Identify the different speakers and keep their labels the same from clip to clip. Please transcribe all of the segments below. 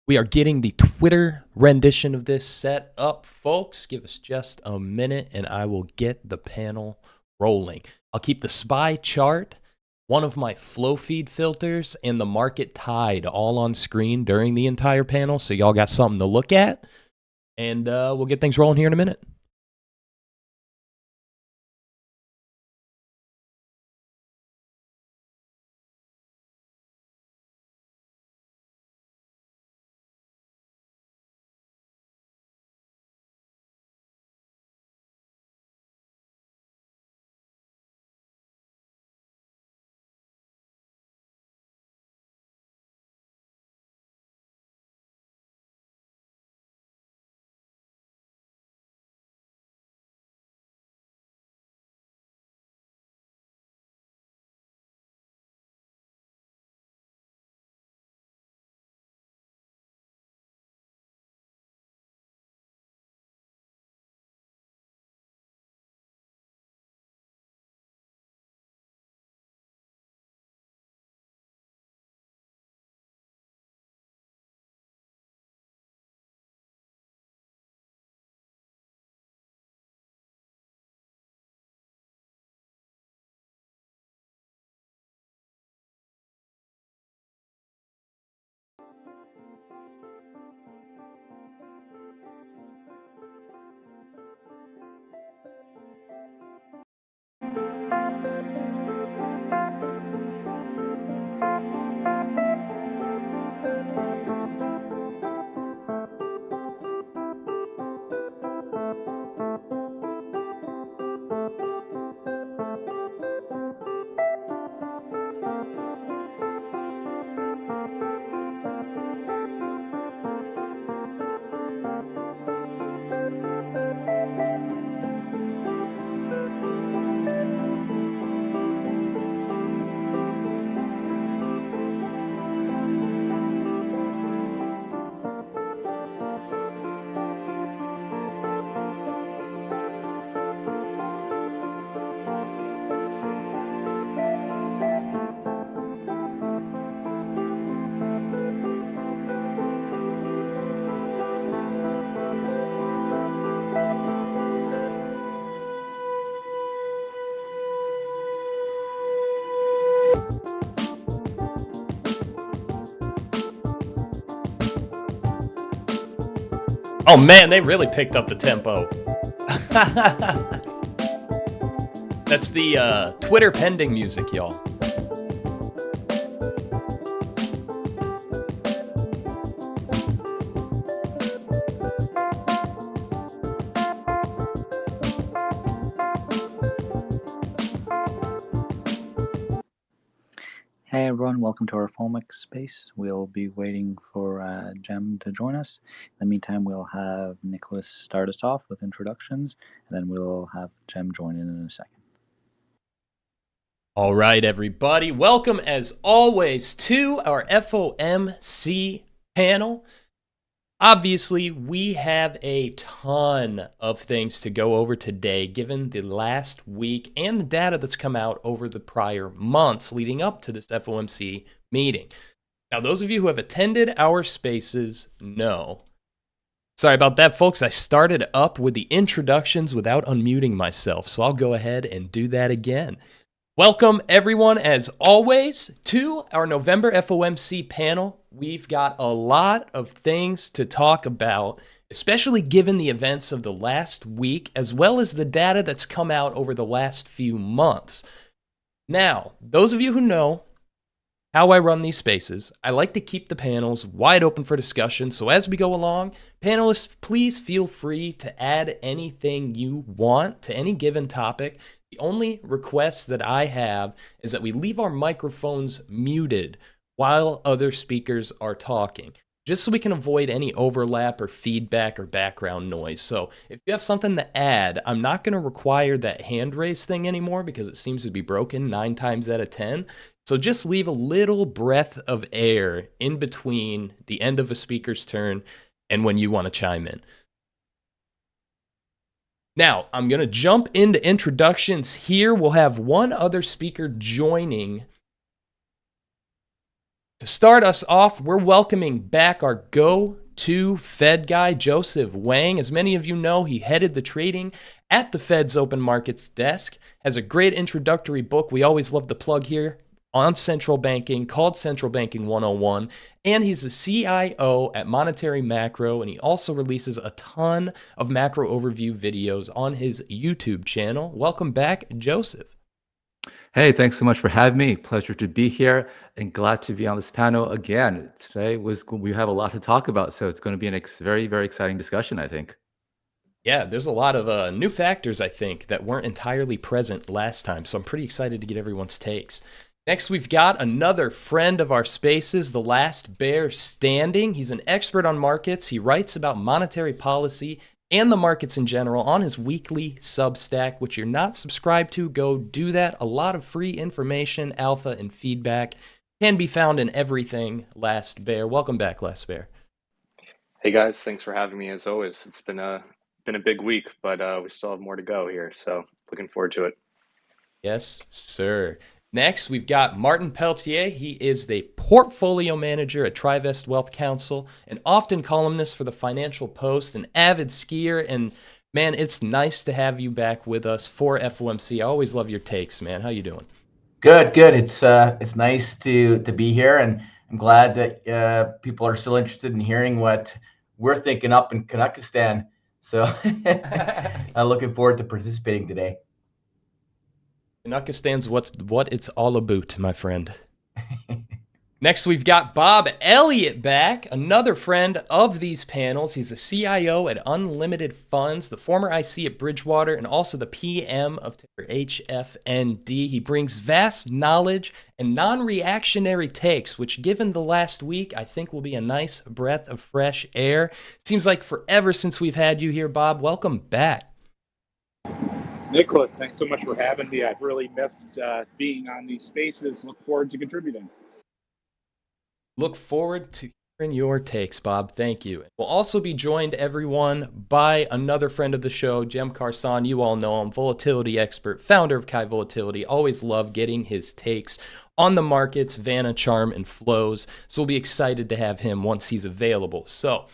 Speaker 1: We are getting the Twitter rendition of this set up, folks. Give us just a minute and I will get the panel rolling. I'll keep the SPY chart, one of my flow feed filters, and the market tide all on screen during the entire panel, so y'all got something to look at. And we'll get things rolling here in a minute. Oh man, they really picked up the tempo. That's the Twitter pending music, y'all.
Speaker 2: Hey everyone, welcome to our FOMC space. We'll be waiting for Cem to join us. In the meantime, we'll have Nicholas start us off with introductions, and then we'll have Cem join in a second.
Speaker 1: All right, everybody. Welcome, as always, to our FOMC panel. Obviously, we have a ton of things to go over today, given the last week and the data that's come out over the prior months leading up to this FOMC meeting. Now, those of you who have attended our spaces know. Sorry about that, folks. I started up with the introductions without unmuting myself, so I'll go ahead and do that again. Welcome, everyone, as always, to our November FOMC panel. We've got a lot of things to talk about, especially given the events of the last week, as well as the data that's come out over the last few months. Now, those of you who know how I run these spaces, I like to keep the panels wide open for discussion. So as we go along, panelists, please feel free to add anything you want to any given topic. The only request that I have is that we leave our microphones muted while other speakers are talking, just so we can avoid any overlap or feedback or background noise. So if you have something to add, I'm not going to require that hand raise thing anymore because it seems to be broken 9 times out of 10. So just leave a little breath of air in between the end of a speaker's turn and when you want to chime in. Now, I'm going to jump into introductions here. We'll have one other speaker joining To start us off, we're welcoming back our go-to Fed guy, Joseph Wang. As many of you know, he headed the trading at the Fed's open markets desk, has a great introductory book we always love to plug here on central banking called Central Banking 101, and he's the CIO at Monetary Macro, and he also releases a ton of macro overview videos on his YouTube channel. Welcome back, Joseph.
Speaker 3: Hey, thanks so much for having me. Pleasure to be here and glad to be on this panel again. We have a lot to talk about, so it's going to be a very, very exciting discussion, I think.
Speaker 1: Yeah, there's a lot of new factors, I think, that weren't entirely present last time, so I'm pretty excited to get everyone's takes. Next, we've got another friend of our spaces, the Last Bear Standing. He's an expert on markets. He writes about monetary policy and the markets in general on his weekly Substack, which you're not subscribed to. Go do that. A lot of free information, alpha, and feedback can be found in everything Last Bear. Welcome back, Last Bear.
Speaker 4: Hey guys, thanks for having me as always. It's been a big week, but we still have more to go here, so looking forward to it.
Speaker 1: Yes, sir. Next, we've got Martin Pelletier. He is the portfolio manager at Trivest Wealth Counsel, an often columnist for the Financial Post, an avid skier, and man, it's nice to have you back with us for FOMC. I always love your takes, man. How you doing?
Speaker 5: Good. It's nice to be here, and I'm glad that people are still interested in hearing what we're thinking up in Kazakhstan. So I'm looking forward to participating today.
Speaker 1: Kazakhstan's what it's all about, my friend. Next, we've got Bob Elliot back, another friend of these panels. He's the CIO at Unlimited Funds, the former IC at Bridgewater, and also the PM of HFND. He brings vast knowledge and non-reactionary takes, which, given the last week, I think will be a nice breath of fresh air. Seems like forever since we've had you here, Bob. Welcome back.
Speaker 6: Nicholas, thanks so much for having me. I've really missed being on these spaces. Look forward to contributing.
Speaker 1: Look forward to hearing your takes, Bob. Thank you. We'll also be joined, everyone, by another friend of the show, Cem Karsan. You all know him, volatility expert, founder of Kai Volatility. Always love getting his takes on the markets, Vanna, Charm, and flows. So we'll be excited to have him once he's available. So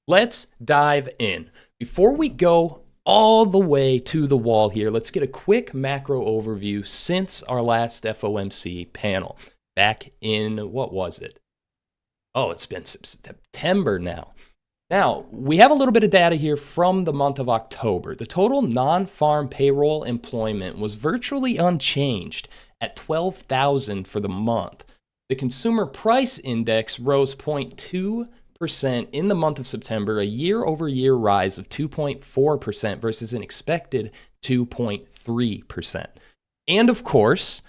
Speaker 1: let's dive in. Before we go all the way to the wall here, let's get a quick macro overview since our last FOMC panel back in, what was it? Oh, it's been September now. Now, we have a little bit of data here from the month of October. The total non-farm payroll employment was virtually unchanged at 12,000 for the month. The consumer price index rose 0.2% in the month of September, a year-over-year rise of 2.4% versus an expected 2.3%. And of course,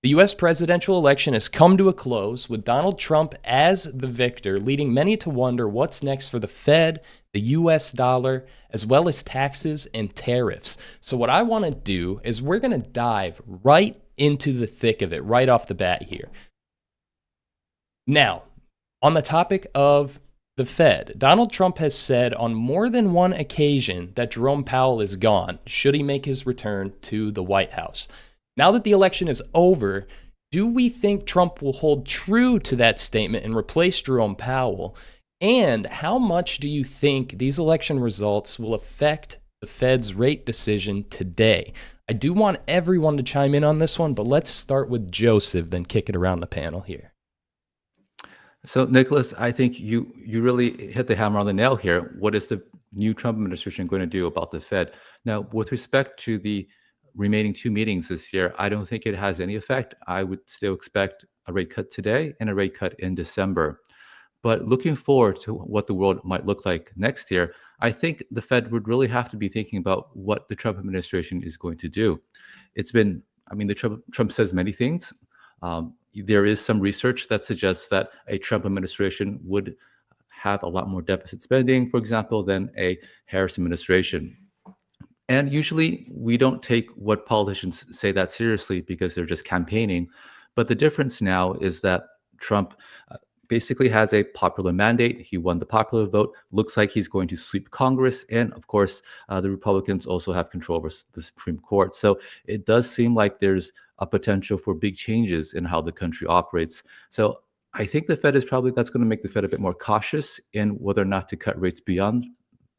Speaker 1: the U.S. presidential election has come to a close with Donald Trump as the victor, leading many to wonder what's next for the Fed, the U.S. dollar, as well as taxes and tariffs. So what I want to do is we're going to dive right into the thick of it right off the bat here. Now, on the topic of the Fed, Donald Trump has said on more than one occasion that Jerome Powell is gone, should he make his return to the White House. Now that the election is over, do we think Trump will hold true to that statement and replace Jerome Powell? And how much do you think these election results will affect the Fed's rate decision today? I do want everyone to chime in on this one, but let's start with Joseph, then kick it around the panel here.
Speaker 3: So, Nicholas, I think you really hit the hammer on the nail here. What is the new Trump administration going to do about the Fed? Now, with respect to the remaining two meetings this year, I don't think it has any effect. I would still expect a rate cut today and a rate cut in December. But looking forward to what the world might look like next year, I think the Fed would really have to be thinking about what the Trump administration is going to do. Trump says many things. There is some research that suggests that a Trump administration would have a lot more deficit spending, for example, than a Harris administration. And usually we don't take what politicians say that seriously because they're just campaigning. But the difference now is that Trump basically has a popular mandate. He won the popular vote. Looks like he's going to sweep Congress. And of course, the Republicans also have control over the Supreme Court. So it does seem like there's a potential for big changes in how the country operates. So I think the Fed is probably, that's going to make the Fed a bit more cautious in whether or not to cut rates beyond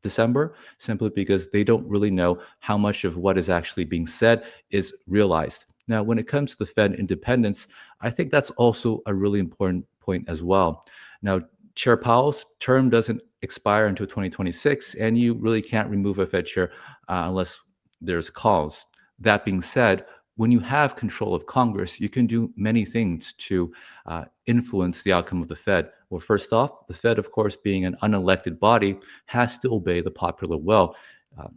Speaker 3: December, simply because they don't really know how much of what is actually being said is realized. Now, when it comes to the Fed independence, I think that's also a really important point as well. Now, Chair Powell's term doesn't expire until 2026, and you really can't remove a Fed chair unless there's cause. That being said, when you have control of Congress, you can do many things to influence the outcome of the Fed. Well, first off, the Fed, of course, being an unelected body, has to obey the popular will. Uh,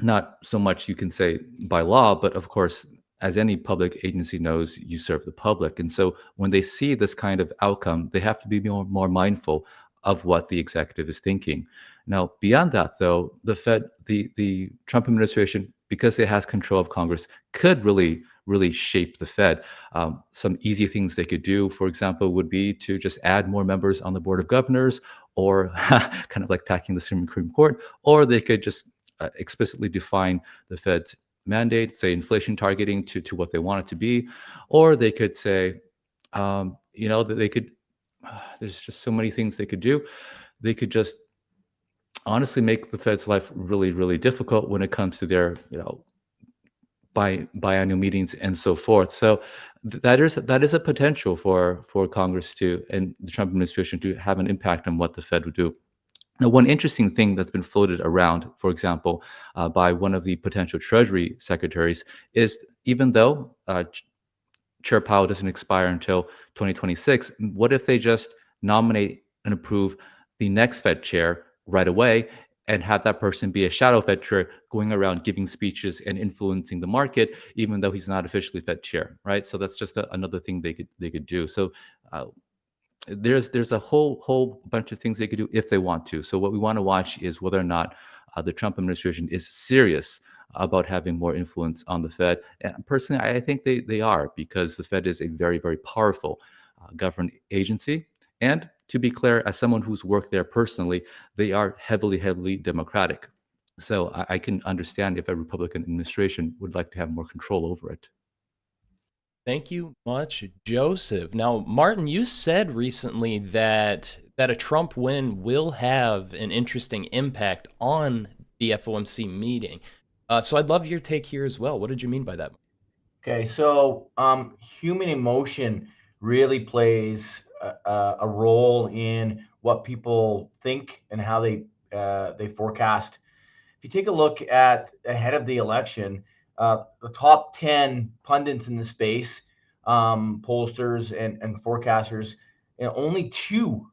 Speaker 3: Not so much, you can say, by law, but of course, as any public agency knows, you serve the public. And so when they see this kind of outcome, they have to be more mindful of what the executive is thinking. Now, beyond that, though, the Fed, the Trump administration, because it has control of Congress, could really shape the Fed. Some easy things they could do, for example, would be to just add more members on the Board of Governors, or kind of like packing the Supreme Court, or they could just explicitly define the Fed's mandate, say inflation targeting to what they want it to be, or they could say, that they could. There's just so many things they could do. They could just honestly make the Fed's life really difficult when it comes to their biannual meetings and so forth. So that is a potential for Congress to, and the Trump administration, to have an impact on what the Fed would do. Now, one interesting thing that's been floated around, for example, by one of the potential Treasury secretaries, is even though Chair Powell doesn't expire until 2026, what if they just nominate and approve the next Fed chair right away, and have that person be a shadow Fed chair going around giving speeches and influencing the market, even though he's not officially Fed chair, right? So that's just another thing they could do. So there's a whole bunch of things they could do if they want to. So what we want to watch is whether or not the Trump administration is serious about having more influence on the Fed. And personally, I think they are, because the Fed is a very powerful government agency. And to be clear, as someone who's worked there personally, they are heavily Democratic. So I can understand if a Republican administration would like to have more control over it.
Speaker 1: Thank you much, Joseph. Now, Martin, you said recently that a Trump win will have an interesting impact on the FOMC meeting. So I'd love your take here as well. What did you mean by that?
Speaker 5: Okay, so human emotion really plays a role in what people think and how they forecast. If you take a look at ahead of the election, the top 10 pundits in the space, pollsters and forecasters, only 2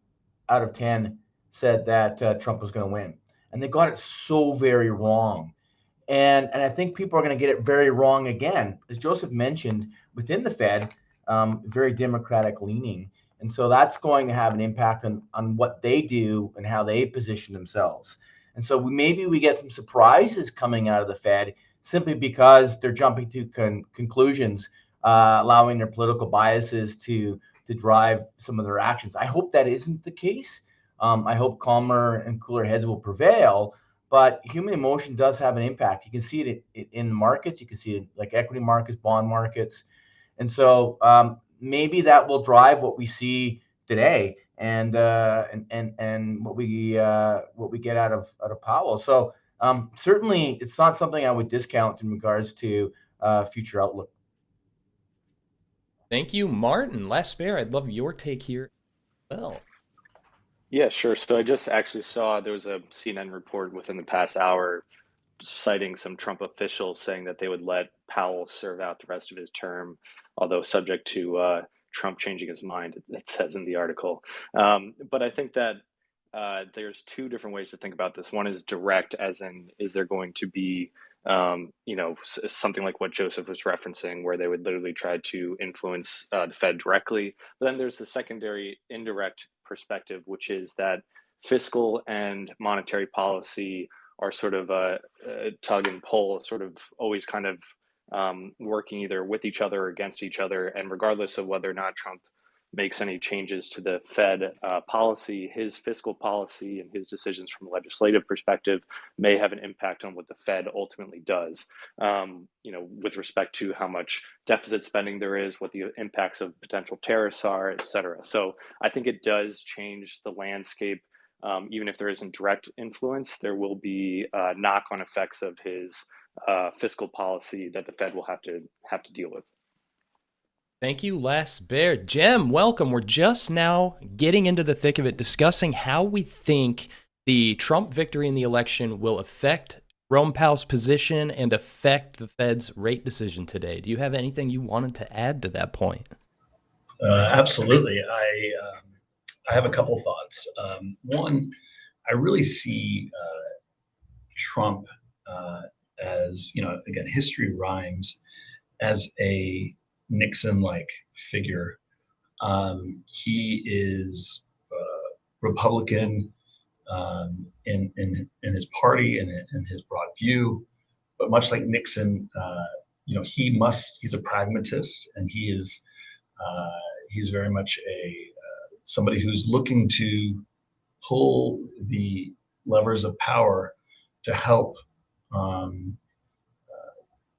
Speaker 5: out of 10 said that Trump was going to win, and they got it so very wrong. And I think people are going to get it very wrong again, as Joseph mentioned, within the Fed, very Democratic leaning. And so that's going to have an impact on what they do and how they position themselves. And so maybe we get some surprises coming out of the Fed simply because they're jumping to conclusions, allowing their political biases to drive some of their actions. I hope that isn't the case. I hope calmer and cooler heads will prevail. But human emotion does have an impact. You can see it in markets. You can see it like equity markets, bond markets. And so maybe that will drive what we see today and what we get out of Powell. So certainly it's not something I would discount in regards to future outlook.
Speaker 1: Thank you, Martin. LastBear, I'd love your take here as well.
Speaker 4: Yeah, sure. So I just actually saw there was a CNN report within the past hour citing some Trump officials saying that they would let Powell serve out the rest of his term, although subject to Trump changing his mind, it says in the article. But I think that there's 2 different ways to think about this. One is direct, as in, is there going to be something like what Joseph was referencing, where they would literally try to influence the Fed directly. But then there's the secondary, indirect perspective, which is that fiscal and monetary policy are sort of a tug and pull, sort of always kind of working either with each other or against each other. And regardless of whether or not Trump makes any changes to the Fed policy, his fiscal policy and his decisions from a legislative perspective may have an impact on what the Fed ultimately does, with respect to how much deficit spending there is, what the impacts of potential tariffs are, et cetera. So I think it does change the landscape. Even if there isn't direct influence, there will be knock-on effects of his fiscal policy that the Fed will have to deal with.
Speaker 1: Thank you, Last Bear. Cem, welcome. We're just now getting into the thick of it, discussing how we think the Trump victory in the election will affect Jerome Powell's position and affect the Fed's rate decision today. Do you have anything you wanted to add to that point?
Speaker 7: Absolutely. I have a couple thoughts. One, I really see Trump as, again, history rhymes, as a Nixon-like figure. He is Republican in his party and in his broad view, but much like Nixon, he's a pragmatist, and he's very much somebody who's looking to pull the levers of power to help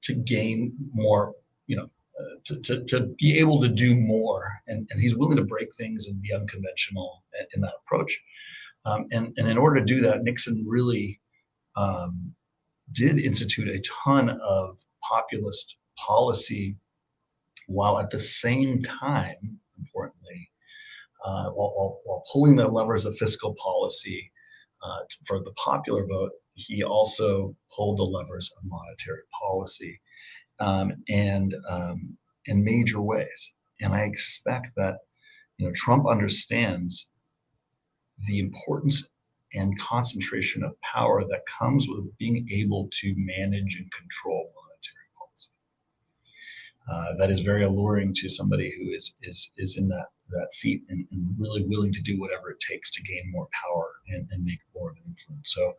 Speaker 7: to gain more, to be able to do more, and he's willing to break things and be unconventional in that approach. And in order to do that, Nixon really did institute a ton of populist policy, while at the same time, importantly, while pulling the levers of fiscal policy for the popular vote, he also pulled the levers of monetary policy in major ways. And I expect that Trump understands the importance and concentration of power that comes with being able to manage and control monetary policy. That is very alluring to somebody who is in that seat and really willing to do whatever it takes to gain more power and make more of an influence. So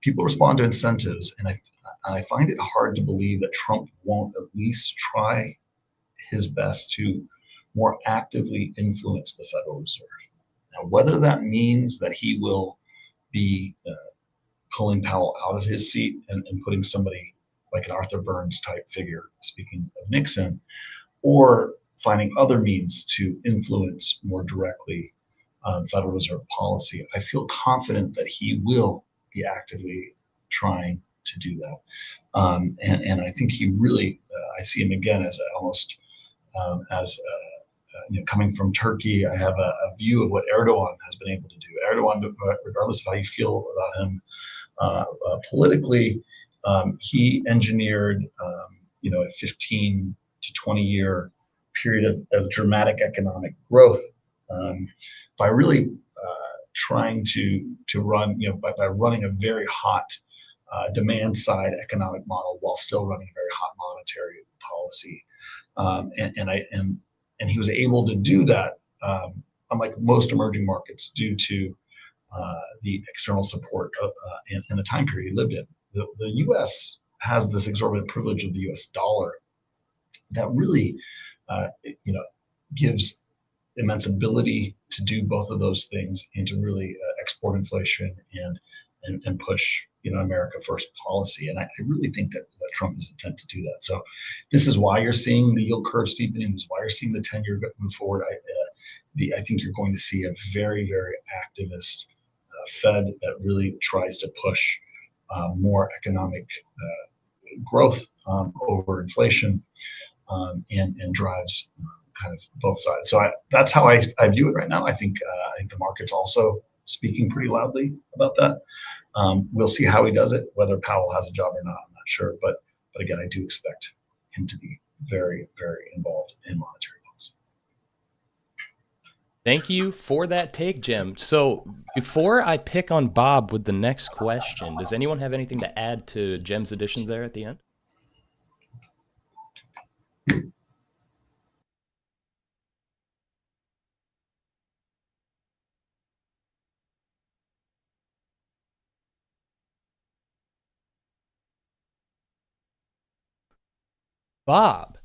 Speaker 7: people respond to incentives, and I find it hard to believe that Trump won't at least try his best to more actively influence the Federal Reserve. Now, whether that means that he will be pulling Powell out of his seat and putting somebody like an Arthur Burns type figure, speaking of Nixon, or finding other means to influence more directly Federal Reserve policy, I feel confident that he will be actively trying to do that. And I think he really, I see him again as coming from Turkey. I have a view of what Erdogan has been able to do. Erdogan, regardless of how you feel about him politically, he engineered a 15 to 20 year period of dramatic economic growth by really trying to run, by running a very hot demand side economic model while still running a very hot monetary policy. And he was able to do that, unlike most emerging markets, due to the external support in the time period he lived in. The U.S. has this exorbitant privilege of the U.S. dollar that really, gives immense ability to do both of those things and to really export inflation and push America first policy. And I really think that Trump is intent to do that. So this is why you're seeing the yield curve steepening. This is why you're seeing the 10-year move forward. I think you're going to see a very, very activist Fed that really tries to push more economic growth over inflation and drives kind of both sides. So that's how I view it right now. I think the market's also speaking pretty loudly about that. We'll see how he does it. Whether Powell has a job or not, I'm not sure. But again, I do expect him to be very, very involved in monetary policy.
Speaker 1: Thank you for that take, Cem. So before I pick on Bob with the next question, does anyone have anything to add to Cem's additions there at the end? Bob,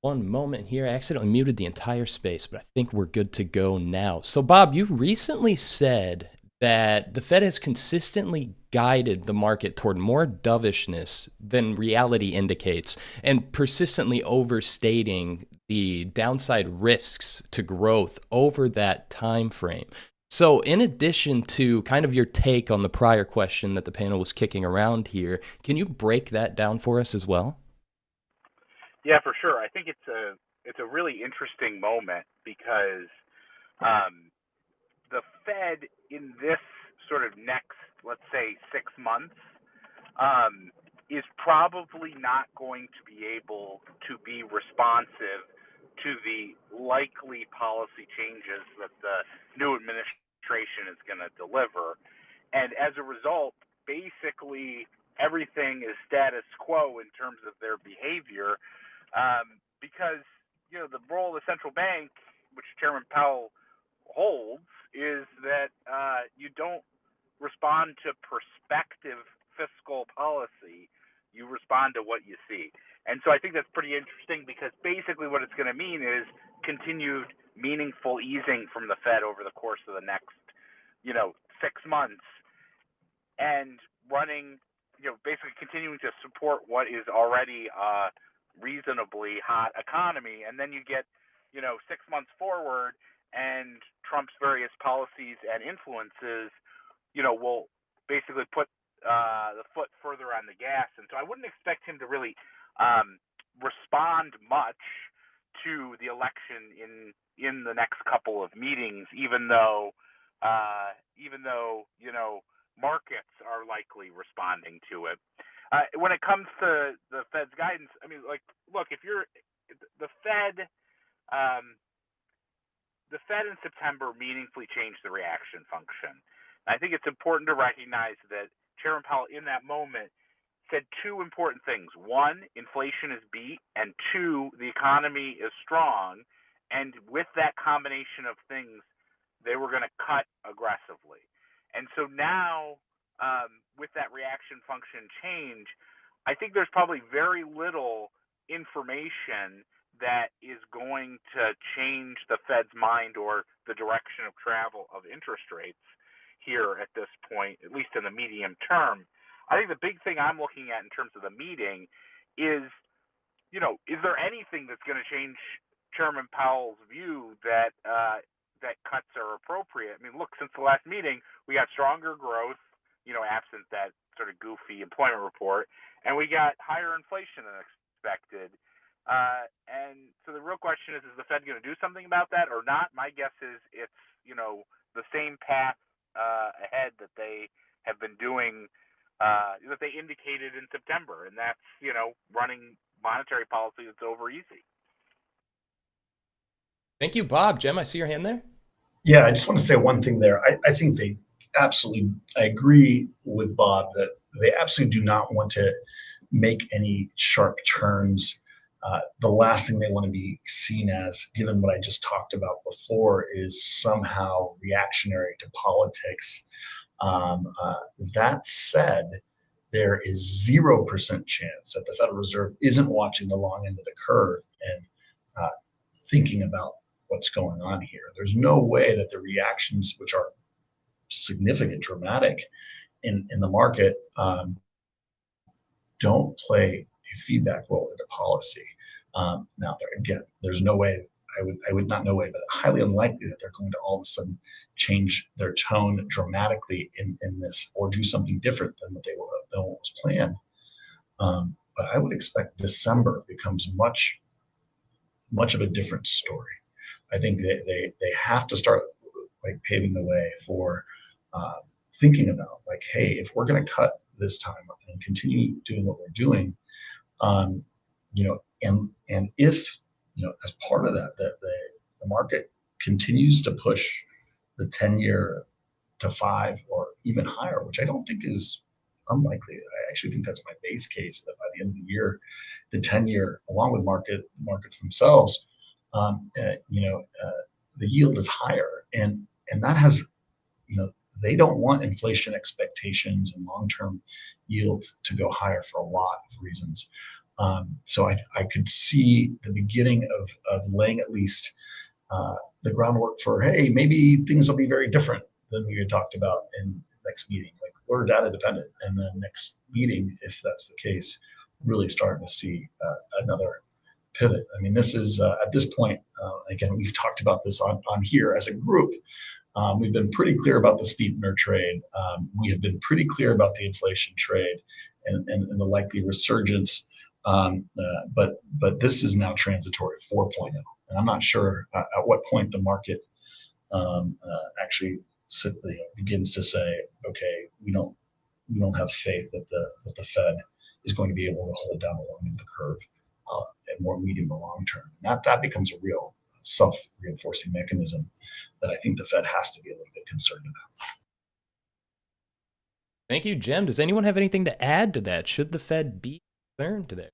Speaker 1: One moment here. I accidentally muted the entire space, but I think we're good to go now. So, Bob, you recently said that the Fed has consistently guided the market toward more dovishness than reality indicates and persistently overstating the downside risks to growth over that time frame. So, in addition to kind of your take on the prior question that the panel was kicking around here, can you break that down for us as well?
Speaker 8: Yeah, for sure. I think it's a really interesting moment because the Fed in this sort of next, let's say, 6 months, is probably not going to be able to be responsive to the likely policy changes that the new administration is going to deliver. And as a result, basically everything is status quo in terms of their behavior, because the role of the central bank, which Chairman Powell holds, is that you don't respond to prospective fiscal policy, you respond to what you see. And so I think that's pretty interesting because basically what it's going to mean is continued meaningful easing from the Fed over the course of the next 6 months, and running, basically continuing to support what is already a reasonably hot economy. And then you get 6 months forward, and Trump's various policies and influences will basically put the foot further on the gas. And so I wouldn't expect him to really respond much to the election in the next couple of meetings, even though markets are likely responding to it. When it comes to the Fed's guidance, I mean, look, if you're the Fed. The Fed in September meaningfully changed the reaction function. I think it's important to recognize that Chairman Powell in that moment said two important things. One, inflation is beat, and two, the economy is strong. And with that combination of things, they were going to cut aggressively. And so now, with that reaction function change, I think there's probably very little information that is going to change the Fed's mind or the direction of travel of interest rates here at this point, at least in the medium term. I think the big thing I'm looking at in terms of the meeting is, is there anything that's going to change Chairman Powell's view that that cuts are appropriate? I mean, look, since the last meeting, we got stronger growth, absent that sort of goofy employment report, and we got higher inflation than expected. And so the real question is the Fed going to do something about that or not? My guess is it's, the same path ahead that they have been doing, that they indicated in September, and that's, running monetary policy that's over easy.
Speaker 1: Thank you, Bob. Cem, I see your hand there.
Speaker 7: Yeah, I just want to say one thing there. I think I agree with Bob that they absolutely do not want to make any sharp turns. The last thing they want to be seen as, given what I just talked about before, is somehow reactionary to politics. That said, there is 0% chance that the Federal Reserve isn't watching the long end of the curve and thinking about what's going on here. There's no way that the reactions, which are significant, dramatic in the market, don't play a feedback role into policy. Now, there's no way, I would not know way, but highly unlikely that they're going to all of a sudden change their tone dramatically in this or do something different than what was planned. But I would expect December becomes much of a different story. I think they have to start paving the way for thinking about hey, if we're going to cut this time and continue doing what we're doing, and if as part of that, the market continues to push the 10-year to 5 or even higher, which I don't think is unlikely. I actually think that's my base case, that by the end of the year, the 10-year, along with markets themselves, the yield is higher, and that has, they don't want inflation expectations and long-term yields to go higher for a lot of reasons. So I could see the beginning of laying at least the groundwork for, hey, maybe things will be very different than we had talked about in the next meeting. Like, we're data dependent, and then next meeting, if that's the case, really starting to see another pivot. I mean, this is at this point, again, we've talked about this on here as a group. We've been pretty clear about the steepener trade. We have been pretty clear about the inflation trade and the likely resurgence. But this is now transitory 4.0. And I'm not sure at what point the market actually begins to say, okay, we don't have faith that the Fed is going to be able to hold down the long end of the curve at more medium to long term. And that becomes a real self-reinforcing mechanism that I think the Fed has to be a little bit concerned about.
Speaker 1: Thank you, Jim. Does anyone have anything to add to that? Should the Fed be concerned today?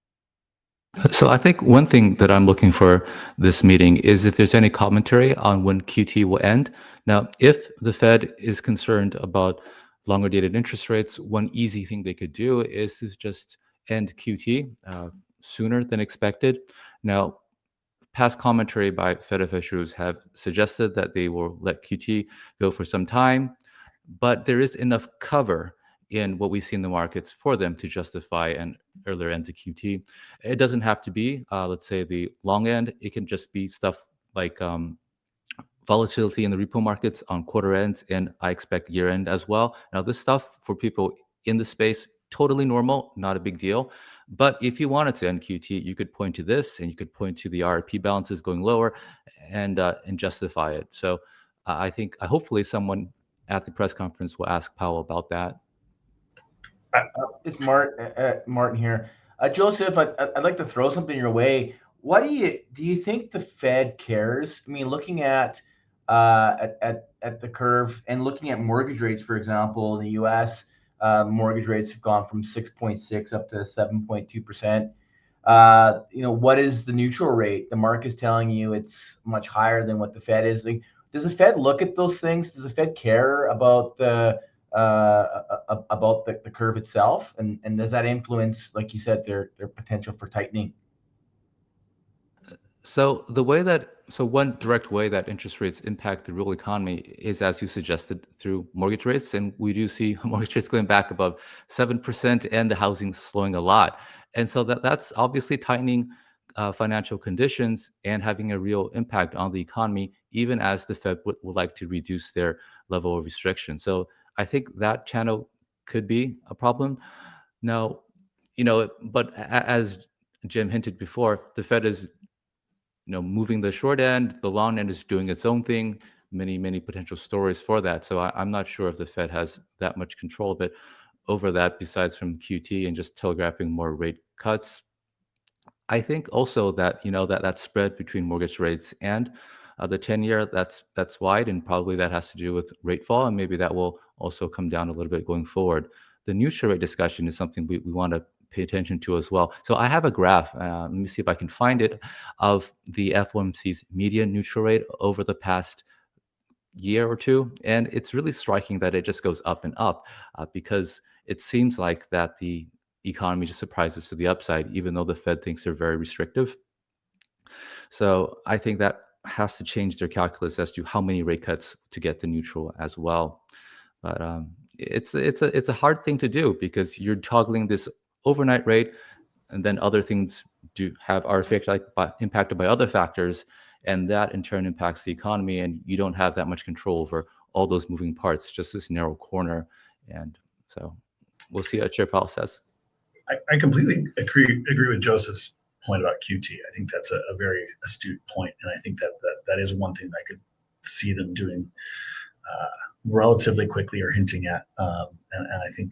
Speaker 3: So I think one thing that I'm looking for this meeting is if there's any commentary on when QT will end. Now, if the Fed is concerned about longer dated interest rates, one easy thing they could do is to just end QT sooner than expected. Now, past commentary by Fed officials have suggested that they will let QT go for some time, but there is enough cover in what we see in the markets for them to justify an earlier end to QT. It doesn't have to be, let's say, the long end. It can just be stuff like volatility in the repo markets on quarter ends, and I expect year end as well. Now, this stuff for people in the space, totally normal, not a big deal. But if you wanted to end QT, you could point to this, and you could point to the RRP balances going lower, and justify it. So hopefully someone at the press conference will ask Powell about that.
Speaker 5: It's Martin here. Joseph, I'd like to throw something your way. What do you think the Fed cares? I mean, looking at the curve and looking at mortgage rates, for example, in the U.S., mortgage rates have gone from 6.6 up to 7.2%. What is the neutral rate? The market is telling you it's much higher than what the Fed is. Like, does the Fed look at those things? Does the Fed care about the curve itself, and does that influence, like you said, their potential for tightening?
Speaker 3: So one direct way that interest rates impact the real economy is, as you suggested, through mortgage rates, and we do see mortgage rates going back above 7%, and the housing slowing a lot, and so that's obviously tightening financial conditions and having a real impact on the economy, even as the Fed would like to reduce their level of restriction. So I think that channel could be a problem. Now, but as Jim hinted before, the Fed is moving the short end, the long end is doing its own thing. Many potential stories for that. So I'm not sure if the Fed has that much control of it over that, besides from QT and just telegraphing more rate cuts. I think also that that spread between mortgage rates and the 10-year, that's wide, and probably that has to do with rate fall, and maybe that will also come down a little bit going forward. The neutral rate discussion is something we want to pay attention to as well. So I have a graph, let me see if I can find it, of the FOMC's median neutral rate over the past year or two, and it's really striking that it just goes up and up, because it seems like that the economy just surprises to the upside, even though the Fed thinks they're very restrictive. So I think that has to change their calculus as to how many rate cuts to get the neutral as well. But it's a hard thing to do, because you're toggling this overnight rate, and then other things are impacted by other factors, and that in turn impacts the economy, and you don't have that much control over all those moving parts, just this narrow corner. And so we'll see what Chair Powell says.
Speaker 7: I completely agree with Joseph's point about QT. I think that's a very astute point, and I think that is one thing that I could see them doing relatively quickly, or hinting at, and I think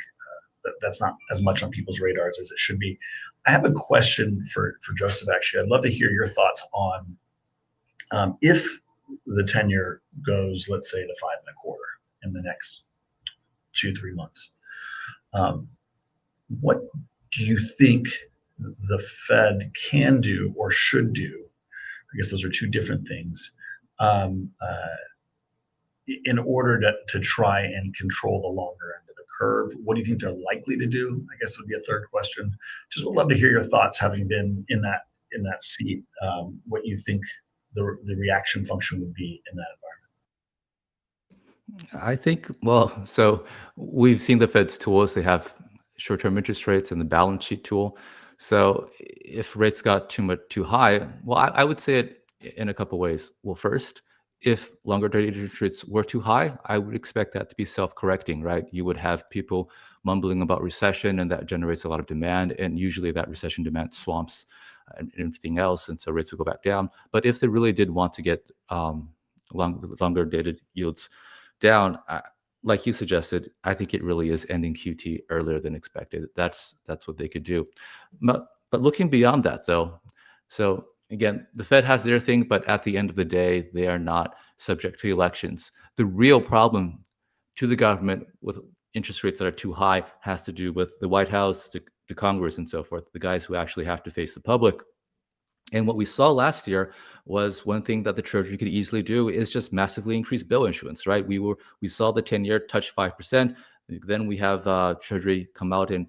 Speaker 7: that's not as much on people's radars as it should be. I have a question for Joseph, actually. I'd love to hear your thoughts on if the 10-year goes, let's say, to 5.25 in the next 2-3 months. What do you think the Fed can do or should do? I guess those are two different things, in order to try and control the longer end of the curve? What do you think they're likely to do? I guess would be a third question. Just would love to hear your thoughts, having been in that seat. What you think the reaction function would be in that environment.
Speaker 3: I think, well, so we've seen the Fed's tools. They have short-term interest rates and the balance sheet tool. So if rates got too high, well, I would say it in a couple ways. Well, first, if longer dated interest rates were too high, I would expect that to be self-correcting, right? You would have people mumbling about recession, and that generates a lot of demand, and usually that recession demand swamps everything else, and so rates will go back down. But if they really did want to get longer dated yields down, like you suggested, I think it really is ending QT earlier than expected. That's what they could do. But looking beyond that, though, so again, the Fed has their thing, but at the end of the day, they are not subject to elections. The real problem to the government with interest rates that are too high has to do with the White House, the Congress, and so forth, the guys who actually have to face the public. And what we saw last year was one thing that the Treasury could easily do is just massively increase bill issuance, right? We saw the 10-year touch 5%. Then we have Treasury come out and,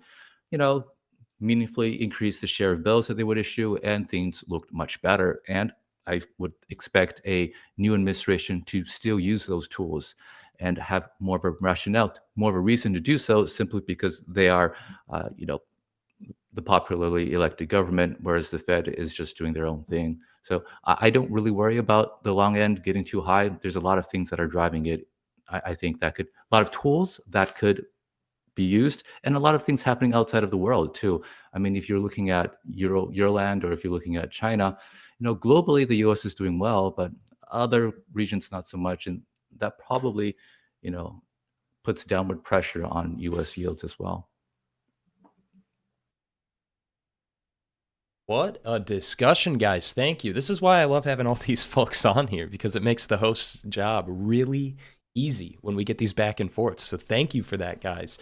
Speaker 3: meaningfully increase the share of bills that they would issue, and things looked much better. And I would expect a new administration to still use those tools and have more of a rationale, more of a reason to do so, simply because they are, the popularly elected government, whereas the Fed is just doing their own thing. So I don't really worry about the long end getting too high. There's a lot of things that are driving it. I think a lot of tools that could be used, and a lot of things happening outside of the world too. I mean, if you're looking at Euroland, or if you're looking at China, globally the U.S. is doing well, but other regions not so much, and that probably, puts downward pressure on U.S. yields as well.
Speaker 1: What a discussion, guys. Thank you. This is why I love having all these folks on here, because it makes the host's job really easy when we get these back and forth. So thank you for that, guys.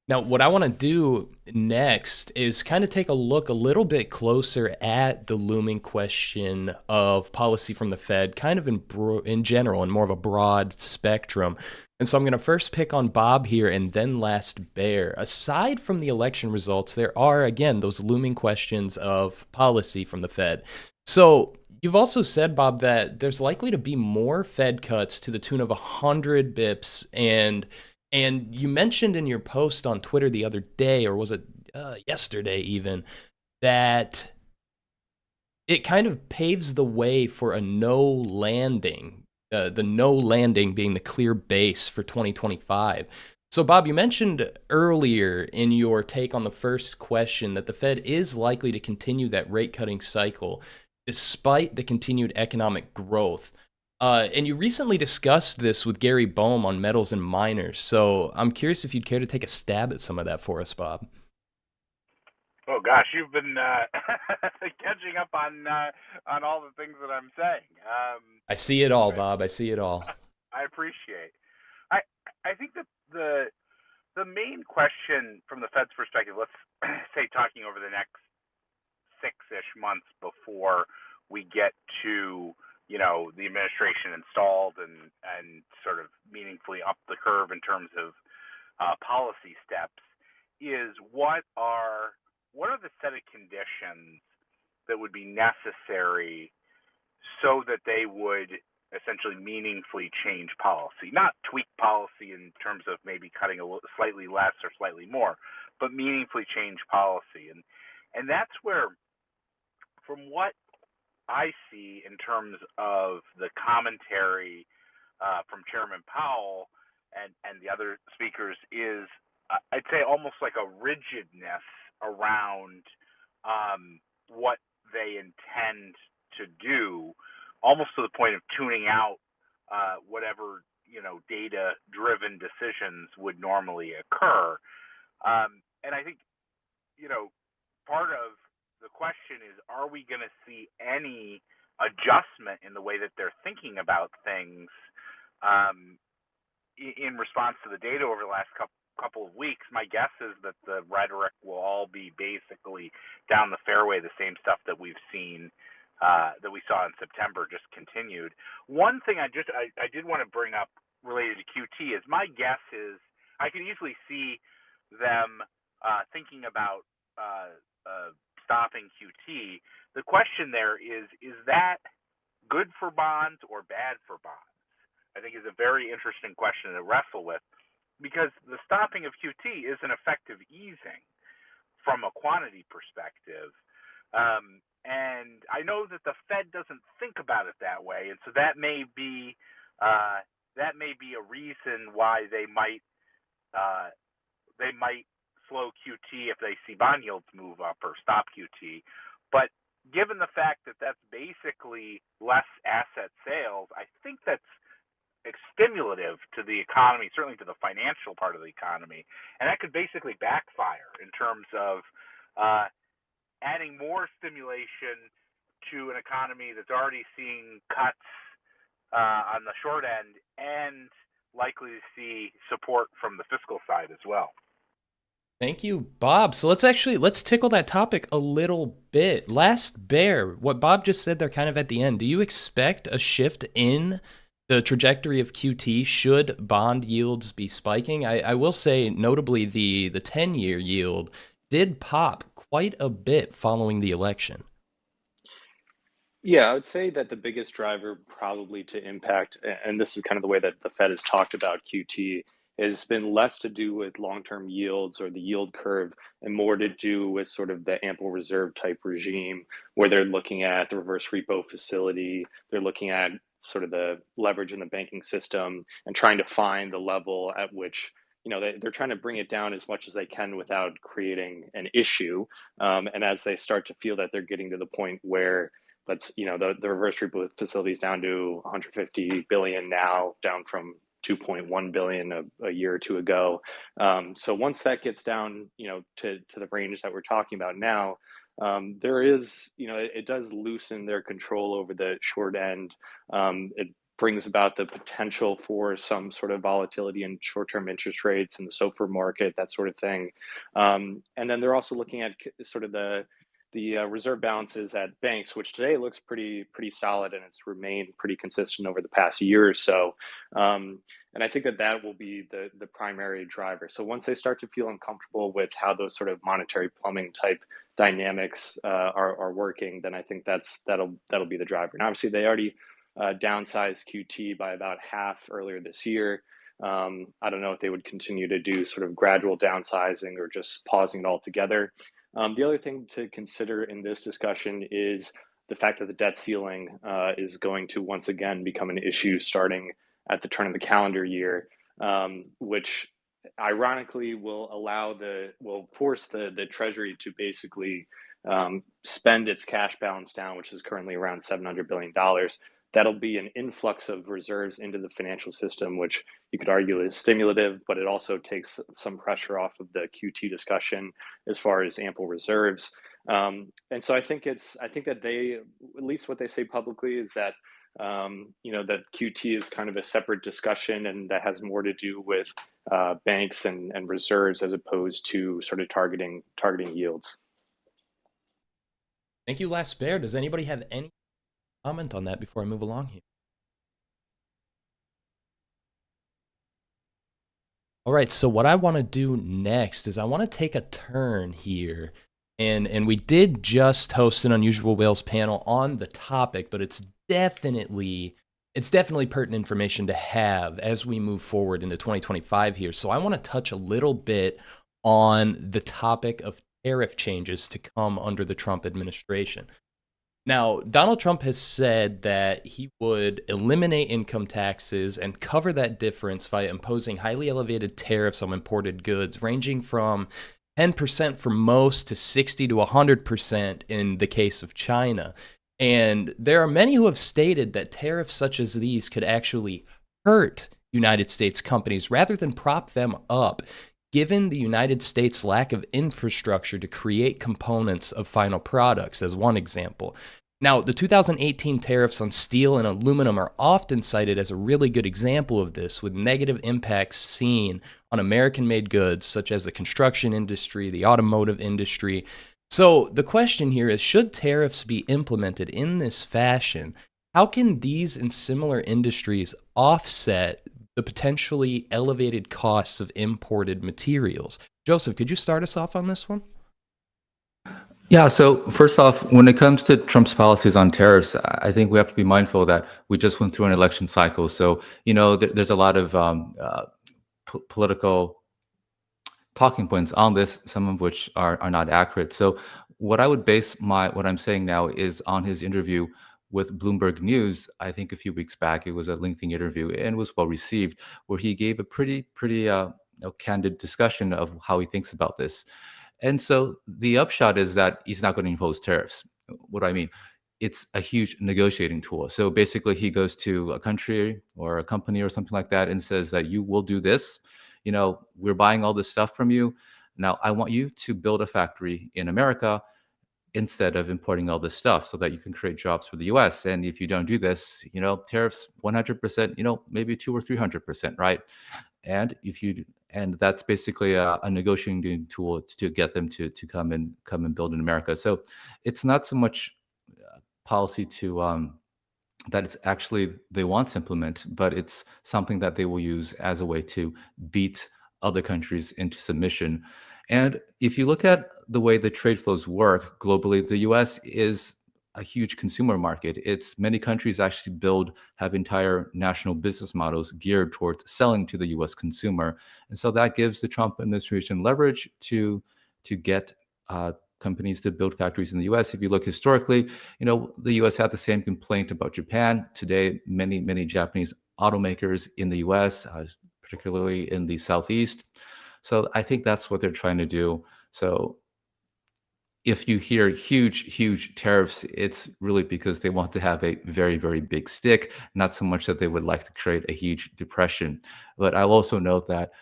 Speaker 1: Now, what I want to do next is kind of take a look a little bit closer at the looming question of policy from the Fed, kind of in general, in more of a broad spectrum. And so I'm going to first pick on Bob here and then Last Bear. Aside from the election results, there are, again, those looming questions of policy from the Fed. So you've also said, Bob, that there's likely to be more Fed cuts to the tune of 100 bips, and you mentioned in your post on Twitter the other day, or was it yesterday even, that it kind of paves the way for a no landing, the no landing being the clear base for 2025. So, Bob, you mentioned earlier in your take on the first question that the Fed is likely to continue that rate cutting cycle despite the continued economic growth. And you recently discussed this with Gary Boehm on metals and miners. So I'm curious if you'd care to take a stab at some of that for us, Bob.
Speaker 8: Oh gosh, you've been catching up on all the things that I'm saying.
Speaker 1: I see it all, Bob. I see it all.
Speaker 8: I appreciate. I think that the main question from the Fed's perspective, let's say talking over the next 6-ish months before we get to the administration installed and sort of meaningfully up the curve in terms of policy steps, is what are the set of conditions that would be necessary so that they would essentially meaningfully change policy, not tweak policy in terms of maybe cutting slightly less or slightly more, but meaningfully change policy. And that's where, from what I see in terms of the commentary from Chairman Powell and the other speakers, is I'd say almost like a rigidness around what they intend to do, almost to the point of tuning out whatever data-driven decisions would normally occur. And I think part of the question is, are we going to see any adjustment in the way that they're thinking about things in response to the data over the last couple of weeks? My guess is that the rhetoric will all be basically down the fairway, the same stuff that we've seen, that we saw in September, just continued. One thing I did want to bring up related to QT is, my guess is I can easily see them thinking about stopping QT. The question there is that good for bonds or bad for bonds? I think is a very interesting question to wrestle with, because the stopping of QT is an effective easing from a quantity perspective. And I know that the Fed doesn't think about it that way, and so that may be a reason why they might slow QT if they see bond yields move up, or stop QT. But given the fact that that's basically less asset sales, I think that's stimulative to the economy, certainly to the financial part of the economy, and that could basically backfire in terms of adding more stimulation to an economy that's already seeing cuts on the short end, and likely to see support from the fiscal side as well.
Speaker 1: Thank you, Bob. So let's tickle that topic a little bit. Last Bear, what Bob just said there kind of at the end, do you expect a shift in the trajectory of QT should bond yields be spiking? I will say, notably, the 10-year yield did pop quite a bit following the election.
Speaker 4: Yeah, I would say that the biggest driver probably to impact, and this is kind of the way that the Fed has talked about QT, has been less to do with long-term yields or the yield curve and more to do with sort of the ample reserve type regime, where they're looking at the reverse repo facility, they're looking at sort of the leverage in the banking system and trying to find the level at which, you know, they're trying to bring it down as much as they can without creating an issue. And as they start to feel that they're getting to the point where the reverse repo facility is down to 150 billion now, down from 2.1 billion a year or two ago. So once that gets down, to the range that we're talking about now, there is, it does loosen their control over the short end. It brings about the potential for some sort of volatility in short-term interest rates in the SOFR market, that sort of thing. And then they're also looking at sort of the reserve balances at banks, which today looks pretty solid, and it's remained pretty consistent over the past year or so. And I think that will be the primary driver. So once they start to feel uncomfortable with how those sort of monetary plumbing type dynamics are working, then I think that'll be the driver. And obviously, they already downsized QT by about half earlier this year. I don't know if they would continue to do sort of gradual downsizing or just pausing it altogether. The other thing to consider in this discussion is the fact that the debt ceiling is going to once again become an issue starting at the turn of the calendar year, which ironically will force the Treasury to basically spend its cash balance down, which is currently around $700 billion. That'll be an influx of reserves into the financial system, which you could argue is stimulative, but it also takes some pressure off of the QT discussion as far as ample reserves. And so I think that they, at least what they say publicly, is that that QT is kind of a separate discussion, and that has more to do with banks and reserves as opposed to sort of targeting yields.
Speaker 1: Thank you, Last Bear. Does anybody have any comment on that before I move along here? All right, so what I want to do next is I want to take a turn here, and we did just host an Unusual Whales panel on the topic, but it's definitely pertinent information to have as we move forward into 2025 here. So I want to touch a little bit on the topic of tariff changes to come under the Trump administration. Now, Donald Trump has said that he would eliminate income taxes and cover that difference by imposing highly elevated tariffs on imported goods, ranging from 10% for most to 60 to 100% in the case of China. And there are many who have stated that tariffs such as these could actually hurt United States companies rather than prop them up, given the United States' lack of infrastructure to create components of final products, as one example. Now, the 2018 tariffs on steel and aluminum are often cited as a really good example of this, with negative impacts seen on American-made goods, such as the construction industry, the automotive industry. So the question here is, should tariffs be implemented in this fashion? How can these and similar industries offset the potentially elevated costs of imported materials. Joseph, could you start us off on this one?
Speaker 3: Yeah, so first off, when it comes to Trump's policies on tariffs, I think we have to be mindful that we just went through an election cycle. So, there's a lot of political talking points on this, some of which are not accurate. So what I would base what I'm saying now is on his interview with Bloomberg News. I think a few weeks back, it was a lengthy interview and was well received, where he gave a pretty candid discussion of how he thinks about this. And so the upshot is that he's not going to impose tariffs. What do I mean? It's a huge negotiating tool. So basically, he goes to a country or a company or something like that and says that you will do this. We're buying all this stuff from you. Now, I want you to build a factory in America instead of importing all this stuff so that you can create jobs for the US. And if you don't do this, tariffs 100%, maybe 200 or 300%, right? And that's basically a negotiating tool to get them to come and build in America. So it's not so much policy to that it's actually they want to implement, but it's something that they will use as a way to beat other countries into submission. And if you look at the way the trade flows work globally, the US is a huge consumer market. It's many countries actually have entire national business models geared towards selling to the US consumer. And so that gives the Trump administration leverage to get companies to build factories in the US. If you look historically, the US had the same complaint about Japan. Today, many Japanese automakers in the US, particularly in the Southeast. So I think that's what they're trying to do. So if you hear huge tariffs, it's really because they want to have a very, very big stick, not so much that they would like to create a huge depression. But I'll also note that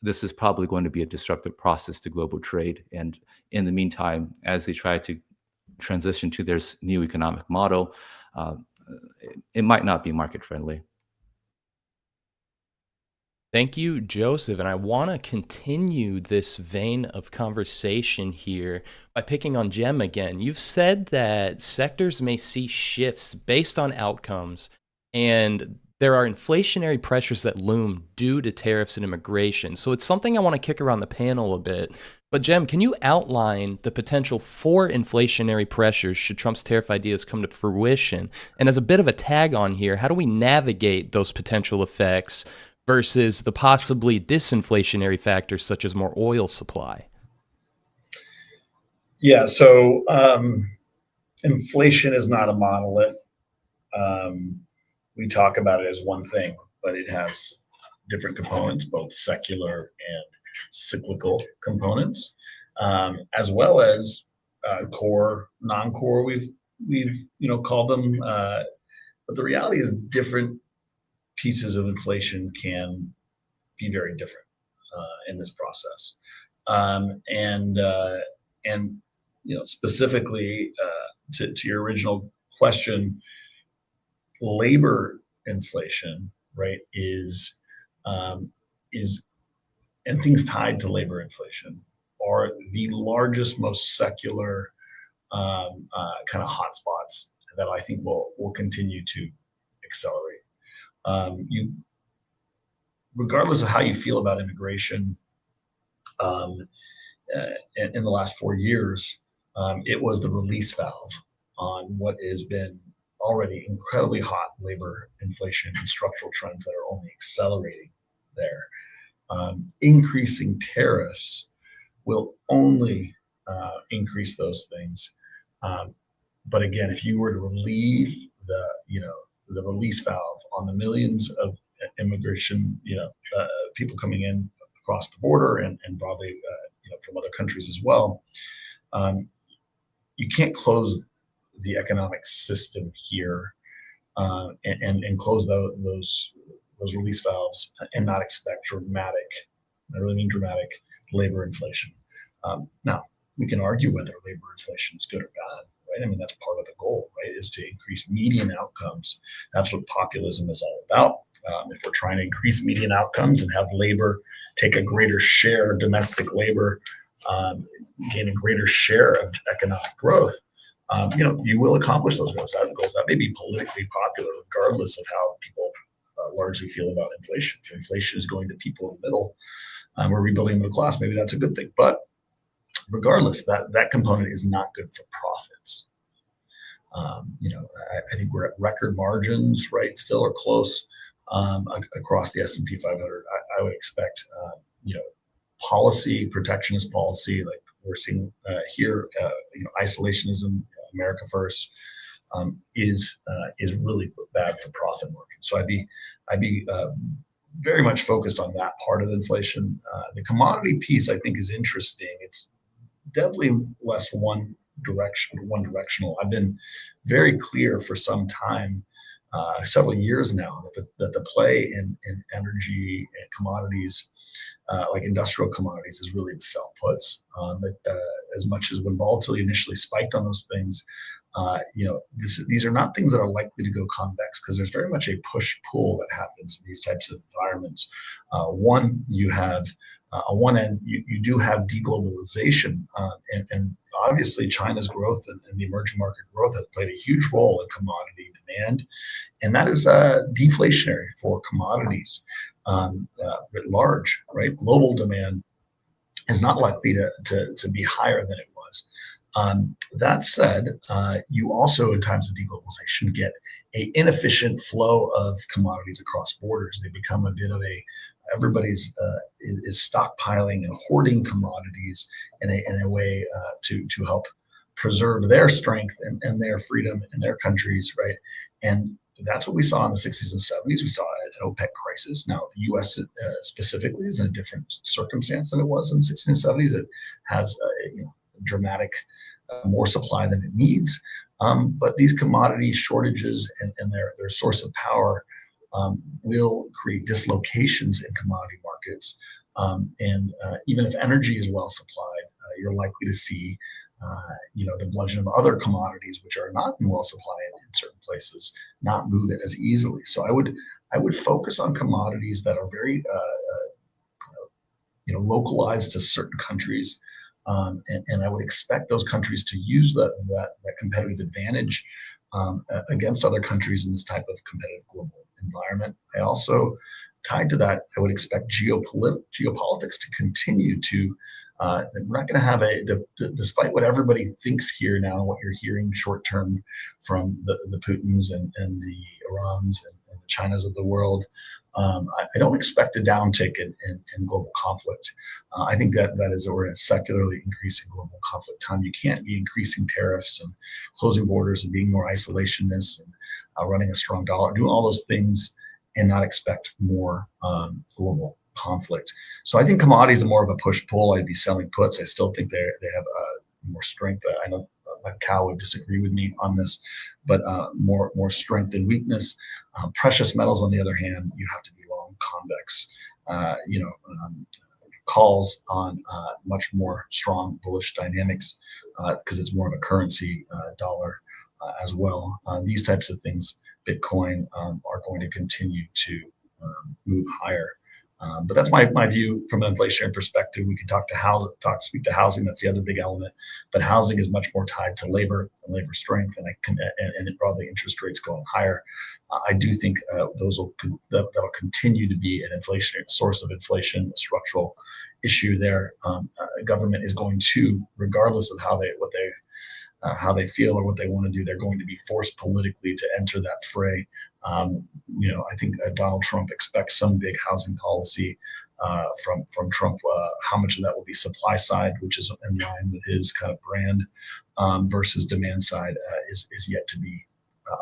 Speaker 3: this is probably going to be a disruptive process to global trade. And in the meantime, as they try to transition to their new economic model, it might not be market friendly.
Speaker 1: Thank you, Joseph. And I want to continue this vein of conversation here by picking on Cem again. You've said that sectors may see shifts based on outcomes, and there are inflationary pressures that loom due to tariffs and immigration. So it's something I want to kick around the panel a bit. But Cem, can you outline the potential for inflationary pressures should Trump's tariff ideas come to fruition? And as a bit of a tag on here, how do we navigate those potential effects versus the possibly disinflationary factors such as more oil supply?
Speaker 7: Yeah, so inflation is not a monolith. We talk about it as one thing, but it has different components, both secular and cyclical components, as well as core, non-core. We've called them, but the reality is different pieces of inflation can be very different in this process, and specifically to your original question, labor inflation, right, is and things tied to labor inflation are the largest, most secular kind of hotspots that I think will continue to accelerate. Regardless of how you feel about immigration, in the last 4 years, it was the release valve on what has been already incredibly hot labor inflation and structural trends that are only accelerating there. Increasing tariffs will only increase those things. But again, if you were to relieve the release valve on the millions of immigration, people coming in across the border and broadly, from other countries as well, you can't close the economic system here and close those release valves and not expect dramatic, I really mean dramatic, labor inflation. Now, we can argue whether labor inflation is good or bad, right? I mean, that's part of the goal, right, is to increase median outcomes. That's what populism is all about. If we're trying to increase median outcomes and have labor take a greater share, domestic labor gain a greater share of economic growth, you will accomplish those goals. That may be politically popular regardless of how people largely feel about inflation. If inflation is going to people in the middle, we're rebuilding the middle class, maybe that's a good thing. But regardless, that component is not good for profits. I think we're at record margins, right? Still or close across the S&P 500. I would expect, policy, protectionist policy, like we're seeing here, isolationism, America first, is really bad for profit margins. So I'd be very much focused on that part of inflation. The commodity piece, I think, is interesting. It's definitely less one directional. I've been very clear for some time, several years now, that the play in energy and commodities, like industrial commodities, is really to sell puts. As much as when volatility initially spiked on those things, these are not things that are likely to go convex, because there's very much a push-pull that happens in these types of environments. One, you have on one end, you do have deglobalization, and obviously China's growth and the emerging market growth has played a huge role in commodity demand, and that is deflationary for commodities writ large. Right, global demand is not likely to be higher than it was. That said, you also, in times of deglobalization, get an inefficient flow of commodities across borders. They become a bit of everybody's is stockpiling and hoarding commodities in a way to help preserve their strength and their freedom in their countries, right? And that's what we saw in the 60s and 70s. We saw an OPEC crisis. Now, the U.S. Specifically is in a different circumstance than it was in the 60s and 70s. It has dramatic more supply than it needs. But these commodity shortages and their source of power will create dislocations in commodity markets. And even if energy is well supplied, you're likely to see the bludgeon of other commodities, which are not in well supply in certain places, not move as easily. So I would focus on commodities that are very localized to certain countries. And I would expect those countries to use that competitive advantage against other countries in this type of competitive global environment. I also, tied to that, I would expect geopolitics to continue to. We're not going to have despite what everybody thinks here now, what you're hearing short term from the Putins and the Irans and the Chinas of the world. I don't expect a downtick in global conflict. I think that we're in a secularly increasing global conflict time. You can't be increasing tariffs and closing borders and being more isolationist and running a strong dollar, doing all those things and not expect more global conflict. So I think commodities are more of a push-pull. I'd be selling puts. I still think they have more strength. I know Cal would disagree with me on this, but more strength than weakness. Precious metals, on the other hand, you have to be long convex. Calls on much more strong bullish dynamics because it's more of a currency, dollar as well. These types of things, Bitcoin, are going to continue to move higher. But that's my view from an inflationary perspective. We can speak to housing. That's the other big element. But housing is much more tied to labor and labor strength, and probably interest rates going higher. I do think that'll continue to be an inflationary source of inflation, a structural issue there. Government is going to, regardless of how they feel or what they want to do, they're going to be forced politically to enter that fray. I think Donald Trump expects some big housing policy from Trump. How much of that will be supply side, which is in line with his kind of brand, versus demand side is yet to be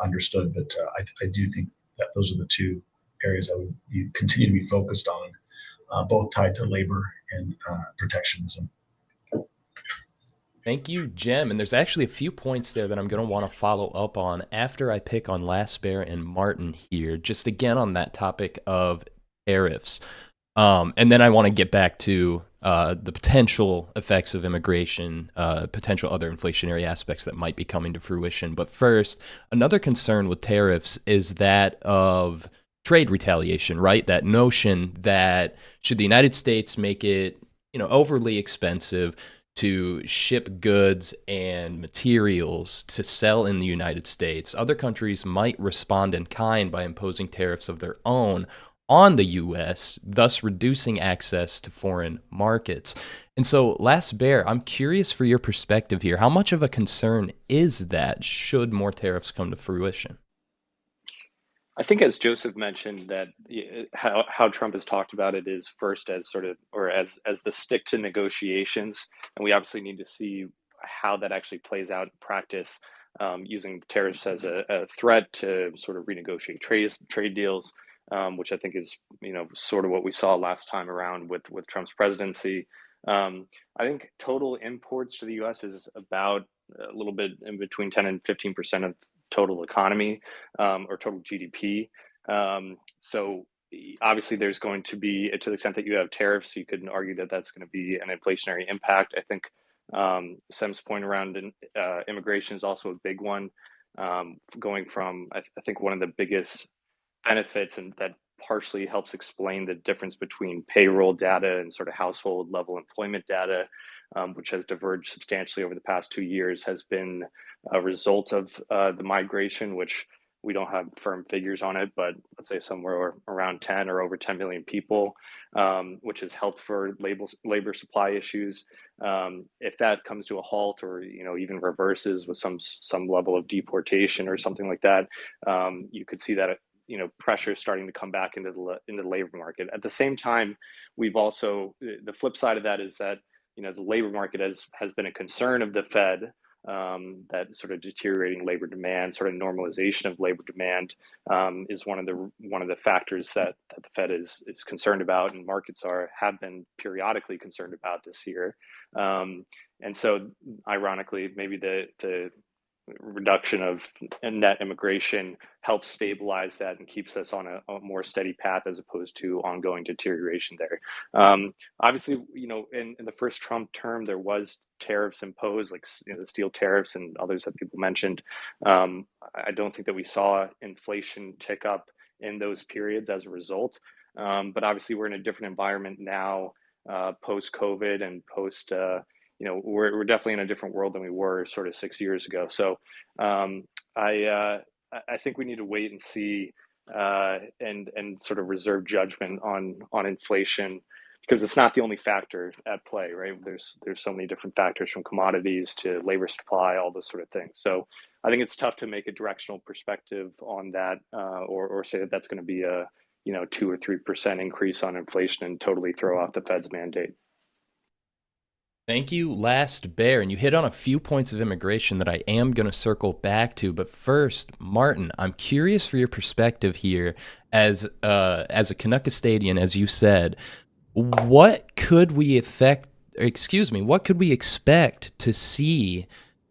Speaker 7: understood. But I do think that those are the two areas I would continue to be focused on, both tied to labor and protectionism.
Speaker 1: Thank you, Cem. And there's actually a few points there that I'm going to want to follow up on after I pick on LastBear and Martin here, just again on that topic of tariffs. And then I want to get back to the potential effects of immigration, potential other inflationary aspects that might be coming to fruition. But first, another concern with tariffs is that of trade retaliation, right? That notion that should the United States make it overly expensive to ship goods and materials to sell in the United States, other countries might respond in kind by imposing tariffs of their own on the US, thus reducing access to foreign markets. And so, Last Bear, I'm curious for your perspective here. How much of a concern is that should more tariffs come to fruition?
Speaker 4: I think, as Joseph mentioned, that how Trump has talked about it is first as sort of, or as the stick to negotiations, and we obviously need to see how that actually plays out in practice, using tariffs as a threat to sort of renegotiate trade deals, which I think is sort of what we saw last time around with Trump's presidency. I think total imports to the U.S. is about a little bit in between 10 and 15% of total economy, or total GDP. So obviously there's going to be, to the extent that you have tariffs, you could argue that that's going to be an inflationary impact. I think Sem's point around immigration is also a big one. Going from, I think one of the biggest benefits, and that partially helps explain the difference between payroll data and sort of household level employment data, which has diverged substantially over the past 2 years, has been a result of the migration, which we don't have firm figures on it, but let's say somewhere around 10 or over 10 million people, which has helped for labor supply issues. If that comes to a halt, or even reverses with some level of deportation or something like that, you could see that pressure starting to come back into the labor market. At the same time, we've also, the flip side of that is that the labor market has been a concern of the Fed, that sort of deteriorating labor demand, sort of normalization of labor demand, is one of the factors that the Fed is concerned about, and markets have been periodically concerned about this year. And so, ironically, maybe the reduction of net immigration helps stabilize that and keeps us on a more steady path, as opposed to ongoing deterioration there. Obviously, in the first Trump term, there was tariffs imposed, like the steel tariffs and others that people mentioned. I don't think that we saw inflation tick up in those periods as a result. But obviously, we're in a different environment now, post-COVID and post. We're definitely in a different world than we were sort of 6 years ago. So I think we need to wait and see, and sort of reserve judgment on inflation, because it's not the only factor at play, right? There's so many different factors, from commodities to labor supply, all those sort of things. So I think it's tough to make a directional perspective on that, or say that that's going to be a 2 or 3% increase on inflation and totally throw off the Fed's mandate.
Speaker 1: Thank you, Last Bear. And you hit on a few points of immigration that I am going to circle back to. But first, Martin, I'm curious for your perspective here as a Canuckastadian, as you said. What could we expect to see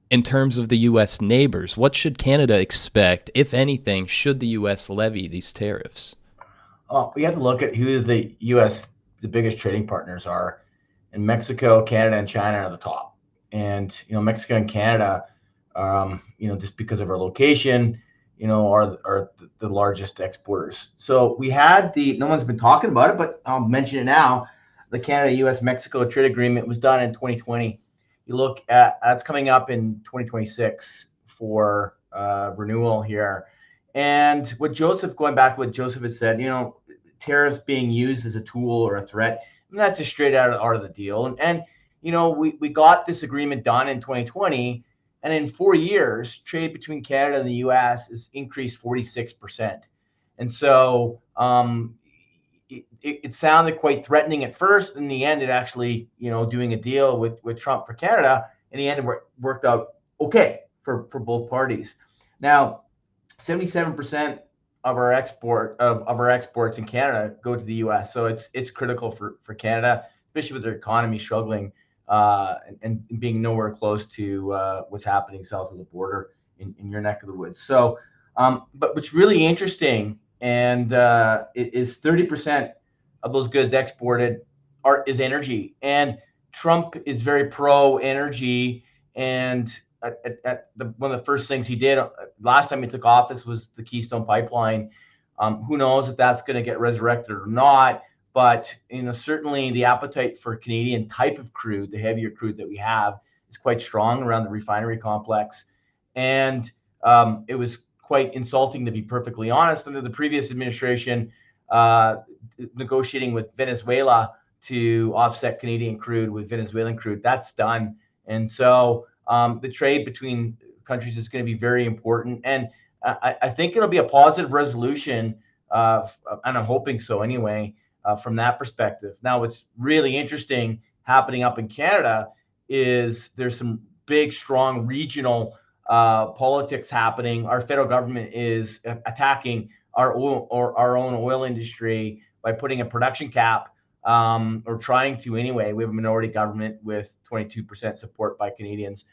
Speaker 1: in terms of the U.S. neighbors? What should Canada expect, if anything, should the U.S. levy these tariffs?
Speaker 5: We have to look at who the biggest trading partners are. And Mexico, Canada, and China are the top. And Mexico and Canada, just because of our location, are the largest exporters. So we had no one's been talking about it, but I'll mention it now. The Canada-U.S.-Mexico trade agreement was done in 2020. You look at that's coming up in 2026 for renewal here. And going back to what Joseph had said, tariffs being used as a tool or a threat. And that's just straight out of the deal. And we got this agreement done in 2020, and in 4 years, trade between Canada and the U.S. has increased 46%. And so it sounded quite threatening at first. In the end, it actually, doing a deal with Trump for Canada, in the end, it worked out okay for both parties. Now, 77% of our exports in Canada go to the U.S. So it's critical for Canada, especially with their economy struggling, and being nowhere close to what's happening south of the border in your neck of the woods. So, but what's really interesting and is 30% of those goods exported is energy, and Trump is very pro energy. And one of the first things he did last time he took office was the Keystone Pipeline. Who knows if that's going to get resurrected or not? But certainly the appetite for Canadian type of crude, the heavier crude that we have, is quite strong around the refinery complex. And it was quite insulting, to be perfectly honest, under the previous administration, negotiating with Venezuela to offset Canadian crude with Venezuelan crude. That's done. And so the trade between countries is going to be very important. And I think it'll be a positive resolution, and I'm hoping so anyway, from that perspective. Now, what's really interesting happening up in Canada is there's some big, strong regional politics happening. Our federal government is attacking our own oil industry by putting a production cap, or trying to anyway. We have a minority government with 22% support by Canadians,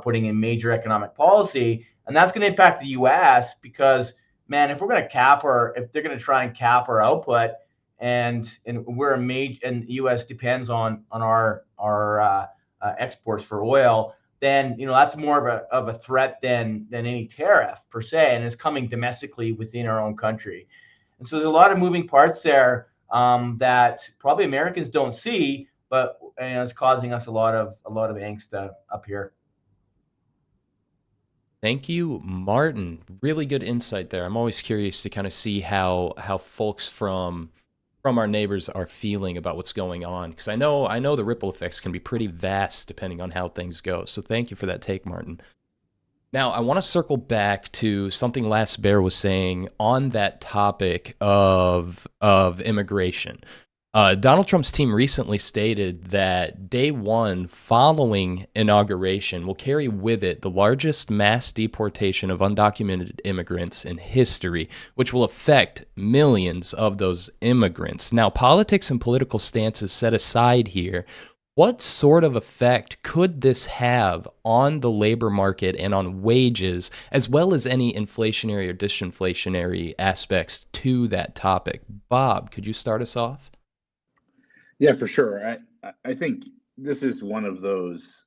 Speaker 5: putting in major economic policy, and that's going to impact the U.S. because, man, if they're going to try and cap our output, and we're a major, and the U.S. depends on our exports for oil, then that's more of a threat than any tariff per se, and it's coming domestically within our own country. And so there's a lot of moving parts there that probably Americans don't see, but it's causing us a lot of angst up here.
Speaker 1: Thank you, Martin. Really good insight there. I'm always curious to kind of see how folks from our neighbors are feeling about what's going on, because I know the ripple effects can be pretty vast depending on how things go. So thank you for that take, Martin. Now, I want to circle back to something LastBear was saying on that topic of immigration. Donald Trump's team recently stated that day one following inauguration will carry with it the largest mass deportation of undocumented immigrants in history, which will affect millions of those immigrants. Now, politics and political stances set aside here, what sort of effect could this have on the labor market and on wages, as well as any inflationary or disinflationary aspects to that topic? Bob, could you start us off?
Speaker 6: Yeah, for sure. I think this is one of those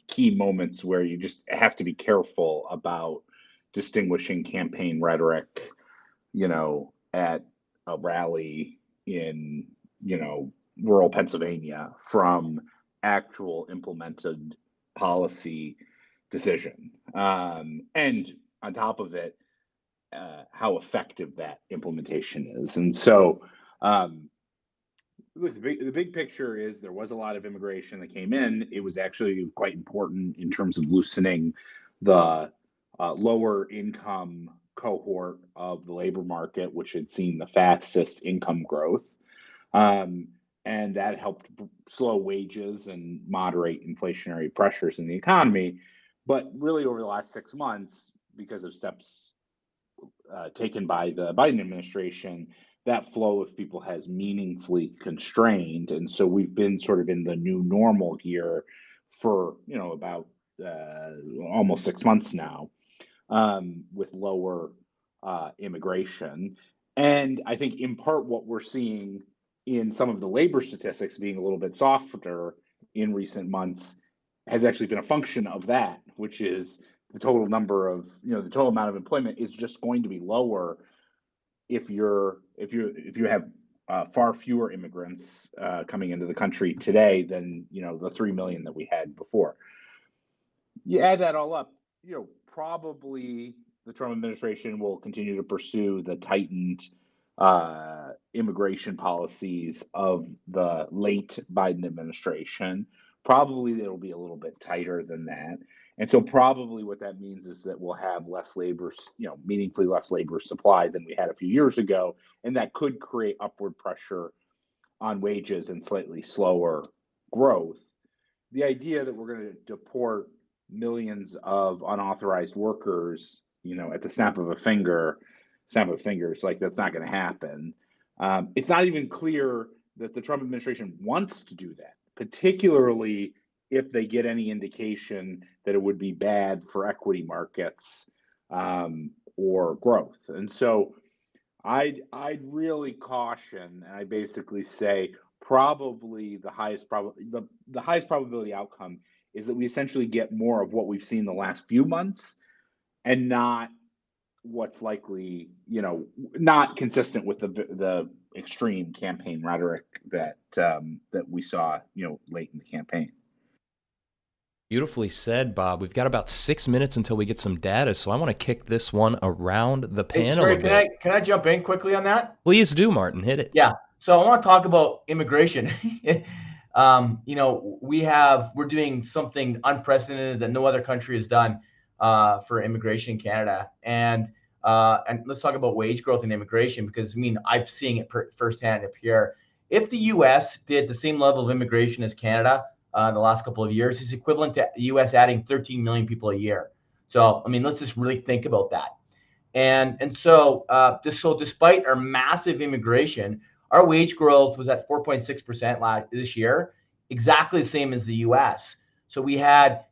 Speaker 6: key moments where you just have to be careful about distinguishing campaign rhetoric, at a rally in, rural Pennsylvania from actual implemented policy decision. And on top of it, how effective that implementation is. And so, look, the big picture is there was a lot of immigration that came in. It was actually quite important in terms of loosening the lower income cohort of the labor market, which had seen the fastest income growth. And that helped slow wages and moderate inflationary pressures in the economy. But really over the last 6 months, because of steps taken by the Biden administration, that flow of people has meaningfully constrained. And so we've been sort of in the new normal here for, about almost 6 months now, with lower immigration. And I think in part what we're seeing in some of the labor statistics being a little bit softer in recent months has actually been a function of that, which is the total number of, the total amount of employment is just going to be lower if you have far fewer immigrants coming into the country today than the 3 million that we had before. You add that all up, probably the Trump administration will continue to pursue the tightened immigration policies of the late Biden administration. Probably it'll be a little bit tighter than that. And so probably what that means is that we'll have less labor, meaningfully less labor supply than we had a few years ago. And that could create upward pressure on wages and slightly slower growth. The idea that we're going to deport millions of unauthorized workers, at the snap of fingers, like that's not going to happen. It's not even clear that the Trump administration wants to do that, particularly if they get any indication that it would be bad for equity markets or growth. And so I'd really caution, and I basically say probably the highest probability outcome is that we essentially get more of what we've seen the last few months, and not what's likely, not consistent with the extreme campaign rhetoric that that we saw, late in the campaign.
Speaker 1: Beautifully said, Bob. We've got about 6 minutes until we get some data, so I want to kick this one around the panel a bit.
Speaker 5: Can I jump in quickly on that?
Speaker 1: Please do, Martin. Hit it.
Speaker 5: Yeah. So I want to talk about immigration. We're doing something unprecedented that no other country has done for immigration in Canada, and let's talk about wage growth and immigration, because I'm seeing it firsthand up here. If the U.S. did the same level of immigration as Canada the last couple of years, it's equivalent to the U.S. adding 13 million people a year. So let's just really think about that. And so despite our massive immigration, our wage growth was at 4.6% this year, exactly the same as the U.S. So we had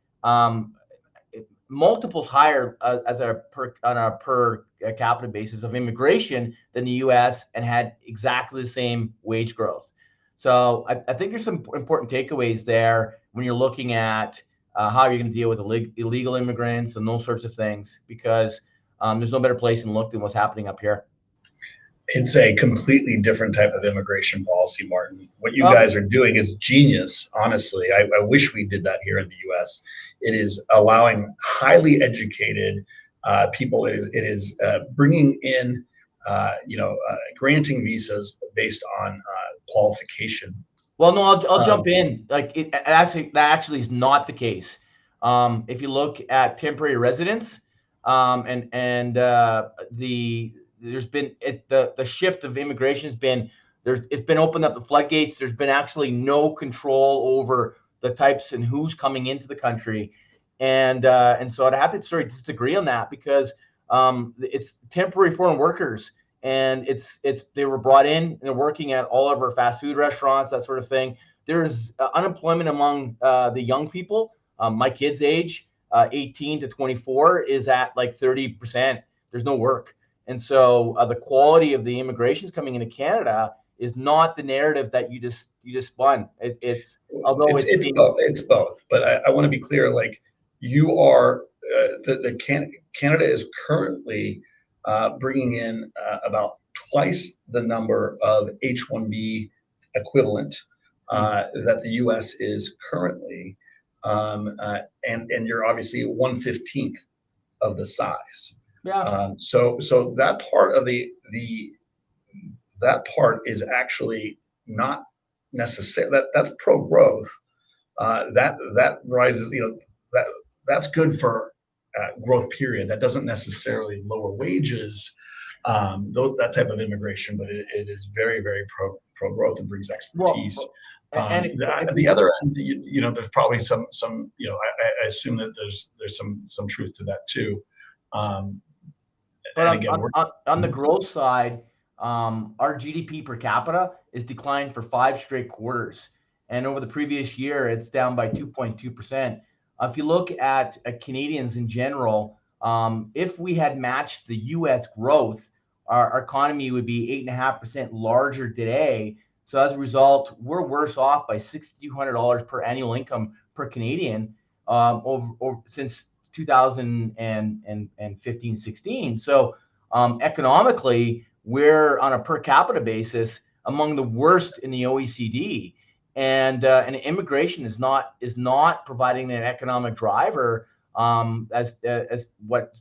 Speaker 5: multiples higher on a per capita basis of immigration than the U.S. and had exactly the same wage growth. So I think there's some important takeaways there when you're looking at how you're going to deal with illegal immigrants and those sorts of things, because there's no better place to look than what's happening up here.
Speaker 7: It's a completely different type of immigration policy, Martin. What you guys are doing is genius, honestly. I wish we did that here in the U.S. It is allowing highly educated people. It is bringing in, granting visas based on qualification.
Speaker 5: Well, no, I'll jump in. That actually is not the case. If you look at temporary residence, there's been the shift of immigration has been it's been opened up the floodgates. There's been actually no control over the types and who's coming into the country, and so I'd have to disagree on that, because it's temporary foreign workers, and they were brought in and they're working at all of our fast food restaurants, that sort of thing. There's unemployment among the young people. My kids' age, 18 to 24, is at like 30%. There's no work. And so the quality of the immigrations coming into Canada is not the narrative that you just spun. It's
Speaker 7: both. But I want to be clear. Like, you are Canada is currently bringing in about twice the number of H-1B equivalent that the U.S. is currently, and you're obviously 1/15 of the size.
Speaker 5: Yeah.
Speaker 7: So that part of that part is actually not necessary. That's pro growth. That rises. That's good for growth period. That doesn't necessarily lower wages. That type of immigration, but it is very, very pro growth and brings expertise. The other end, there's probably some. I assume that there's some truth to that too.
Speaker 5: But on the growth side, our GDP per capita is declined for 5 straight quarters, and over the previous year, it's down by 2.2%. If you look at Canadians in general, if we had matched the U.S. growth, our economy would be 8.5% larger today. So as a result, we're worse off by $6,200 per annual income per Canadian over since 2015-16. So economically, we're on a per capita basis among the worst in the OECD, and immigration is not providing an economic driver as what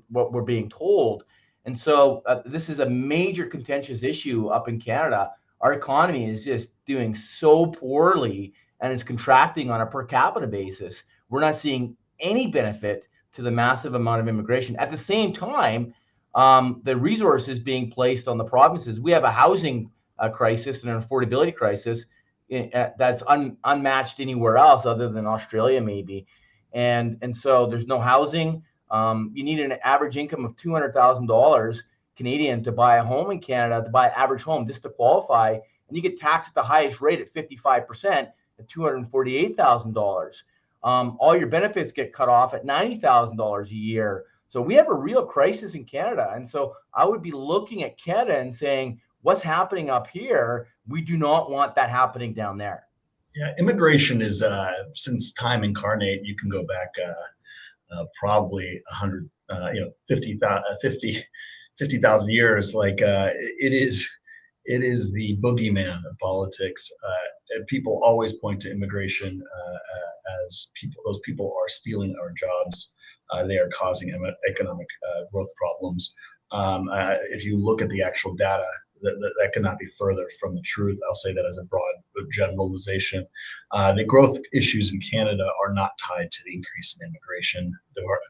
Speaker 5: we're being told. And so this is a major contentious issue up in Canada. Our economy is just doing so poorly, and it's contracting on a per capita basis. We're not seeing any benefit to the massive amount of immigration. At the same time, the resources being placed on the provinces. We have a housing crisis and an affordability crisis that's unmatched anywhere else other than Australia, maybe. And so there's no housing. You need an average income of $200,000 Canadian to buy a home in Canada, to buy an average home just to qualify, and you get taxed at the highest rate at 55% at $248,000. All your benefits get cut off at $90,000 a year. So we have a real crisis in Canada. And so I would be looking at Canada and saying, what's happening up here? We do not want that happening down there.
Speaker 7: Yeah, immigration is, since time incarnate, you can go back probably 50,000 years. Like it is it is the boogeyman of politics. And people always point to immigration as those people are stealing our jobs. They are causing economic growth problems. If you look at the actual data, that could not be further from the truth. I'll say that as a broad generalization. The growth issues in Canada are not tied to the increase in immigration,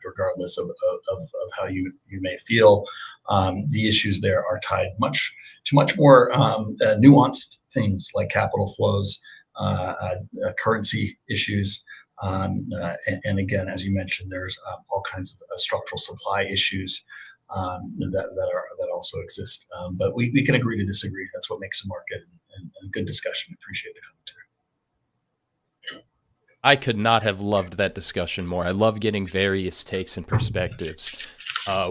Speaker 7: regardless of how you may feel. The issues there are tied to much more nuanced things like capital flows, currency issues, and again, as you mentioned, there's all kinds of structural supply issues that also exist. But we can agree to disagree. That's what makes a market, and good discussion. Appreciate the commentary.
Speaker 1: I could not have loved that discussion more. I love getting various takes and perspectives.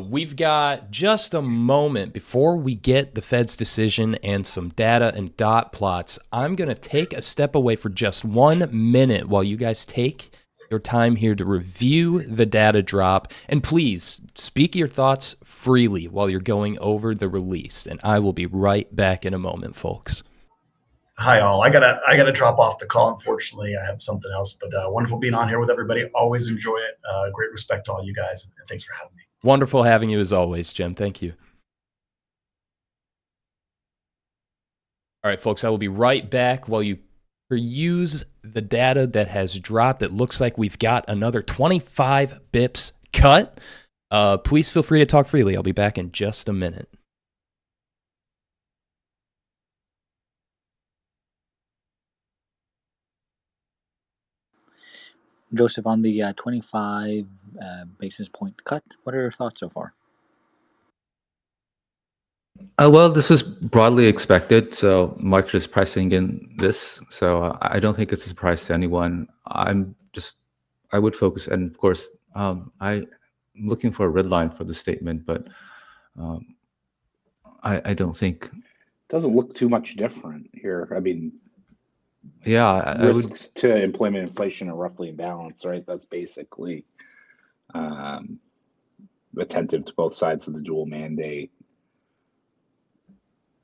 Speaker 1: We've got just a moment before we get the Fed's decision and some data and dot plots. I'm going to take a step away for just 1 minute while you guys take your time here to review the data drop. And please speak your thoughts freely while you're going over the release. And I will be right back in a moment, folks.
Speaker 7: Hi all. I gotta drop off the call. Unfortunately, I have something else. But wonderful being on here with everybody. Always enjoy it. Great respect to all you guys, and thanks for having me.
Speaker 1: Wonderful having you as always, Jim. Thank you. All right, folks. I will be right back while you peruse the data that has dropped. It looks like we've got another 25 bips cut. Please feel free to talk freely. I'll be back in just a minute.
Speaker 2: Joseph, on the 25 basis point cut, what are your thoughts so far?
Speaker 3: Well, this is broadly expected. So market is pricing in this. So I don't think it's a surprise to anyone. I would focus, and of course, I'm looking for a red line for the statement, but I don't think
Speaker 6: doesn't look too much different here. I mean,
Speaker 3: yeah,
Speaker 6: risks to employment inflation are roughly in balance, right? That's basically attentive to both sides of the dual mandate.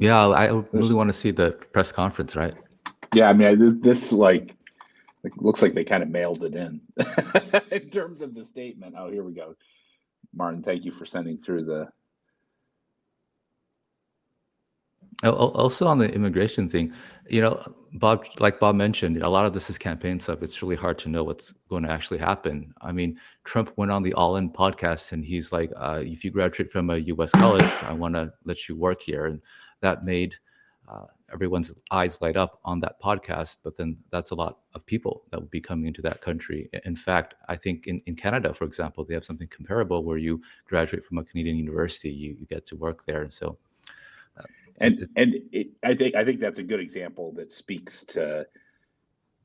Speaker 3: Yeah, I really want to see the press conference, right?
Speaker 6: Yeah, I mean, this like looks like they kind of mailed it in in terms of the statement. Oh, here we go. Martin, thank you for sending through the.
Speaker 3: Also on the immigration thing, Bob, like Bob mentioned, a lot of this is campaign stuff. It's really hard to know what's going to actually happen. I mean, Trump went on the All In podcast and he's like, if you graduate from a U.S. college, I want to let you work here. And that made everyone's eyes light up on that podcast. But then that's a lot of people that would be coming into that country. In fact, I think in Canada, for example, they have something comparable where you graduate from a Canadian university, you get to work there. And so.
Speaker 6: I think that's a good example that speaks to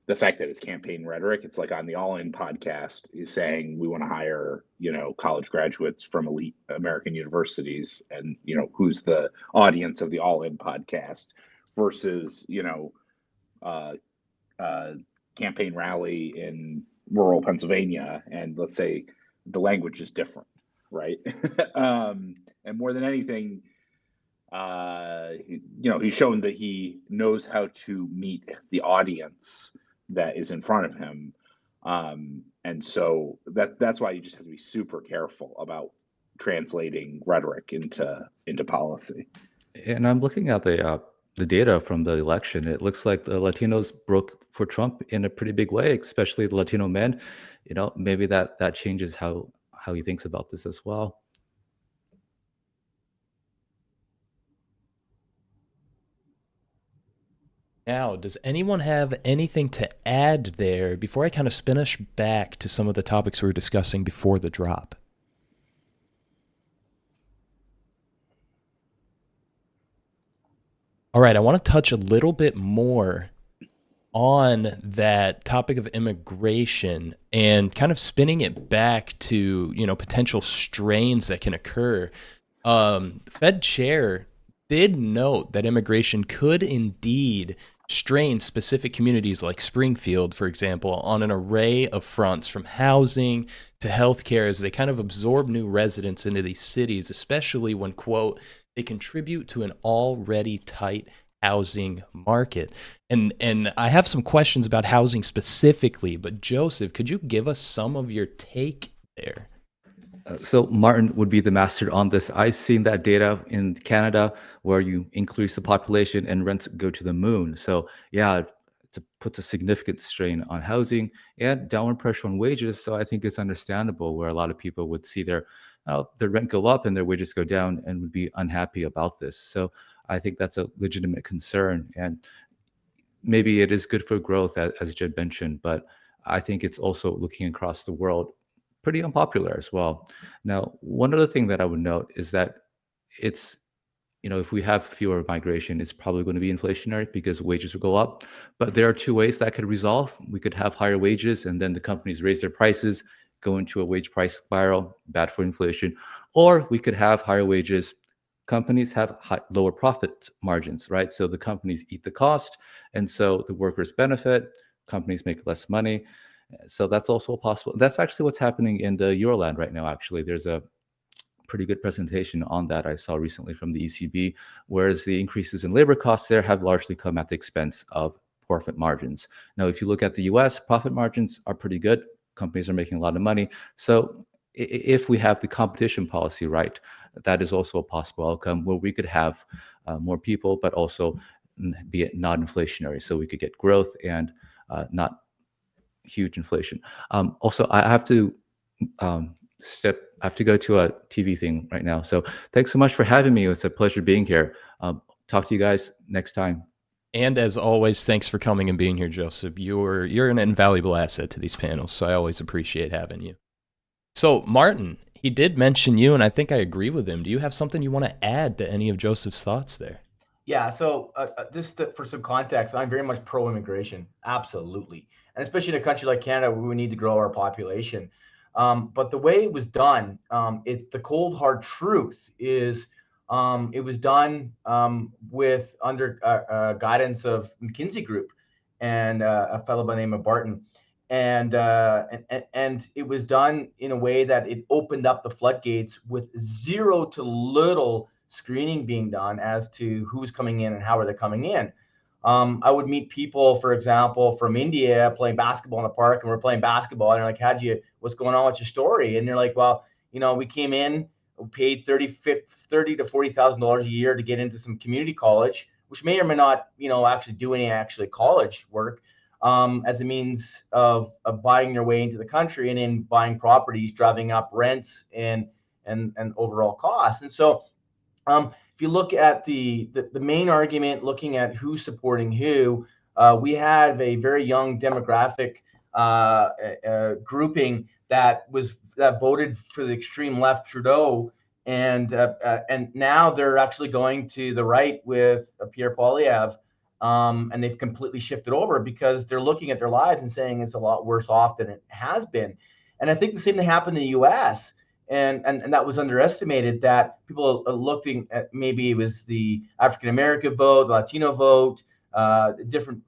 Speaker 6: the fact that it's campaign rhetoric. It's like on the All In podcast is saying we want to hire, college graduates from elite American universities, and who's the audience of the All In podcast versus campaign rally in rural Pennsylvania, and let's say the language is different, right? And more than anything. He's shown that he knows how to meet the audience that is in front of him, and so that's why you just have to be super careful about translating rhetoric into policy.
Speaker 3: And I'm looking at the data from the election. It looks like the Latinos broke for Trump in a pretty big way, especially the Latino men. Maybe that changes how he thinks about this as well.
Speaker 1: Now, does anyone have anything to add there before I kind of finish back to some of the topics we were discussing before the drop? All right, I want to touch a little bit more on that topic of immigration and kind of spinning it back to, potential strains that can occur. Fed chair did note that immigration could indeed strain specific communities like Springfield, for example, on an array of fronts, from housing to healthcare, as they kind of absorb new residents into these cities, especially when, quote, they contribute to an already tight housing market. And I have some questions about housing specifically, but Joseph, could you give us some of your take there?
Speaker 3: So Martin would be the master on this. I've seen that data in Canada where you increase the population and rents go to the moon. So yeah, it puts a significant strain on housing and downward pressure on wages. So I think it's understandable where a lot of people would see their rent go up and their wages go down and would be unhappy about this. So I think that's a legitimate concern. And maybe it is good for growth, as Jed mentioned, but I think it's also looking across the world pretty unpopular as well. Now, one other thing that I would note is that it's, if we have fewer migration, it's probably going to be inflationary because wages will go up. But there are two ways that could resolve. We could have higher wages and then the companies raise their prices, go into a wage price spiral, bad for inflation. Or we could have higher wages. Companies have lower profit margins, right? So the companies eat the cost, and so the workers benefit, companies make less money. So that's also possible. That's actually what's happening in the Euroland right now, actually. There's a pretty good presentation on that I saw recently from the ECB, whereas the increases in labor costs there have largely come at the expense of profit margins. Now, if you look at the US, profit margins are pretty good. Companies are making a lot of money. So if we have the competition policy right, that is also a possible outcome where we could have more people, but also be it not inflationary. So we could get growth and not huge inflation. Also, I have to I have to go to a TV thing right now. So thanks so much for having me. It's a pleasure being here. Talk to you guys next time.
Speaker 1: And as always, thanks for coming and being here, Joseph. You're an invaluable asset to these panels, so I always appreciate having you. So Martin, he did mention you, and I think I agree with him. Do you have something you want to add to any of Joseph's thoughts there?
Speaker 5: Yeah, so just for some context, I'm very much pro-immigration, absolutely. And especially in a country like Canada where we need to grow our population. But the way it was done, it's the cold hard truth is it was done with under guidance of McKinsey Group and a fellow by the name of Barton. And it was done in a way that it opened up the floodgates with zero to little screening being done as to who's coming in and how are they coming in. I would meet people, for example, from India playing basketball in the park, and we're playing basketball, and they're like, what's going on with your story? And they're like, well, we came in, we paid $30,000 to $40,000 a year to get into some community college, which may or may not, actually do any college work, as a means of buying their way into the country and in buying properties, driving up rents and overall costs. And so if you look at the main argument, looking at who's supporting who, we have a very young demographic grouping that voted for the extreme left Trudeau, and now they're actually going to the right with Pierre Poilievre, and they've completely shifted over because they're looking at their lives and saying it's a lot worse off than it has been. And I think the same thing happened in the U.S. And that was underestimated, that people are looking at maybe it was the African American vote, the Latino vote, different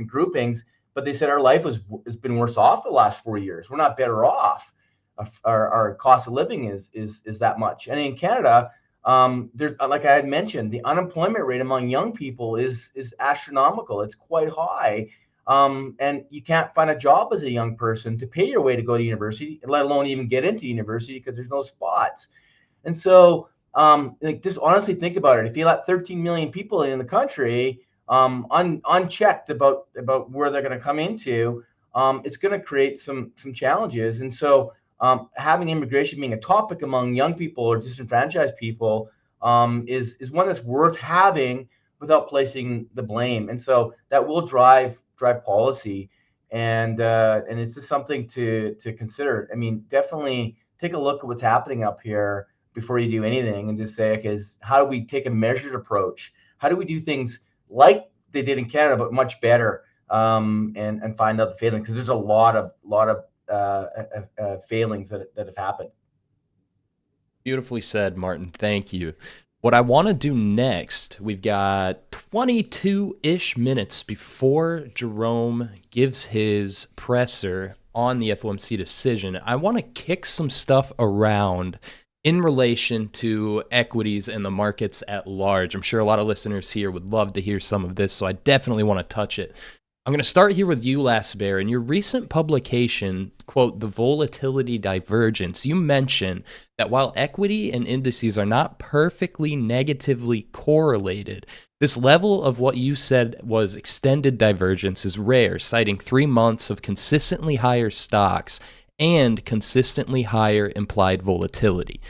Speaker 5: groupings, but they said our life has been worse off the last 4 years. We're not better off. Our cost of living is that much. And in Canada, there's, like I had mentioned, the unemployment rate among young people is astronomical. It's quite high. And you can't find a job as a young person to pay your way to go to university, let alone even get into university because there's no spots. And so, just honestly think about it. If you let 13 million people in the country unchecked about where they're going to come into, it's going to create some challenges. And so, having immigration being a topic among young people or disenfranchised people is one that's worth having without placing the blame. And so that will drive policy, and it's just something to consider. I mean, definitely take a look at what's happening up here before you do anything, and just say, okay, how do we take a measured approach? How do we do things like they did in Canada, but much better, and find out the failings, because there's a lot of failings that have happened.
Speaker 1: Beautifully said, Martin. Thank you. What I want to do next, we've got 22-ish minutes before Jerome gives his presser on the FOMC decision. I want to kick some stuff around in relation to equities and the markets at large. I'm sure a lot of listeners here would love to hear some of this, so I definitely want to touch it. I'm going to start here with you, LastBear. In your recent publication, quote, The Volatility Divergence, you mention that while equity and indices are not perfectly negatively correlated, this level of what you said was extended divergence is rare, citing 3 months of consistently higher stocks and consistently higher implied volatility.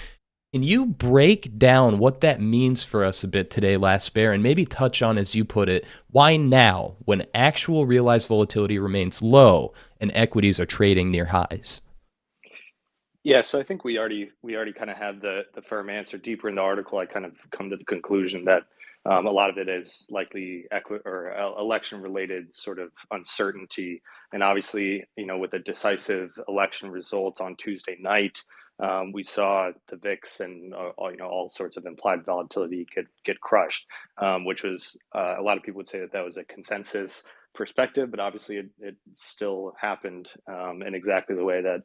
Speaker 1: Can you break down what that means for us a bit today, LastBear, and maybe touch on, as you put it, why now, when actual realized volatility remains low and equities are trading near highs?
Speaker 4: Yeah, so I think we already kind of have the firm answer. Deeper in the article, I kind of come to the conclusion that a lot of it is likely election related sort of uncertainty, and obviously, with a decisive election result on Tuesday night, we saw the VIX and all sorts of implied volatility get crushed, which was a lot of people would say that was a consensus perspective, but obviously it still happened in exactly the way that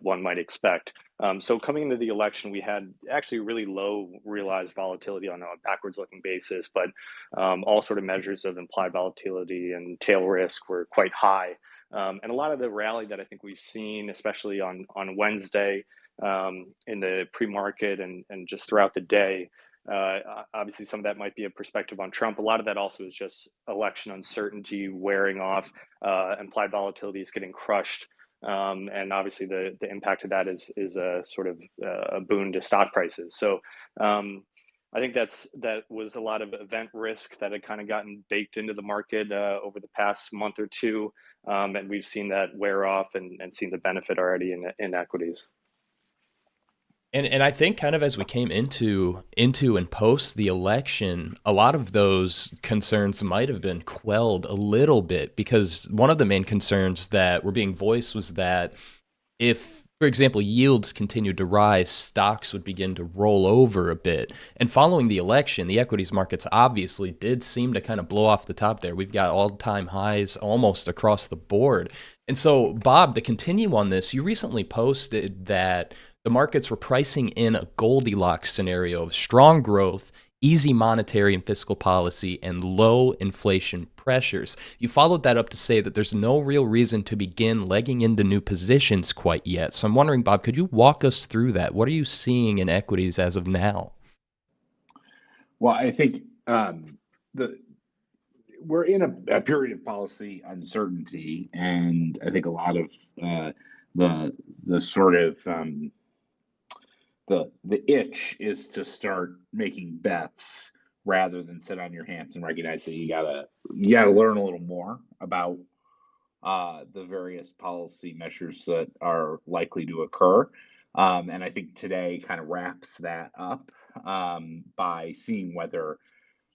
Speaker 4: one might expect. So coming into the election, we had actually really low realized volatility on a backwards looking basis, but all sort of measures of implied volatility and tail risk were quite high. And a lot of the rally that I think we've seen, especially on Wednesday in the pre-market and just throughout the day, obviously some of that might be a perspective on Trump. A lot of that also is just election uncertainty wearing off, implied volatility is getting crushed. And obviously the impact of that is a sort of a boon to stock prices. So I think that was a lot of event risk that had kind of gotten baked into the market over the past month or two, and we've seen that wear off and seen the benefit already in equities.
Speaker 1: And I think kind of as we came into and post the election, a lot of those concerns might have been quelled a little bit, because one of the main concerns that were being voiced was that if, for example, yields continued to rise, stocks would begin to roll over a bit. And following the election, the equities markets obviously did seem to kind of blow off the top there. We've got all-time highs almost across the board. And so, Bob, to continue on this, you recently posted that the markets were pricing in a Goldilocks scenario of strong growth, easy monetary and fiscal policy, and low inflation pressures. You followed that up to say that there's no real reason to begin legging into new positions quite yet. So I'm wondering, Bob, could you walk us through that? What are you seeing in equities as of now?
Speaker 6: Well, I think we're in a period of policy uncertainty, and I think a lot of the sort of the itch is to start making bets rather than sit on your hands and recognize that you gotta learn a little more about the various policy measures that are likely to occur. And I think today kind of wraps that up by seeing whether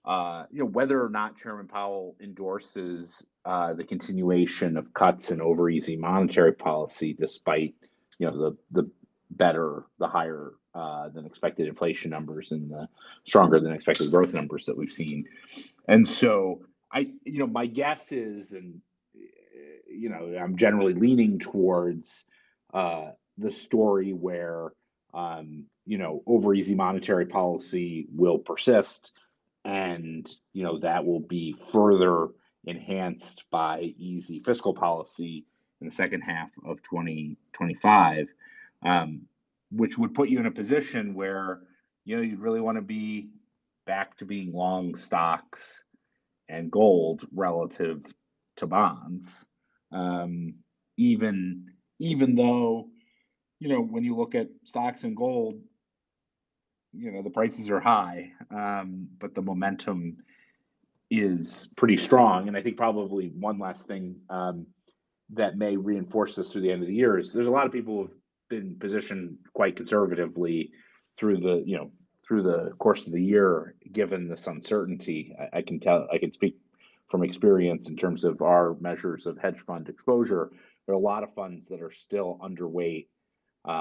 Speaker 6: or not Chairman Powell endorses the continuation of cuts in over easy monetary policy, despite the higher than expected inflation numbers and the stronger than expected growth numbers that we've seen. And so my guess is, and I'm generally leaning towards the story where over easy monetary policy will persist, and that will be further enhanced by easy fiscal policy in the second half of 2025, which would put you in a position where you'd really want to be back to being long stocks and gold relative to bonds, even though when you look at stocks and gold, the prices are high, but the momentum is pretty strong. And I think probably one last thing that may reinforce this through the end of the year is there's a lot of people who've been positioned quite conservatively through the course of the year, given this uncertainty. I can speak from experience in terms of our measures of hedge fund exposure. There are a lot of funds that are still underweight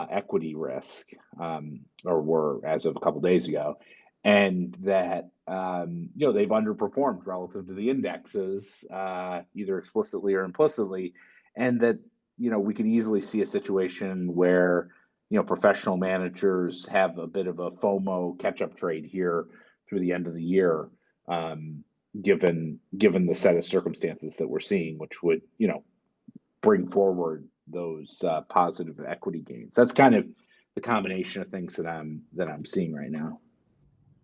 Speaker 6: equity risk, or were as of a couple of days ago, and that they've underperformed relative to the indexes, either explicitly or implicitly, and that we could easily see a situation where professional managers have a bit of a FOMO catch-up trade here through the end of the year, given the set of circumstances that we're seeing, which would, bring forward those positive equity gains. That's kind of the combination of things that I'm seeing right now.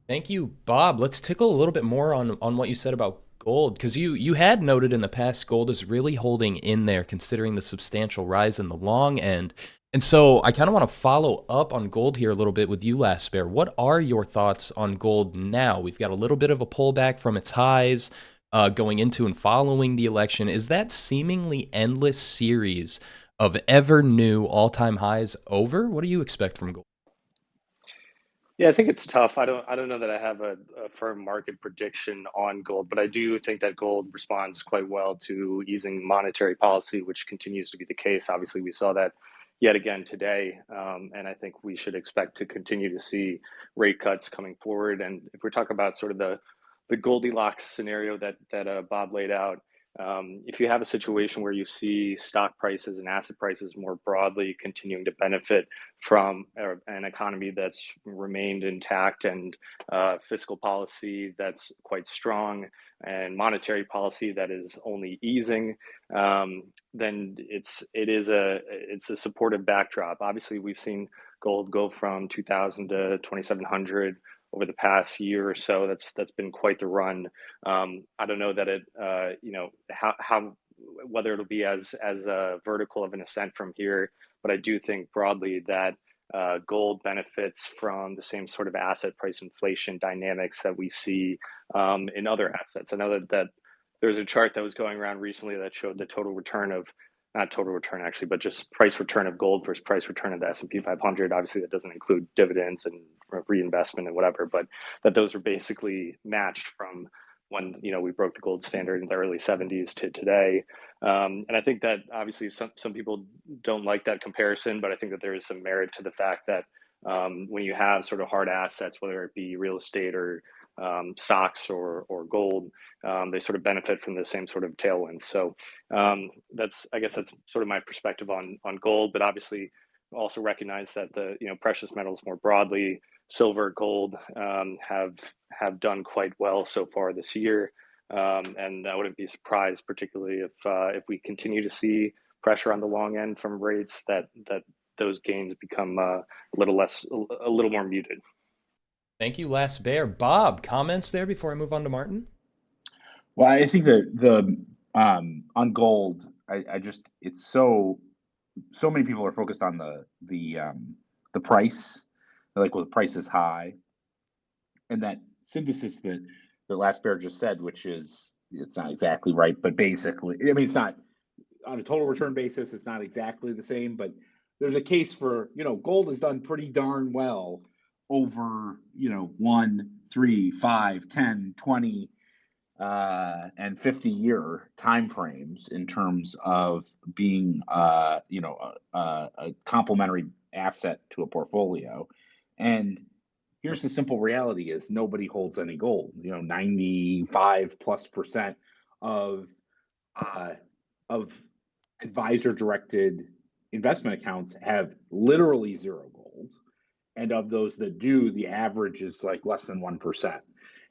Speaker 1: Thank you, Bob. Let's tickle a little bit more on what you said about gold, because you had noted in the past gold is really holding in there considering the substantial rise in the long end. And so I kind of want to follow up on gold here a little bit with you, LastBear. What are your thoughts on gold now? We've got a little bit of a pullback from its highs going into and following the election. Is that seemingly endless series of ever new all-time highs over? What do you expect from gold?
Speaker 4: Yeah, I think it's tough. I don't know that I have a firm market prediction on gold, but I do think that gold responds quite well to easing monetary policy, which continues to be the case. Obviously, we saw that yet again today, and I think we should expect to continue to see rate cuts coming forward. And if we're talking about sort of the Goldilocks scenario that Bob laid out, if you have a situation where you see stock prices and asset prices more broadly continuing to benefit from an economy that's remained intact and fiscal policy that's quite strong and monetary policy that is only easing, then it's a supportive backdrop. Obviously, we've seen gold go from 2,000 to 2,700 over the past year or so. That's been quite the run. I don't know that it, how whether it'll be as vertical of an ascent from here, but I do think broadly that gold benefits from the same sort of asset price inflation dynamics that we see in other assets. I know that there's a chart that was going around recently that showed the total return of, not total return actually, but just price return of gold versus price return of the S&P 500. Obviously, that doesn't include dividends and reinvestment and whatever, but that those are basically matched from when we broke the gold standard in the early 70s to today. And I think that obviously some people don't like that comparison, but I think that there is some merit to the fact that when you have sort of hard assets, whether it be real estate or stocks or gold, they sort of benefit from the same sort of tailwinds. So I guess that's sort of my perspective on gold, but obviously also recognize that the precious metals more broadly, silver, gold, have done quite well so far this year, and I wouldn't be surprised, particularly if we continue to see pressure on the long end from rates, that those gains become a little more muted.
Speaker 1: Thank you, LastBear. Bob, comments there before I move on to Martin?
Speaker 6: Well, I think that on gold, I just, it's so many people are focused on the price, like, well, the price is high, and that synthesis that LastBear just said, which is, it's not exactly right, but basically, I mean, it's not on a total return basis, it's not exactly the same, but there's a case for, gold has done pretty darn well over 1, 3, 5, 10, 20 and 50-year timeframes in terms of being a complementary asset to a portfolio. And here's the simple reality: is nobody holds any gold. 95+% of advisor directed investment accounts have literally zero gold, and of those that do, the average is like less than 1%.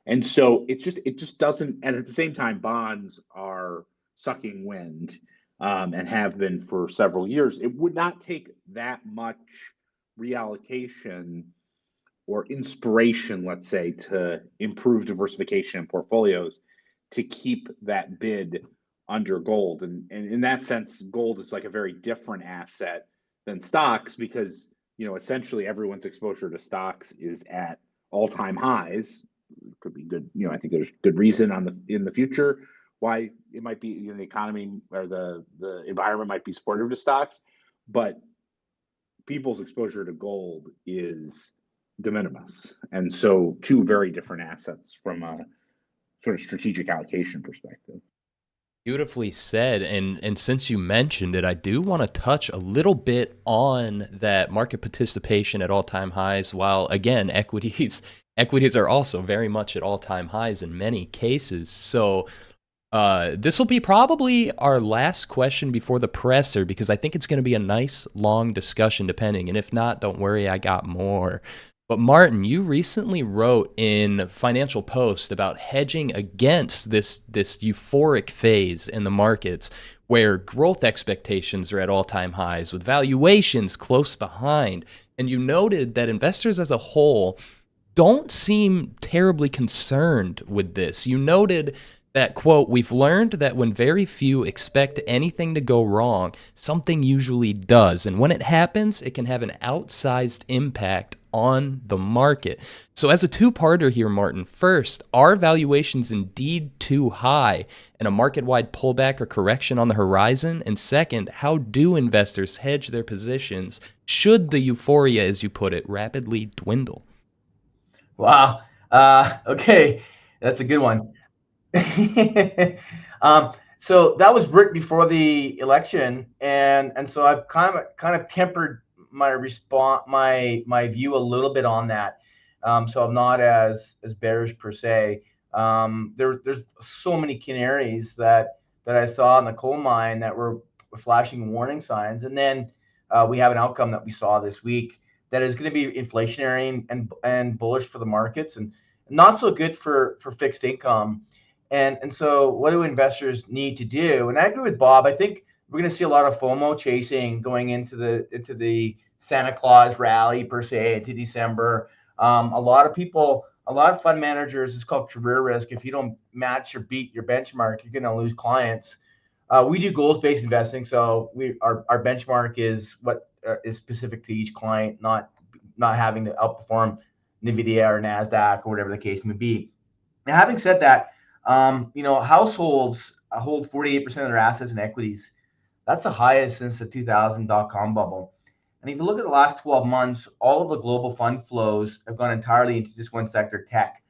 Speaker 6: And so it just doesn't. And at the same time, bonds are sucking wind, and have been for several years. It would not take that much reallocation or inspiration, let's say, to improve diversification in portfolios to keep that bid under gold. And in that sense, gold is like a very different asset than stocks, because essentially everyone's exposure to stocks is at all-time highs. It could be good. I think there's good reason in the future why it might be, the economy or the environment might be supportive to stocks, but people's exposure to gold is de minimis. And so two very different assets from a sort of strategic allocation perspective.
Speaker 1: Beautifully said. And since you mentioned it, I do want to touch a little bit on that market participation at all-time highs, while again, equities are also very much at all-time highs in many cases. So This will be probably our last question before the presser because I think it's going to be a nice long discussion depending. And if not, don't worry, I got more. But Martin, you recently wrote in Financial Post about hedging against this euphoric phase in the markets where growth expectations are at all-time highs with valuations close behind. And you noted that investors as a whole don't seem terribly concerned with this. You noted that, quote, we've learned that when very few expect anything to go wrong, something usually does. And when it happens, it can have an outsized impact on the market. So as a two-parter here, Martin, first, are valuations indeed too high and a market-wide pullback or correction on the horizon? And second, how do investors hedge their positions should the euphoria, as you put it, rapidly dwindle?
Speaker 5: Wow. Okay, that's a good one. So that was written before the election, and so I've kind of tempered my response, my view a little bit on that. So I'm not as bearish per se. There's so many canaries that I saw in the coal mine that were flashing warning signs, and then we have an outcome that we saw this week that is going to be inflationary and bullish for the markets and not so good for fixed income. And so what do investors need to do? And I agree with Bob. I think we're going to see a lot of FOMO chasing going into the Santa Claus rally per se into December. A lot of fund managers, it's called career risk. If you don't match or beat your benchmark, you're going to lose clients. We do goals-based investing, so our benchmark is what is specific to each client, not having to outperform NVIDIA or NASDAQ or whatever the case may be. Now, having said that, households hold 48% of their assets in equities. That's the highest since the 2000 dot-com bubble. And if you look at the last 12 months, all of the global fund flows have gone entirely into just one sector, tech.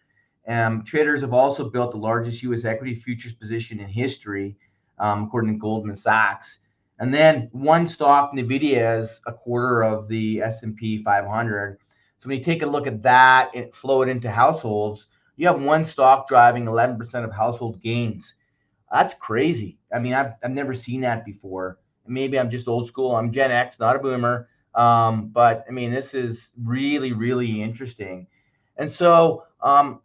Speaker 5: Traders have also built the largest U.S. equity futures position in history, according to Goldman Sachs. And then one stock, NVIDIA, is a quarter of the S&P 500. So when you take a look at that and flow it into households, you have one stock driving 11% of household gains. That's crazy. I mean, I've never seen that before. Maybe I'm just old school. I'm Gen X, not a boomer. But I mean, this is really, really interesting. And so I'm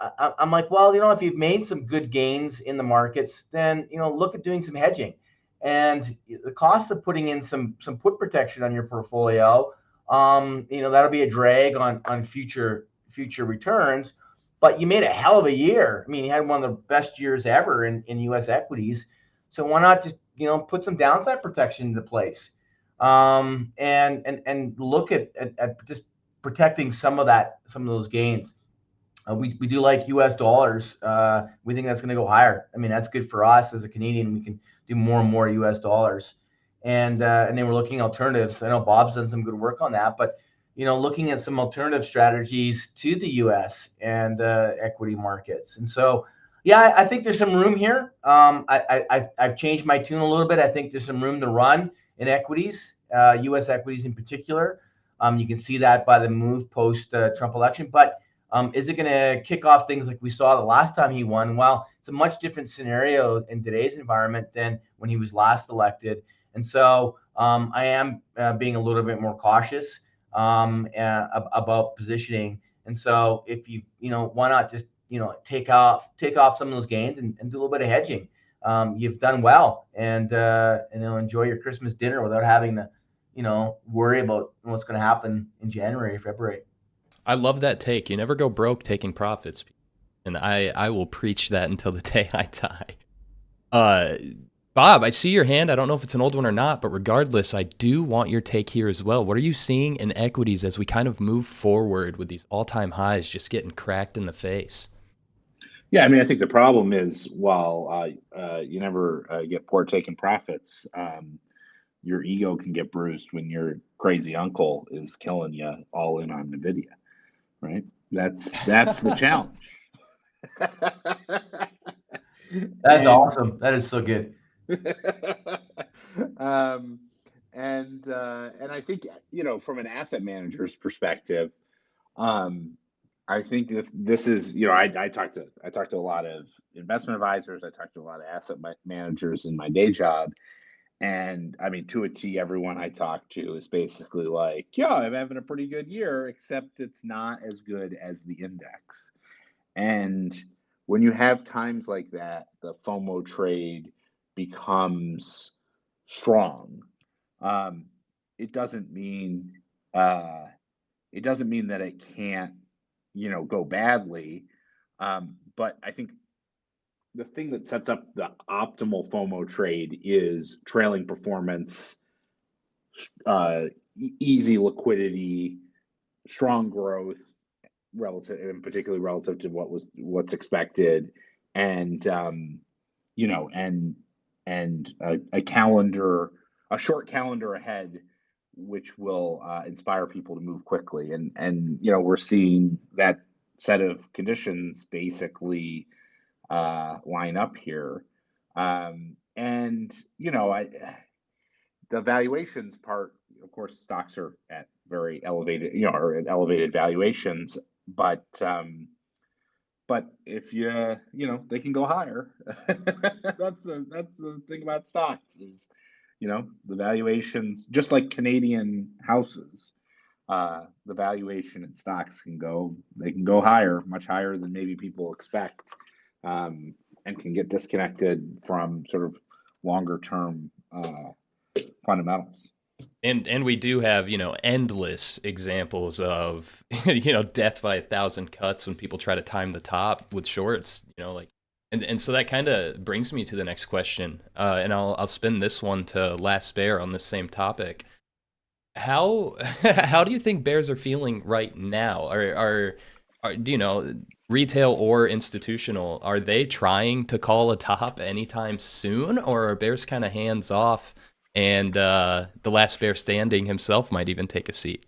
Speaker 5: like, well, if you've made some good gains in the markets, then, look at doing some hedging. And the cost of putting in some put protection on your portfolio, that'll be a drag on future returns. But you made a hell of a year. I mean, you had one of the best years ever in U.S. equities. So why not just put some downside protection into place, and look at just protecting some of those gains. We do like U.S. dollars. We think that's going to go higher. I mean, that's good for us as a Canadian. We can do more and more U.S. dollars, and then we're looking at alternatives. I know Bob's done some good work on that, but looking at some alternative strategies to the U.S. and equity markets. And so, yeah, I think there's some room here. I've changed my tune a little bit. I think there's some room to run in equities, U.S. equities in particular. You can see that by the move post Trump election. But is it going to kick off things like we saw the last time he won? Well, it's a much different scenario in today's environment than when he was last elected. And so I am being a little bit more cautious about positioning. And so if why not just take off some of those gains and do a little bit of hedging. You've done well, and enjoy your Christmas dinner without having to worry about what's going to happen in January, February.
Speaker 1: I love that take. You never go broke taking profits, and I will preach that until the day I die. Bob, I see your hand. I don't know if it's an old one or not, but regardless, I do want your take here as well. What are you seeing in equities as we kind of move forward with these all-time highs just getting cracked in the face?
Speaker 6: Yeah, I mean, I think the problem is while you never get poor taking profits, your ego can get bruised when your crazy uncle is killing you all in on NVIDIA, right? That's the challenge.
Speaker 5: That's awesome. That is so good.
Speaker 6: And I think from an asset manager's perspective, I think that this is, I talked to a lot of investment advisors. I talked to a lot of asset managers in my day job. And I mean, to a T, everyone I talk to is basically like, yeah, I'm having a pretty good year, except it's not as good as the index. And when you have times like that, the FOMO trade becomes strong. Um, it doesn't mean uh, it doesn't mean that it can't, go badly. But I think the thing that sets up the optimal FOMO trade is trailing performance, easy liquidity, strong growth, relative, and particularly relative to what's expected, and and a short calendar ahead, which will inspire people to move quickly. And we're seeing that set of conditions basically line up here. And the valuations part, of course, stocks are at very elevated, or at elevated valuations, but if they can go higher. That's the thing about stocks is, the valuations, just like Canadian houses, the valuation in stocks they can go higher, much higher than maybe people expect, and can get disconnected from sort of longer term fundamentals.
Speaker 1: And we do have, endless examples of, death by 1,000 cuts when people try to time the top with shorts, like, and so that kind of brings me to the next question. And I'll spin this one to Last Bear on this same topic. How how do you think bears are feeling right now? Are retail or institutional, are they trying to call a top anytime soon, or are bears kind of hands off? And the last bear standing himself might even take a seat.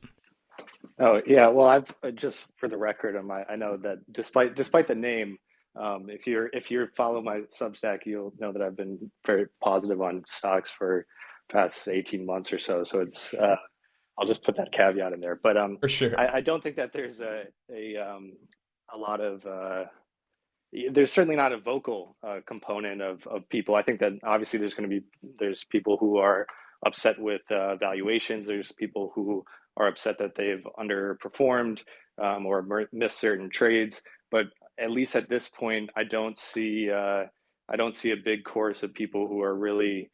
Speaker 4: Oh yeah, well, I've just for the record, I know that despite the name, if you follow my Substack, you'll know that I've been very positive on stocks for past 18 months or so. So it's I'll just put that caveat in there. But
Speaker 1: For sure.
Speaker 4: I don't think that there's a lot of there's certainly not a vocal component of people. I think that obviously there's people who are upset with valuations. There's people who are upset that they've underperformed or missed certain trades. But at least at this point, I don't see a big chorus of people who are really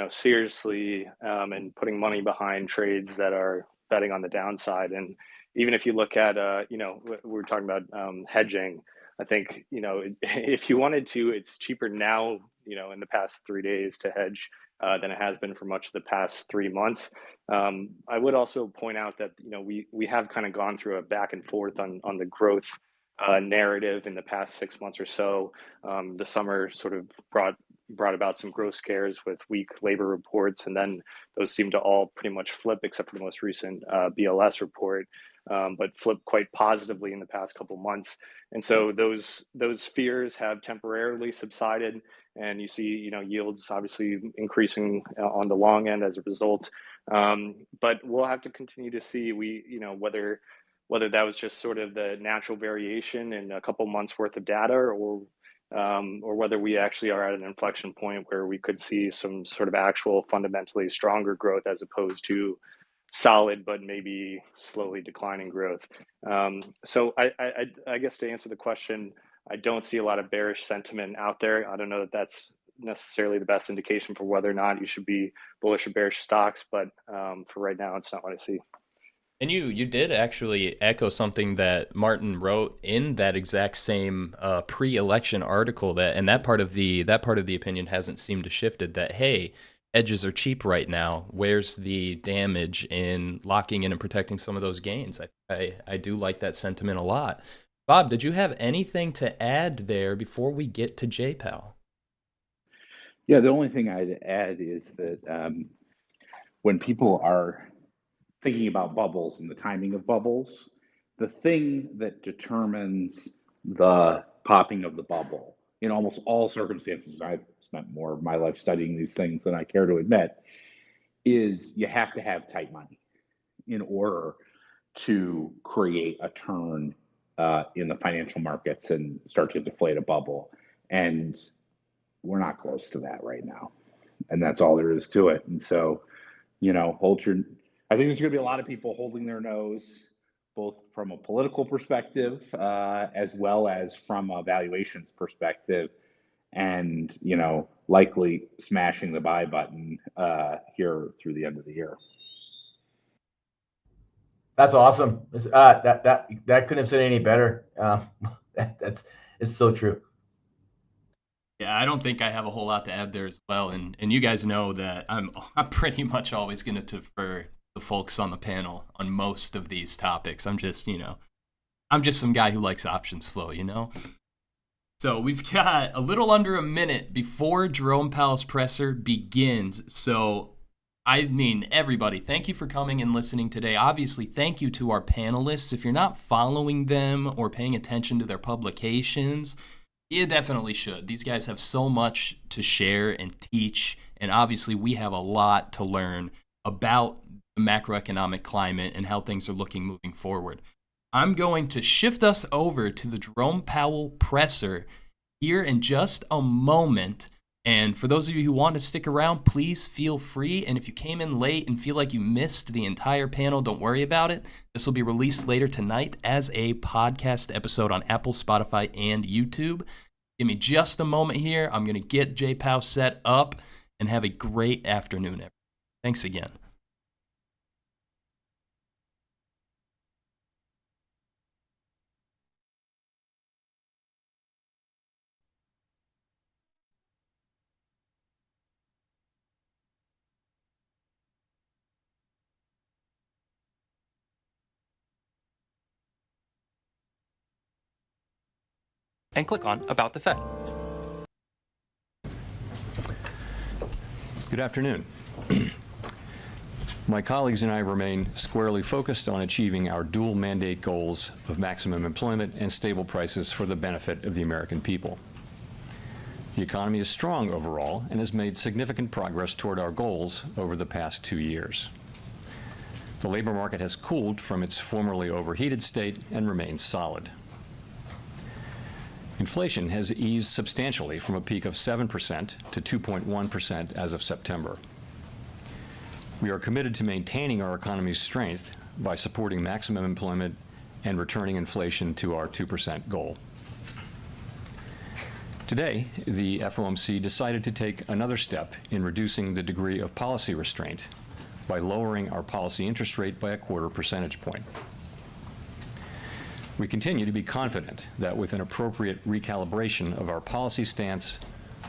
Speaker 4: seriously and putting money behind trades that are betting on the downside. And even if you look at we're talking about hedging. I think, if you wanted to, it's cheaper now, in the past 3 days to hedge than it has been for much of the past 3 months. I would also point out that, we have kind of gone through a back and forth on the growth narrative in the past 6 months or so. The summer sort of brought about some growth scares with weak labor reports, and then those seem to all pretty much flip, except for the most recent BLS report, but flipped quite positively in the past couple months. And so those fears have temporarily subsided, and you see, yields obviously increasing on the long end as a result. But we'll have to continue to see whether that was just sort of the natural variation in a couple months worth of data, or whether we actually are at an inflection point where we could see some sort of actual fundamentally stronger growth as opposed to solid but maybe slowly declining growth. So I guess to answer the question, I don't see a lot of bearish sentiment out there. I don't know that that's necessarily the best indication for whether or not you should be bullish or bearish stocks, but for right now, it's not what I see.
Speaker 1: And you did actually echo something that Martin wrote in that exact same pre-election article, that part of the opinion hasn't seemed to shifted, that hey, edges are cheap right now. Where's the damage in locking in and protecting some of those gains? I do like that sentiment a lot. Bob, did you have anything to add there before we get to JPAL?
Speaker 6: Yeah, the only thing I'd add is that when people are thinking about bubbles and the timing of bubbles, the thing that determines the popping of the bubble in almost all circumstances, I've spent more of my life studying these things than I care to admit, is you have to have tight money in order to create a turn in the financial markets and start to deflate a bubble. And we're not close to that right now. And that's all there is to it. And so, I think there's going to be a lot of people holding their nose, both from a political perspective as well as from a valuations perspective, and, likely smashing the buy button here through the end of the year.
Speaker 5: That's awesome. That couldn't have said any better. It's so true.
Speaker 1: Yeah, I don't think I have a whole lot to add there as well. And you guys know that I'm pretty much always going to defer the folks on the panel on most of these topics. I'm just some guy who likes options flow, So we've got a little under a minute before Jerome Powell's presser begins. So, everybody, thank you for coming and listening today. Obviously, thank you to our panelists. If you're not following them or paying attention to their publications, you definitely should. These guys have so much to share and teach, and obviously we have a lot to learn about the macroeconomic climate and how things are looking moving forward. I'm going to shift us over to the Jerome Powell presser here in just a moment. And for those of you who want to stick around, please feel free. And if you came in late and feel like you missed the entire panel, don't worry about it. This will be released later tonight as a podcast episode on Apple, Spotify, and YouTube. Give me just a moment here. I'm going to get J Powell set up and have a great afternoon, everyone. Thanks again.
Speaker 9: And click on About the Fed.
Speaker 10: Good afternoon. My colleagues and I remain squarely focused on achieving our dual mandate goals of maximum employment and stable prices for the benefit of the American people. The economy is strong overall and has made significant progress toward our goals over the past 2 years. The labor market has cooled from its formerly overheated state and remains solid. Inflation has eased substantially from a peak of 7% to 2.1% as of September. We are committed to maintaining our economy's strength by supporting maximum employment and returning inflation to our 2% goal. Today, the FOMC decided to take another step in reducing the degree of policy restraint by lowering our policy interest rate by a 1/4 percentage point. We continue to be confident that with an appropriate recalibration of our policy stance,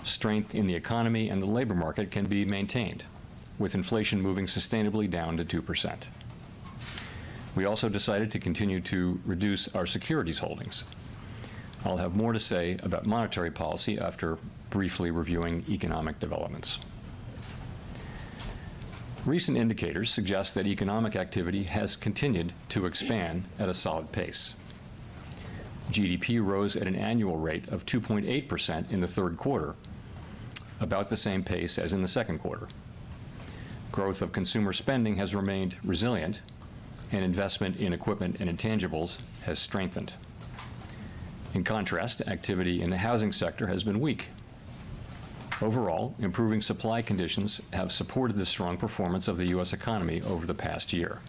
Speaker 10: strength in the economy and the labor market can be maintained, with inflation moving sustainably down to 2%. We also decided to continue to reduce our securities holdings. I'll have more to say about monetary policy after briefly reviewing economic developments. Recent indicators suggest that economic activity has continued to expand at a solid pace. GDP rose at an annual rate of 2.8% in the third quarter, about the same pace as in the second quarter. Growth of consumer spending has remained resilient, and investment in equipment and intangibles has strengthened. In contrast, activity in the housing sector has been weak. Overall, improving supply conditions have supported the strong performance of the U.S. economy over the past year.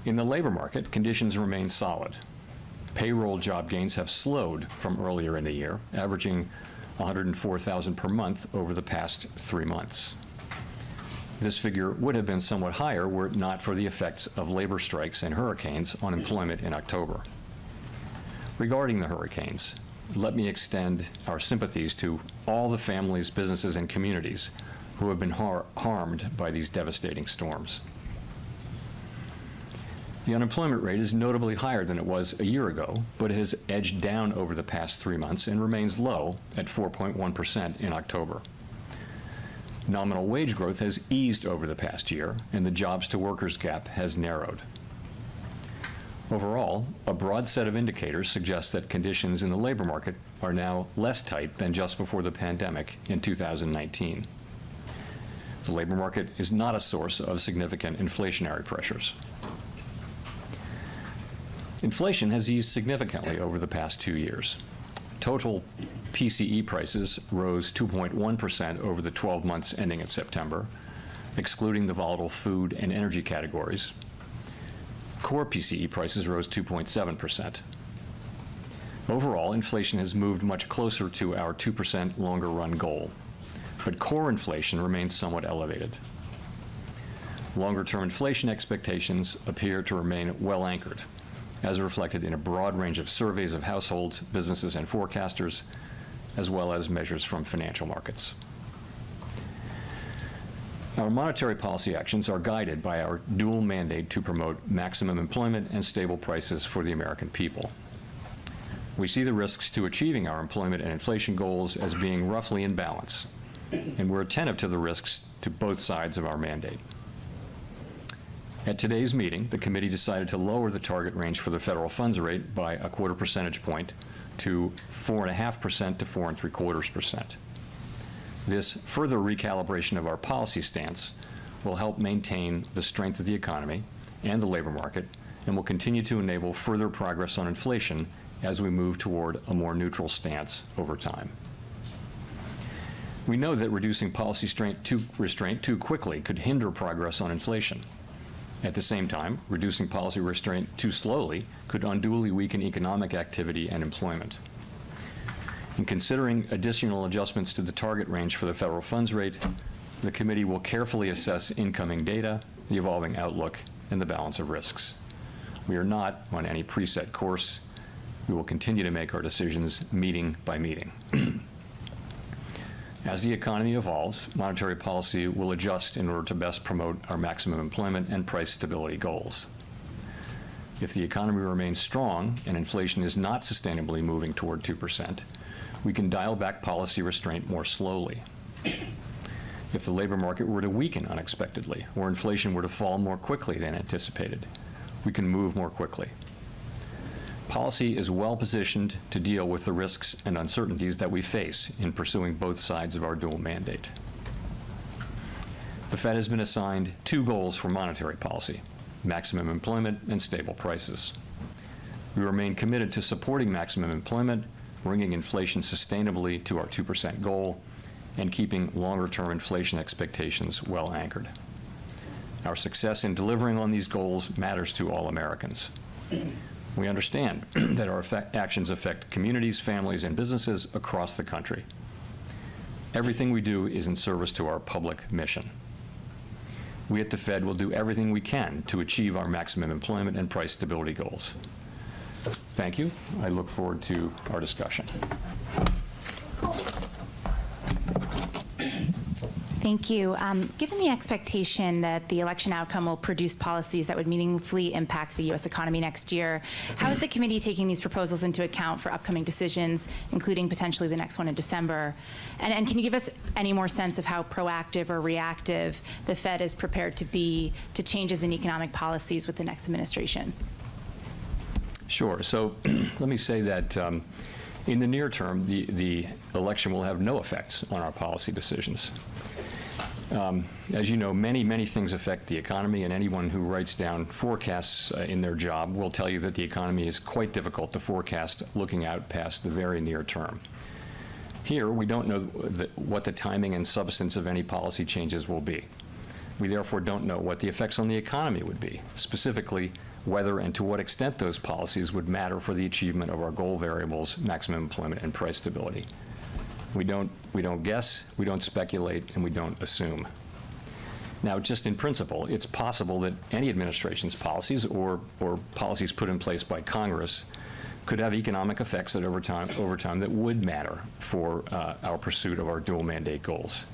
Speaker 10: In the labor market, conditions remain solid. Payroll job gains have slowed from earlier in the year, averaging 104,000 per month over the past 3 months. This figure would have been somewhat higher were it not for the effects of labor strikes and hurricanes on employment in October. Regarding the hurricanes, let me extend our sympathies to all the families, businesses, and communities who have been harmed by these devastating storms. The unemployment rate is notably higher than it was a year ago, but it has edged down over the past 3 months and remains low at 4.1% in October. Nominal wage growth has eased over the past year, and the jobs-to-workers gap has narrowed. Overall, a broad set of indicators suggests that conditions in the labor market are now less tight than just before the pandemic in 2019. The labor market is not a source of significant inflationary pressures. Inflation has eased significantly over the past 2 years. Total PCE prices rose 2.1% over the 12 months ending in September, excluding the volatile food and energy categories. Core PCE prices rose 2.7%. Overall, inflation has moved much closer to our 2% longer run goal, but core inflation remains somewhat elevated. Longer-term inflation expectations appear to remain well anchored, as reflected in a broad range of surveys of households, businesses, and forecasters, as well as measures from financial markets. Our monetary policy actions are guided by our dual mandate to promote maximum employment and stable prices for the American people. We see the risks to achieving our employment and inflation goals as being roughly in balance, and we're attentive to the risks to both sides of our mandate. At today's meeting, the committee decided to lower the target range for the federal funds rate by a 1/4 percentage point to 4.5% to 4.75%. This further recalibration of our policy stance will help maintain the strength of the economy and the labor market, and will continue to enable further progress on inflation as we move toward a more neutral stance over time. We know that reducing policy restraint too quickly could hinder progress on inflation. At the same time, reducing policy restraint too slowly could unduly weaken economic activity and employment. In considering additional adjustments to the target range for the federal funds rate, the committee will carefully assess incoming data, the evolving outlook, and the balance of risks. We are not on any preset course. We will continue to make our decisions meeting by meeting. As the economy evolves, monetary policy will adjust in order to best promote our maximum employment and price stability goals. If the economy remains strong and inflation is not sustainably moving toward 2%, we can dial back policy restraint more slowly. If the labor market were to weaken unexpectedly, or inflation were to fall more quickly than anticipated, we can move more quickly. Policy is well positioned to deal with the risks and uncertainties that we face in pursuing both sides of our dual mandate. The Fed has been assigned 2 goals for monetary policy: maximum employment and stable prices. We remain committed to supporting maximum employment, bringing inflation sustainably to our 2% goal, and keeping longer-term inflation expectations well anchored. Our success in delivering on these goals matters to all Americans. We understand that our actions affect communities, families, and businesses across the country. Everything we do is in service to our public mission. We at the Fed will do everything we can to achieve our maximum employment and price stability goals. Thank you. I look forward to our discussion.
Speaker 11: Thank you. Given the expectation that the election outcome will produce policies that would meaningfully impact the U.S. economy next year, how is the committee taking these proposals into account for upcoming decisions, including potentially the next one in December? And can you give us any more sense of how proactive or reactive the Fed is prepared to be to changes in economic policies with the next administration?
Speaker 10: Sure. So let me say that in the near term, the election will have no effects on our policy decisions. As you know, many things affect the economy, and anyone who writes down forecasts in their job will tell you that the economy is quite difficult to forecast looking out past the very near term. Here, we don't know what the timing and substance of any policy changes will be. We therefore don't know what the effects on the economy would be, specifically whether and to what extent those policies would matter for the achievement of our goal variables, maximum employment and price stability. We don't guess, we don't speculate, and we don't assume. Now, just in principle, it's possible that any administration's policies or policies put in place by Congress could have economic effects that over time that would matter for our pursuit of our dual mandate goals.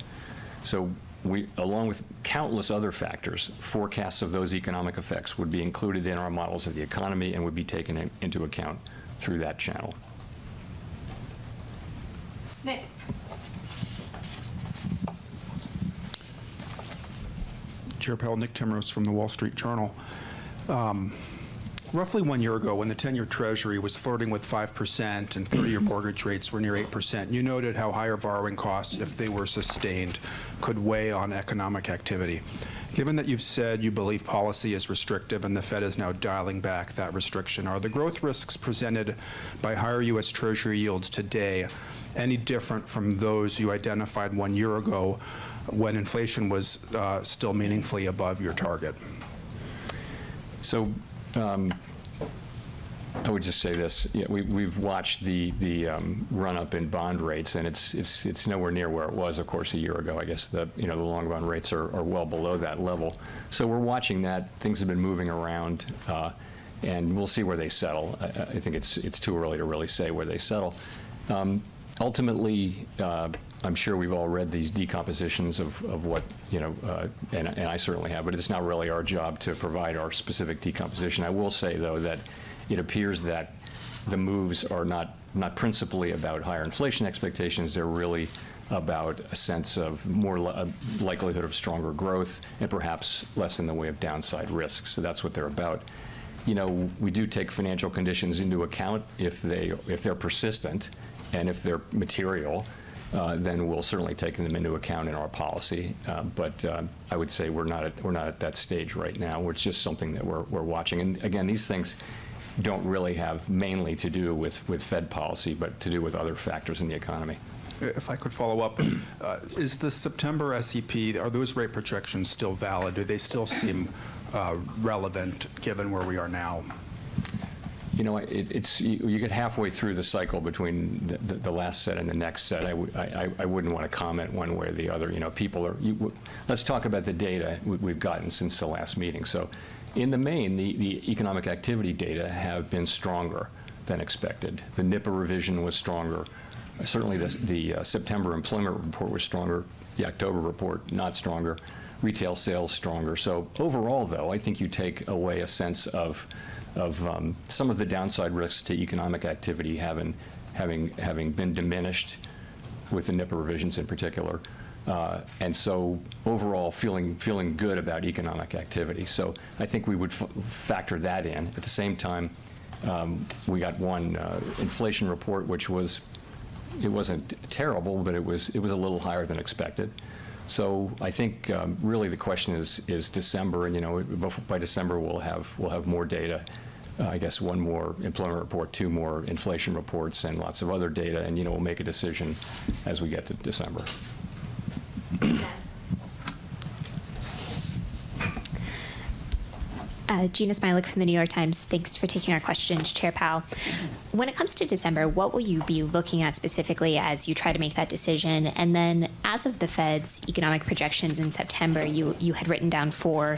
Speaker 10: So we, along with countless other factors, forecasts of those economic effects would be included in our models of the economy and would be taken into account through that channel.
Speaker 11: Nick.
Speaker 12: Chair Powell, Nick Timros from the Wall Street Journal. Roughly 1 year ago, when the 10-year Treasury was flirting with 5% and 30-year mortgage rates were near 8%, you noted how higher borrowing costs, if they were sustained, could weigh on economic activity. Given that you've said you believe policy is restrictive and the Fed is now dialing back that restriction, are the growth risks presented by higher U.S. Treasury yields today any different from those you identified 1 year ago when inflation was still meaningfully above your target?
Speaker 10: So I would just say this: we've watched the run-up in bond rates, and it's nowhere near where it was, of course, a year ago. I guess the long bond rates are well below that level. So we're watching that. Things have been moving around, and we'll see where they settle. I think it's too early to really say where they settle. Ultimately, I'm sure we've all read these decompositions of what, and I certainly have, but it's not really our job to provide our specific decomposition. I will say, though, that it appears that the moves are not principally about higher inflation expectations. They're really about a sense of more likelihood of stronger growth and perhaps less in the way of downside risks. So that's what they're about. We do take financial conditions into account if they're persistent and if they're material. Then we'll certainly take them into account in our policy. But I would say we're not at that stage right now. It's just something that we're watching. And again, these things don't really have mainly to do with Fed policy, but to do with other factors in the economy.
Speaker 12: If I could follow up, is the September SEP, are those rate projections still valid? Do they still seem relevant given where we are now? You get halfway through the cycle between the last set and the next set. I wouldn't want to comment one way or the other. Let's talk about the data we've gotten since the last meeting. So in the main, the economic activity data have been stronger than expected. The NIPA revision was stronger. Certainly the September employment report was stronger. The October report, not stronger. Retail sales stronger. So overall, though, I think you take away a sense of some of the downside risks to economic activity having been diminished with the NIPA revisions in particular. And so overall feeling good about economic activity. So I think we would factor that in. At the same time, we got one inflation report, which it wasn't terrible, but it was a little higher than expected. So I think really the question is December, and by December we'll have more data. I guess one more employment report, two more inflation reports, and lots of other data, and we'll make a decision as we get to December.
Speaker 13: Gina Smilik from the New York Times. Thanks for taking our questions, Chair Powell. When it comes to December, what will you be looking at specifically as you try to make that decision? And then as of the Fed's economic projections in September, you had written down 4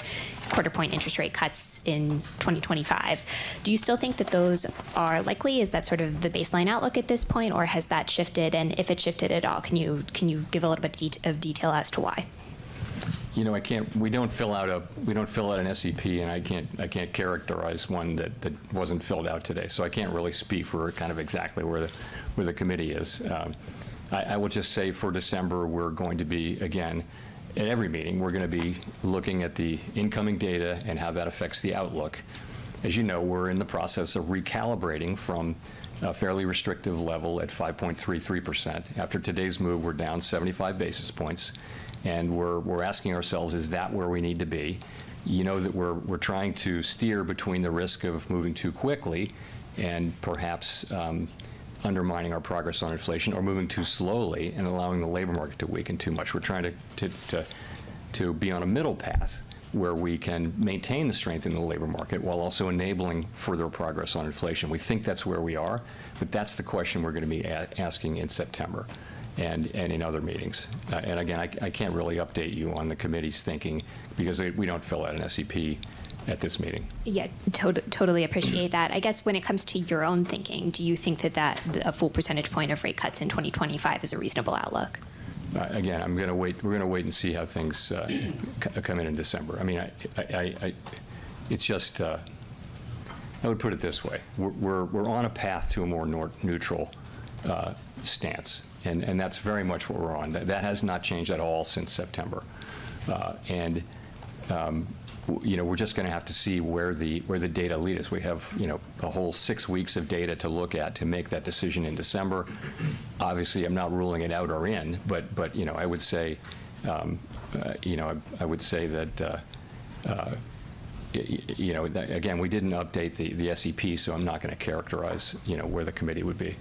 Speaker 13: quarter-point interest rate cuts in 2025. Do you still think that those are likely? Is that sort of the baseline outlook at this point, or has that shifted? And if it shifted at all, can you give a little bit of detail as to why?
Speaker 10: I can't. We don't fill out an SEP, and I can't characterize one that wasn't filled out today. So I can't really speak for kind of exactly where the committee is. I will just say for December we're going to be, again, at every meeting we're going to be looking at the incoming data and how that affects the outlook. As you know, we're in the process of recalibrating from a fairly restrictive level at 5.33%. After today's move, we're down 75 basis points. And we're asking ourselves, is that where we need to be? That we're trying to steer between the risk of moving too quickly and perhaps undermining our progress on inflation, or moving too slowly and allowing the labor market to weaken too much. We're trying to be on a middle path where we can maintain the strength in the labor market while also enabling further progress on inflation. We think that's where we are, but that's the question we're going to be asking in September. And in other meetings. And again, I can't really update you on the committee's thinking because we don't fill out an SEP at this meeting. Yeah,
Speaker 13: totally appreciate that. I guess when it comes to your own thinking, do you think that a full percentage point of rate cuts in 2025 is a reasonable outlook?
Speaker 10: Again, we're going to wait and see how things come in December. I mean, it's just, I would put it this way. We're on a path to a more neutral stance. And that's very much what we're on. That has not changed at all since September. We're just going to have to see where the data lead us. We have, a whole 6 weeks of data to look at to make that decision in December. Obviously, I'm not ruling it out or in, but I would say I would say that, again, we didn't update the SEP, so I'm not going to characterize, where the committee would be.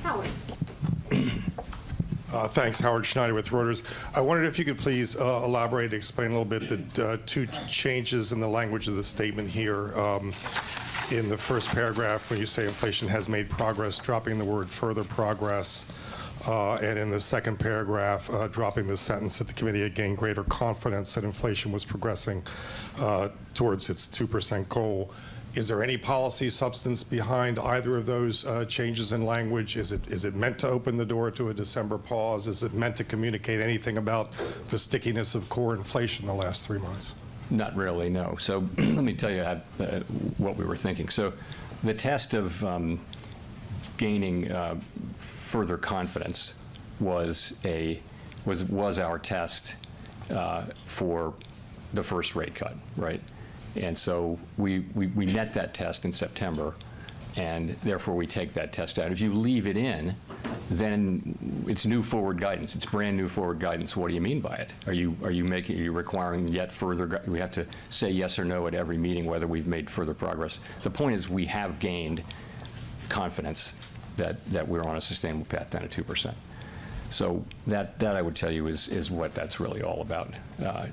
Speaker 13: Howard.
Speaker 14: Thanks, Howard Schneider with Reuters. I wondered if you could please elaborate, explain a little bit the two changes in the language of the statement here. In the first paragraph, when you say inflation has made progress, dropping the word further progress. And in the second paragraph, dropping the sentence that the committee had gained greater confidence that inflation was progressing towards its 2% goal. Is there any policy substance behind either of those changes in language? Is it meant to open the door to a December pause? Is it meant to communicate anything about the stickiness of core inflation in the last 3 months?
Speaker 10: Not really, no. So let me tell you what we were thinking. So the test of gaining further confidence was our test for the first rate cut, right? And so we net that test in September, and therefore we take that test out. If you leave it in, then it's new forward guidance. It's brand new forward guidance. What do you mean by it? Are you requiring yet further? We have to say yes or no at every meeting whether we've made further progress. The point is we have gained confidence that we're on a sustainable path down to 2%. So that I would tell you is what that's really all about.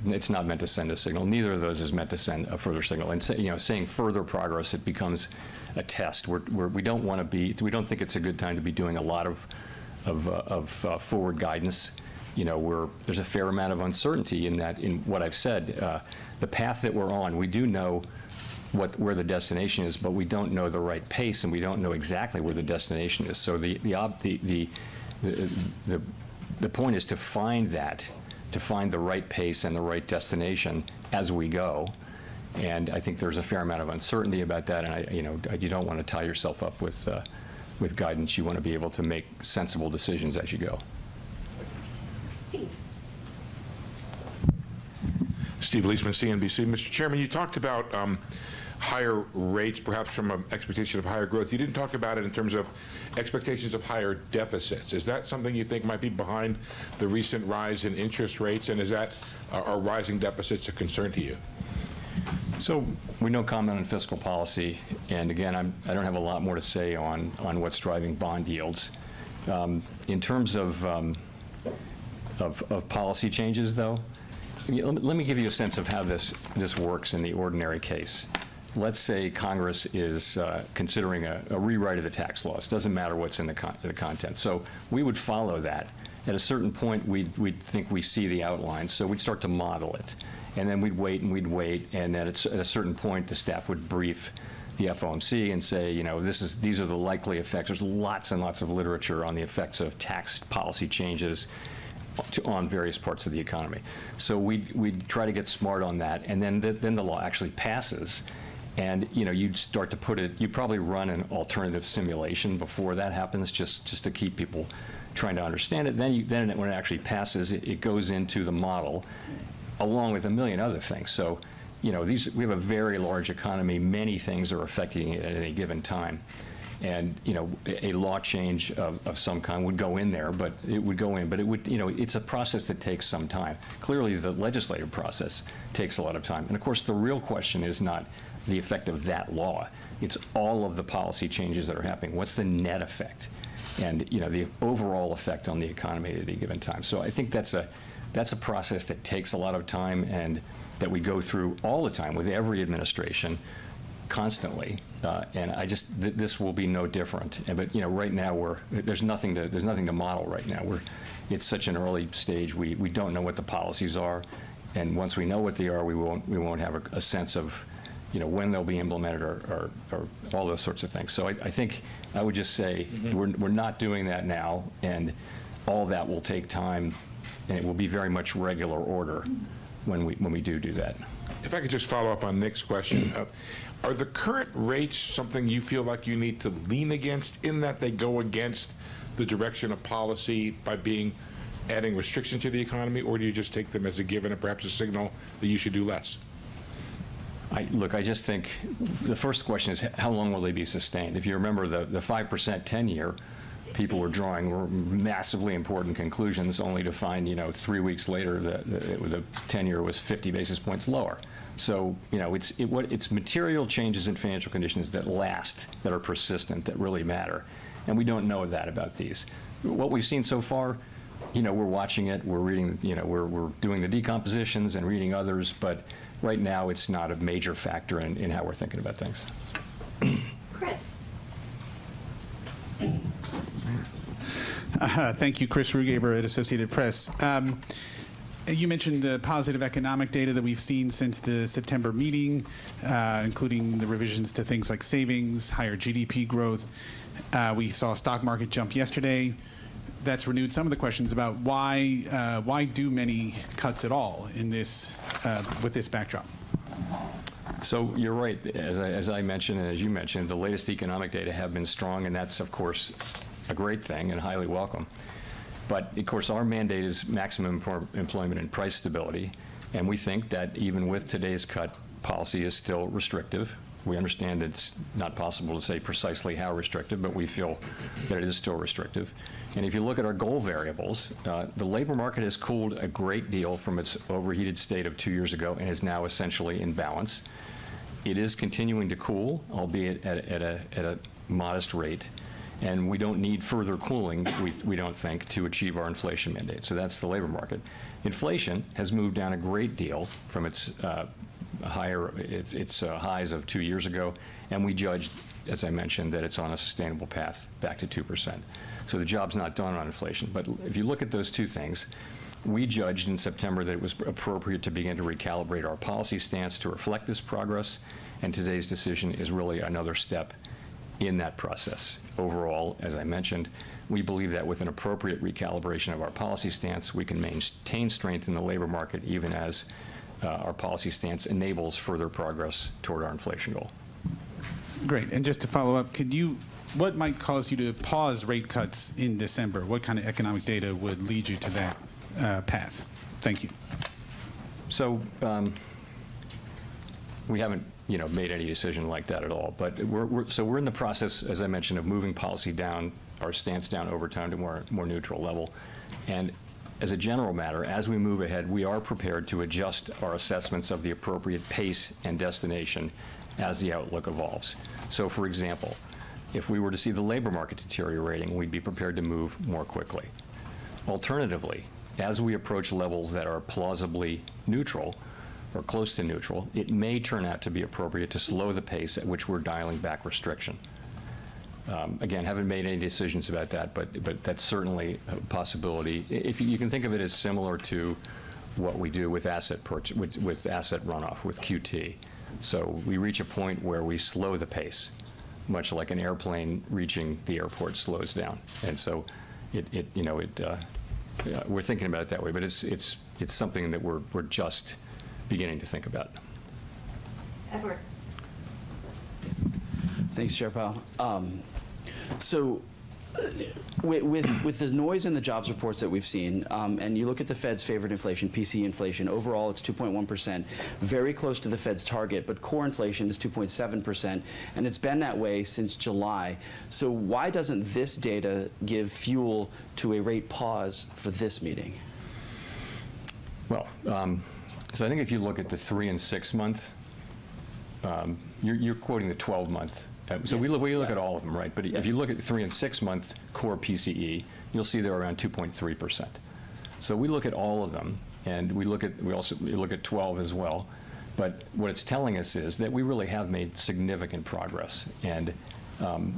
Speaker 10: It's not meant to send a signal. Neither of those is meant to send a further signal. And saying further progress, it becomes a test. We don't want to be. We don't think it's a good time to be doing a lot of forward guidance. There's a fair amount of uncertainty in what I've said. The path that we're on, we do know where the destination is, but we don't know the right pace, and we don't know exactly where the destination is. So the point is to find the right pace and the right destination as we go. And I think there's a fair amount of uncertainty about that. And you don't want to tie yourself up with guidance. You want to be able to make sensible decisions as you go.
Speaker 15: Steve Leisman, CNBC. Mr. Chairman, you talked about higher rates, perhaps from an expectation of higher growth. You didn't talk about it in terms of expectations of higher deficits. Is that something you think might be behind the recent rise in interest rates, and are rising deficits a concern to you?
Speaker 10: So we don't comment on fiscal policy, and again, I don't have a lot more to say on what's driving bond yields. In terms of policy changes, though, let me give you a sense of how this works in the ordinary case. Let's say Congress is considering a rewrite of the tax laws. Doesn't matter what's in the content. So we would follow that. At a certain point, we'd think we see the outlines, so we'd start to model it. And then we'd wait, and then at a certain point, the staff would brief the FOMC and say, these are the likely effects. There's lots and lots of literature on the effects of tax policy changes on various parts of the economy. So we'd try to get smart on that, and then the law actually passes. And you'd start to put it. You probably run an alternative simulation before that happens, just to keep people trying to understand it. Then when it actually passes, it goes into the model, along with a million other things. So, we have a very large economy. Many things are affecting it at any given time, and a law change of some kind would go in there, but it would go in. But it would, it's a process that takes some time. Clearly, the legislative process takes a lot of time. And of course, the real question is not the effect of that law. It's all of the policy changes that are happening. What's the net effect? And the overall effect on the economy at any given time. So I think that's a process that takes a lot of time, and that we go through all the time with every administration, constantly. And this will be no different. But right now there's nothing to model right now. It's such an early stage. We don't know what the policies are, and once we know what they are, we won't have a sense of when they'll be implemented or all those sorts of things. So I think I would just say we're not doing that now, and all that will take time, and it will be very much regular order when we do that.
Speaker 15: If I could just follow up on Nick's question, are the current rates something you feel like you need to lean against, in that they go against the direction of policy by adding restriction to the economy, or do you just take them as a given and perhaps a signal that you should do less?
Speaker 10: I just think the first question is, how long will they be sustained? If you remember the 5% 10-year
Speaker 12: people were drawing massively important conclusions, only to find, 3 weeks later the 10-year was 50 basis points lower. So, it's material changes in financial conditions that last, that are persistent, that really matter. And we don't know that about these. What we've seen so far, we're watching it, we're reading, we're doing the decompositions and reading others, but right now it's not a major factor in how we're thinking about things.
Speaker 16: Chris.
Speaker 17: Thank you, Chris Rugaber at Associated Press. You mentioned the positive economic data that we've seen since the September meeting, including the revisions to things like savings, higher GDP growth. We saw stock market jump yesterday. That's renewed some of the questions about why do many cuts at all in this with this backdrop.
Speaker 12: So you're right. As I mentioned, and as you mentioned, the latest economic data have been strong, and that's, of course, a great thing and highly welcome. But, of course, our mandate is maximum employment and price stability, and we think that even with today's cut, policy is still restrictive. We understand it's not possible to say precisely how restrictive, but we feel that it is still restrictive. And if you look at our goal variables, the labor market has cooled a great deal from its overheated state of 2 years ago and is now essentially in balance. It is continuing to cool, albeit at a modest rate. And we don't need further cooling, we don't think, to achieve our inflation mandate. So that's the labor market. Inflation has moved down a great deal from its highs of 2 years ago, and we judged, as I mentioned, that it's on a sustainable path back to 2%. So the job's not done on inflation. But if you look at those two things, we judged in September that it was appropriate to begin to recalibrate our policy stance to reflect this progress, and today's decision is really another step in that process. Overall, as I mentioned, we believe that with an appropriate recalibration of our policy stance, we can maintain strength in the labor market even as our policy stance enables further progress toward our inflation goal.
Speaker 17: Great. And just to follow up, what might cause you to pause rate cuts in December? What kind of economic data would lead you to that path? Thank you.
Speaker 12: So we haven't made any decision like that at all. But we're in the process, as I mentioned, of moving policy down, our stance down over time to more neutral level. And as a general matter, as we move ahead, we are prepared to adjust our assessments of the appropriate pace and destination as the outlook evolves. So, for example, if we were to see the labor market deteriorating, we'd be prepared to move more quickly. Alternatively, as we approach levels that are plausibly neutral, or close to neutral, it may turn out to be appropriate to slow the pace at which we're dialing back restriction. Again, haven't made any decisions about that, but that's certainly a possibility. If you can think of it as similar to what we do with asset with asset runoff, with QT. So we reach a point where we slow the pace, much like an airplane reaching the airport slows down. And so we're thinking about it that way, but it's something that we're just beginning to think about.
Speaker 16: Edward.
Speaker 18: Thanks, Chair Powell. So with the noise in the jobs reports that we've seen, and you look at the Fed's favorite inflation, PCE inflation, overall it's 2.1%, very close to the Fed's target, but core inflation is 2.7%, and it's been that way since July. So why doesn't this data give fuel to a rate pause for this meeting?
Speaker 12: Well, so I think if you look at the 3 and 6 month, you're quoting the 12-month. So we look at all of them, right? But if you look at the 3 and 6 month core PCE, you'll see they're around 2.3%. So we look at all of them, and we look at 12 as well. But what it's telling us is that we really have made significant progress, and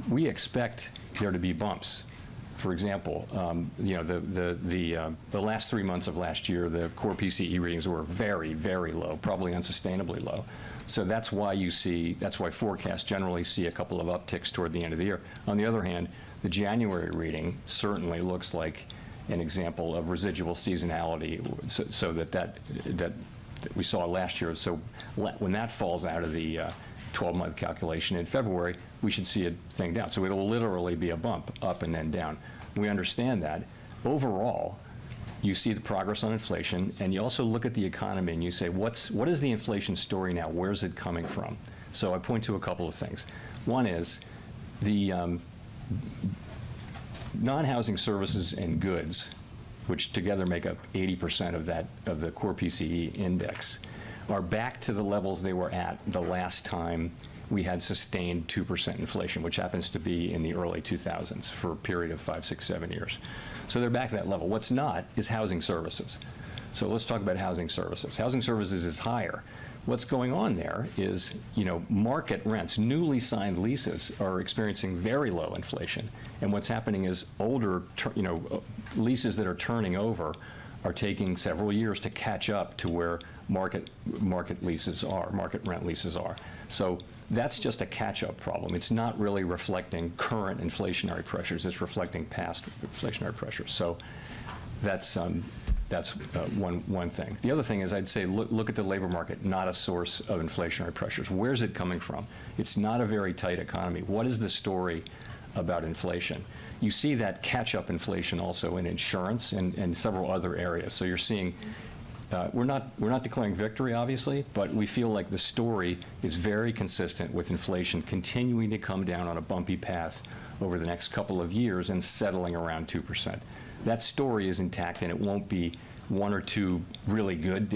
Speaker 12: we expect there to be bumps. For example, the last 3 months of last year, the core PCE readings were very, very low, probably unsustainably low. So that's why forecasts generally see a couple of upticks toward the end of the year. On the other hand, the January reading certainly looks like an example of residual seasonality, so that we saw last year. So when that falls out of the 12-month calculation in February, we should see a thing down. So it'll literally be a bump up and then down. We understand that. Overall, you see the progress on inflation, and you also look at the economy and you say, what is the inflation story now? Where's it coming from? So I point to a couple of things. One is the
Speaker 10: non-housing services and goods, which together make up 80% of the core PCE index, are back to the levels they were at the last time we had sustained 2% inflation, which happens to be in the early 2000s for a period of 5, 6, 7 years. So they're back to that level. What's not is housing services. So let's talk about housing services. Housing services is higher. What's going on there is, market rents, newly signed leases are experiencing very low inflation. And what's happening is older, leases that are turning over are taking several years to catch up to where market leases are, market rent leases are. So that's just a catch-up problem. It's not really reflecting current inflationary pressures. It's reflecting past inflationary pressures. So that's one thing. The other thing is I'd say look at the labor market, not a source of inflationary pressures. Where's it coming from? It's not a very tight economy. What is the story about inflation? You see that catch-up inflation also in insurance and several other areas. So you're seeing, we're not declaring victory, obviously, but we feel like the story is very consistent with inflation continuing to come down on a bumpy path over the next couple of years and settling around 2%. That story is intact, and it won't be one or two really good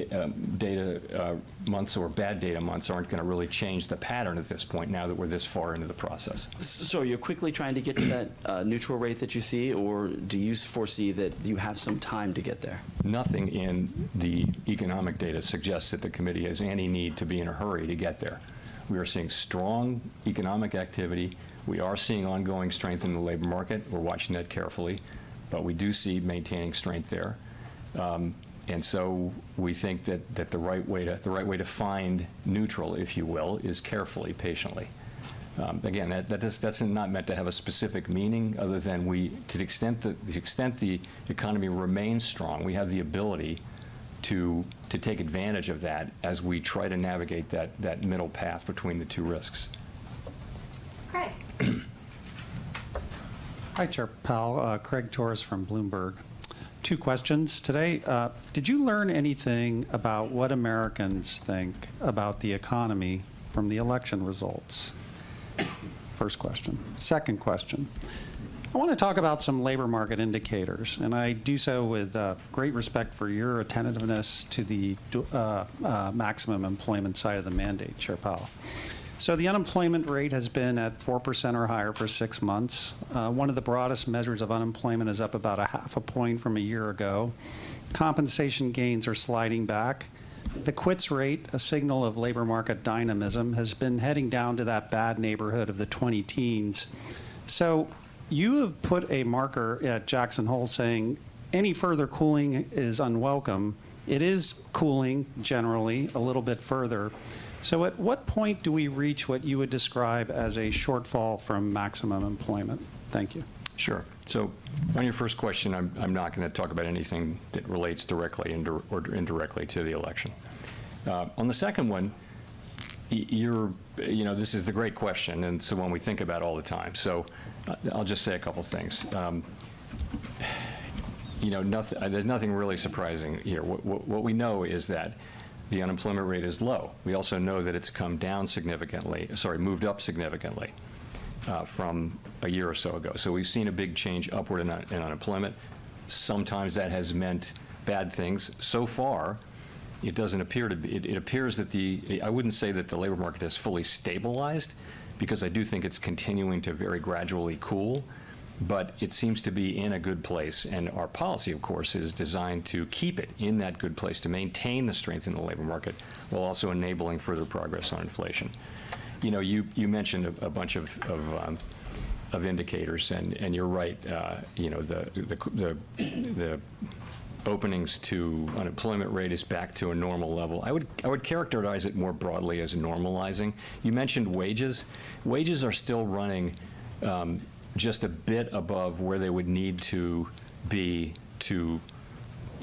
Speaker 10: data months or bad data months aren't going to really change the pattern at this point now that we're this far into the process.
Speaker 18: So you're quickly trying to get to that neutral rate that you see, or do you foresee that you have some time to get there?
Speaker 10: Nothing in the economic data suggests that the committee has any need to be in a hurry to get there. We are seeing strong economic activity. We are seeing ongoing strength in the labor market. We're watching that carefully, but we do see maintaining strength there. And so we think that the right way to find neutral, if you will, is carefully, patiently. Again, that's not meant to have a specific meaning, other than to the extent the economy remains strong, we have the ability to take advantage of that as we try to navigate that middle path between the two risks.
Speaker 16: Craig.
Speaker 19: Hi, Chair Powell. Craig Torres from Bloomberg. 2 questions today. Did you learn anything about what Americans think about the economy from the election results? First question. Second question. I want to talk about some labor market indicators, and I do so with great respect for your attentiveness to the maximum employment side of the mandate, Chair Powell. So the unemployment rate has been at 4% or higher for 6 months. One of the broadest measures of unemployment is up about 0.5 point from a year ago. Compensation gains are sliding back. The quits rate, a signal of labor market dynamism, has been heading down to that bad neighborhood of the 20 teens. So you have put a marker at Jackson Hole saying any further cooling is unwelcome. It is cooling generally a little bit further. So at what point do we reach what you would describe as a shortfall from maximum employment? Thank you.
Speaker 10: Sure. So on your first question, I'm not going to talk about anything that relates directly or indirectly to the election. On the second one, this is the great question, and it's the one we think about all the time. So I'll just say a couple things. There's nothing really surprising here. What we know is that the unemployment rate is low. We also know that it's moved up significantly from a year or so ago. So we've seen a big change upward in unemployment. Sometimes that has meant bad things. So far, it doesn't appear to be. It appears that I wouldn't say that the labor market has fully stabilized, because I do think it's continuing to very gradually cool. But it seems to be in a good place, and our policy, of course, is designed to keep it in that good place, to maintain the strength in the labor market, while also enabling further progress on inflation. You mentioned a bunch of indicators, and you're right. The openings to unemployment rate is back to a normal level. I would characterize it more broadly as normalizing. You mentioned wages. Wages are still running just a bit above where they would need to be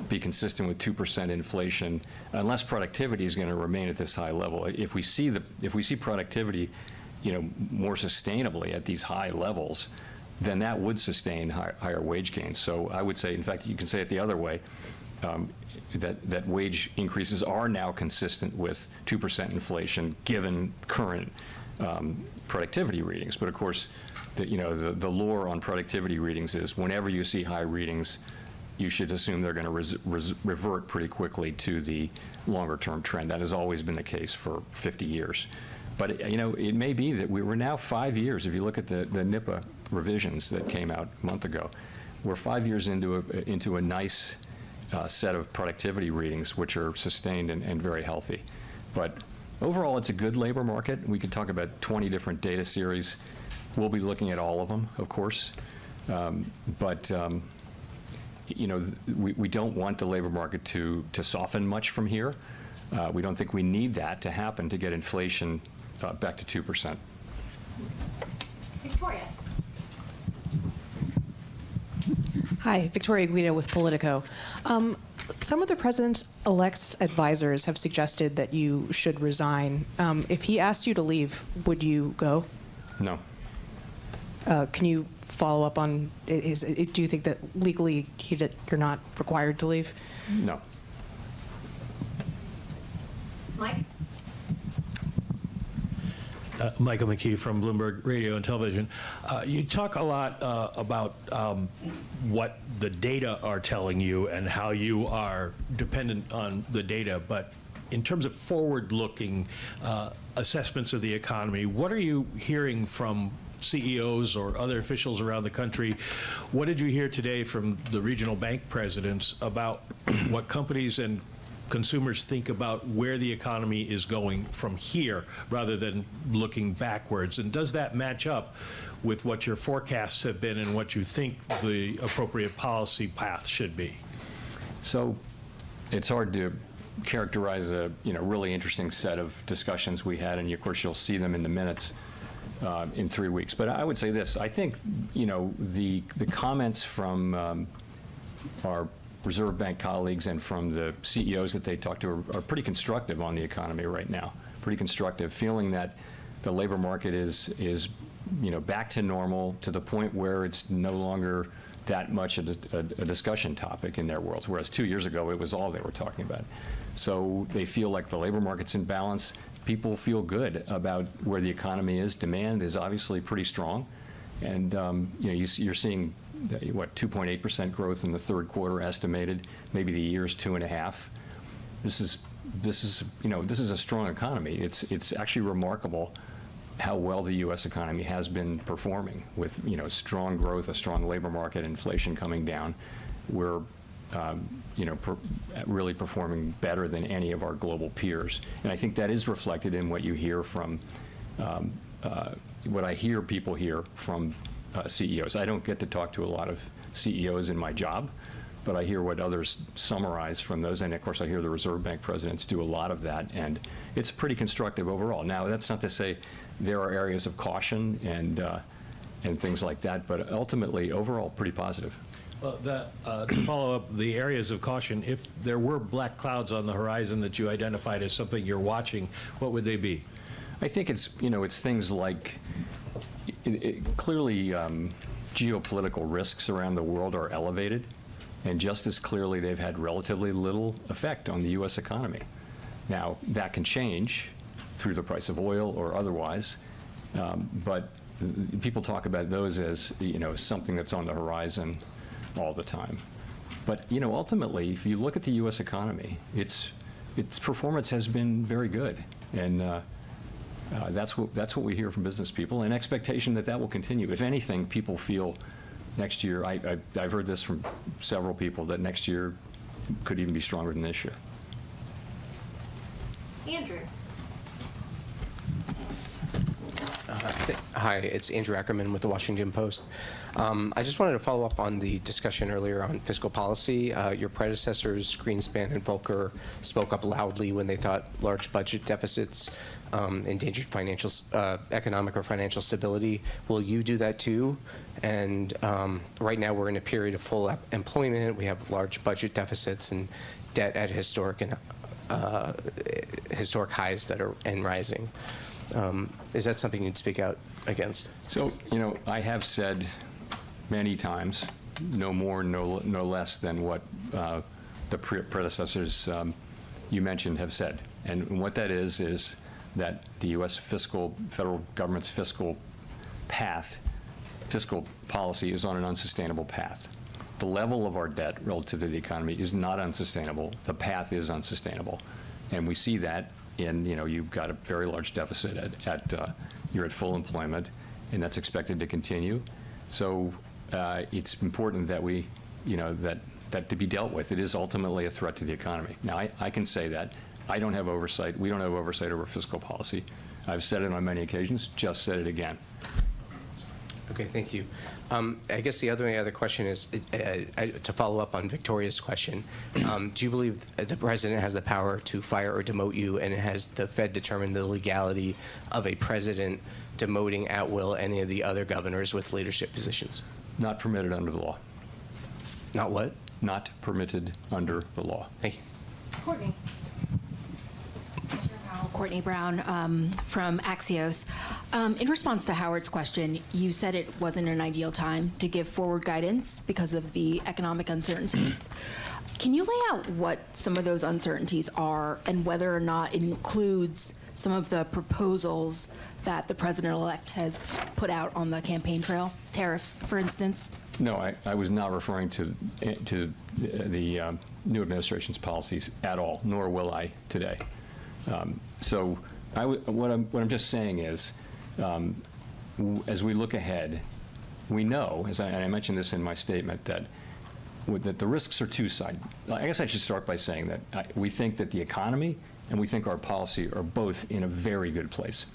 Speaker 10: consistent with 2% inflation, unless productivity is going to remain at this high level. If we see productivity, more sustainably at these high levels, then that would sustain higher wage gains. So I would say, in fact, you can say it the other way, that wage increases are now consistent with 2% inflation given current productivity readings. But of course, the lore on productivity readings is whenever you see high readings, you should assume they're going to revert pretty quickly to the longer-term trend. That has always been the case for 50 years. But it may be that we're now 5 years. If you look at the NIPA revisions that came out a month ago, we're 5 years into a nice set of productivity readings, which are sustained and very healthy. But overall, it's a good labor market. We could talk about 20 different data series. We'll be looking at all of them, of course. We don't want the labor market to soften much from here. We don't think we need that to happen to get inflation back to 2%.
Speaker 16: Victoria.
Speaker 20: Hi, Victoria Guido with Politico. Some of the president-elect's advisors have suggested that you should resign. If he asked you to leave, would you go?
Speaker 10: No.
Speaker 20: Can you follow up on, do you think that legally you're not required to leave?
Speaker 10: No.
Speaker 16: Mike?
Speaker 21: Michael McKee from Bloomberg Radio and Television. You talk a lot about what the data are telling you and how you are dependent on the data, but in terms of forward-looking assessments of the economy, what are you hearing from CEOs or other officials around the country? What did you hear today from the regional bank presidents about what companies and consumers think about where the economy is going from here rather than looking backwards? And does that match up with what your forecasts have been and what you think the appropriate policy path should be?
Speaker 10: So it's hard to characterize a really interesting set of discussions we had, and of course you'll see them in the minutes in 3 weeks. But I would say this: I think the comments from our Reserve Bank colleagues and from the CEOs that they talk to are pretty constructive on the economy right now. Pretty constructive, feeling that the labor market is back to normal, to the point where it's no longer that much a discussion topic in their worlds, whereas 2 years ago it was all they were talking about. So they feel like the labor market's in balance. People feel good about where the economy is. Demand is obviously pretty strong, and you're seeing 2.8% growth in the third quarter estimated. Maybe the year's 2.5%. This is a strong economy. It's actually remarkable how well the U.S. economy has been performing with strong growth, a strong labor market, inflation coming down. We're really performing better than any of our global peers, and I think that is reflected in what you hear from what I hear people hear from CEOs. I don't get to talk to a lot of CEOs in my job, but I hear what others summarize from those, and of course I hear the Reserve Bank presidents do a lot of that, and it's pretty constructive overall. Now, that's not to say there are areas of caution and things like that, but ultimately, overall, pretty positive.
Speaker 21: Well, to follow up the areas of caution, if there were black clouds on the horizon that you identified as something you're watching, what would they be?
Speaker 10: I think it's things like clearly geopolitical risks around the world are elevated, and just as clearly they've had relatively little effect on the U.S. economy. Now, that can change through the price of oil or otherwise, but people talk about those as something that's on the horizon all the time. But ultimately, if you look at the U.S. economy, its performance has been very good, and that's what we hear from business people, and expectation that will continue. If anything, people feel next year, I've heard this from several people, that next year could even be stronger than this year.
Speaker 16: Andrew.
Speaker 22: Hi, it's Andrew Ackerman with the Washington Post. I just wanted to follow up on the discussion earlier on fiscal policy. Your predecessors, Greenspan and Volcker, spoke up loudly when they thought large budget deficits endangered economic or financial stability. Will you do that too? And right now we're in a period of full employment. We have large budget deficits and debt at historic highs that are rising. Is that something you'd speak out against?
Speaker 10: So, I have said many times, no more, no less than what the predecessors you mentioned have said. And what that is that the U.S. federal government's fiscal path fiscal policy is on an unsustainable path. The level of our debt relative to the economy is not unsustainable. The path is unsustainable. And we see that in, you've got a very large deficit you're at full employment, and that's expected to continue. So it's important that we, that to be dealt with. It is ultimately a threat to the economy. Now, I can say that. I don't have oversight. We don't have oversight over fiscal policy. I've said it on many occasions, just said it again.
Speaker 22: Okay, thank you. I guess the other question is, to follow up on Victoria's question, do you believe the president has the power to fire or demote you, and has the Fed determined the legality of a president demoting at will any of the other governors with leadership positions?
Speaker 10: Not permitted under the law.
Speaker 22: Not what?
Speaker 10: Not permitted under the law.
Speaker 22: Thank you.
Speaker 16: Courtney.
Speaker 7: Courtney Brown from Axios. In response to Howard's question, you said it wasn't an ideal time to give forward guidance because of the economic uncertainties. Can you lay out what some of those uncertainties are and whether or not it includes some of the proposals that the president-elect has put out on the campaign trail? Tariffs, for instance?
Speaker 10: No, I was not referring to the new administration's policies at all, nor will I today. So what I'm just saying is, as we look ahead, we know, and I mentioned this in my statement, that the risks are two-sided. I guess I should start by saying that we think that the economy and we think our policy are both in a very good place,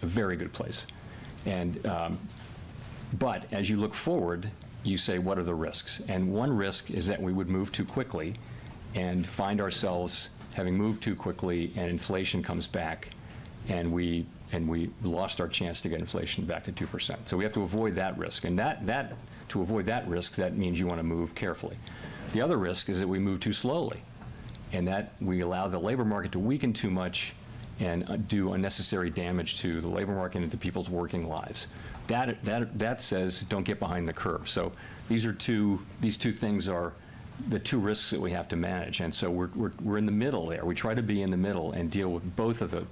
Speaker 10: And but as you look forward, you say, what are the risks? And one risk is that we would move too quickly and find ourselves having moved too quickly, and inflation comes back, and we lost our chance to get inflation back to 2%. So we have to avoid that risk, and to avoid that risk, that means you want to move carefully. The other risk is that we move too slowly, and that we allow the labor market to weaken too much and do unnecessary damage to the labor market and to people's working lives. That says don't get behind the curve. So these two things are the two risks that we have to manage, and so we're in the middle there. We try to be in the middle and deal with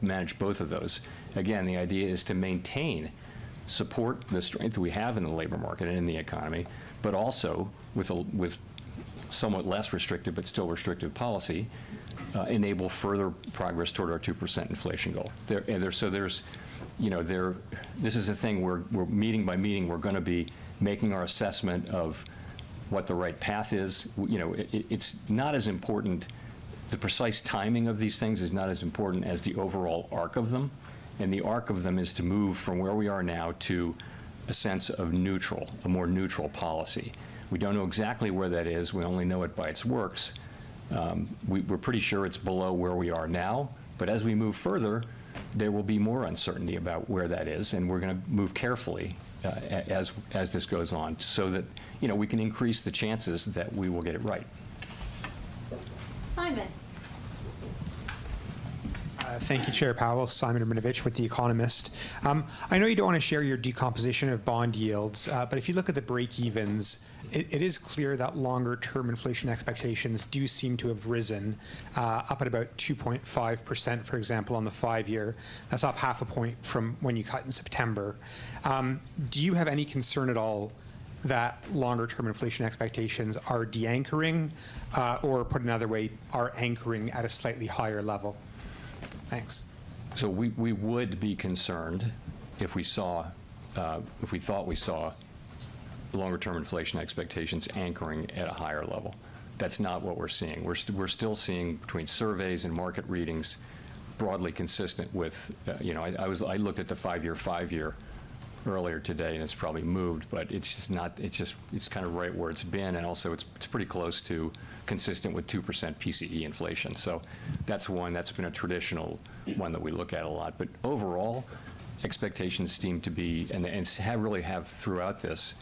Speaker 10: manage both of those. Again, the idea is to support the strength we have in the labor market and in the economy, but also with somewhat less restrictive but still restrictive policy, enable further progress toward our 2% inflation goal. So there's, this is a thing we're meeting by meeting. We're going to be making our assessment of what the right path is. It's not as important. The precise timing of these things is not as important as the overall arc of them. And the arc of them is to move from where we are now to a sense of a more neutral policy. We don't know exactly where that is. We only know it by its works. We're pretty sure it's below where we are now. But as we move further, there will be more uncertainty about where that is. And we're going to move carefully as this goes on, so that we can increase the chances that we will get it right.
Speaker 16: Simon.
Speaker 8: Thank you, Chair Powell. Simon Rabinovich with The Economist. I know you don't want to share your decomposition of bond yields, but if you look at the break-evens, it is clear that longer-term inflation expectations do seem to have risen, up at about 2.5%, for example, on the 5-year. That's up half a point from when you cut in September. Do you have any concern at all that longer-term inflation expectations are de-anchoring, or put another way, are anchoring at a slightly higher level? Thanks.
Speaker 10: So we would be concerned if we thought we saw longer-term inflation expectations anchoring at a higher level. That's not what we're seeing. We're still seeing, between surveys and market readings, broadly consistent with, I looked at the 5-year earlier today, and it's probably moved, but it's kind of right where it's been, and also it's pretty close to consistent with 2% PCE inflation. So that's been a traditional one that we look at a lot. But overall, expectations seem to be, and really have throughout this,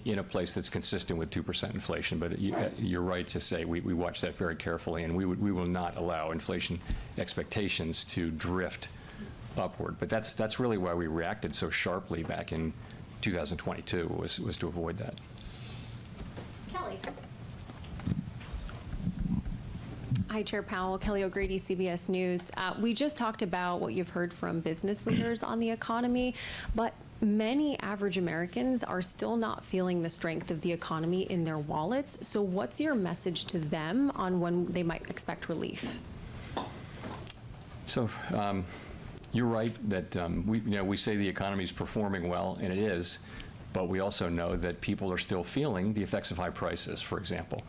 Speaker 10: in a place that's consistent with 2% inflation. But you're right to say we watch that very carefully, and we will not allow inflation expectations to drift upward. But that's really why we reacted so sharply back in 2022, was to avoid that.
Speaker 16: Kelly.
Speaker 23: Hi, Chair Powell. Kelly O'Grady, CBS News. We just talked about what you've heard from business leaders on the economy, but many average Americans are still not feeling the strength of the economy in their wallets. So what's your message to them on when they might expect relief?
Speaker 10: So you're right that we say the economy is performing well, and it is, but we also know that people are still feeling the effects of high prices, for example.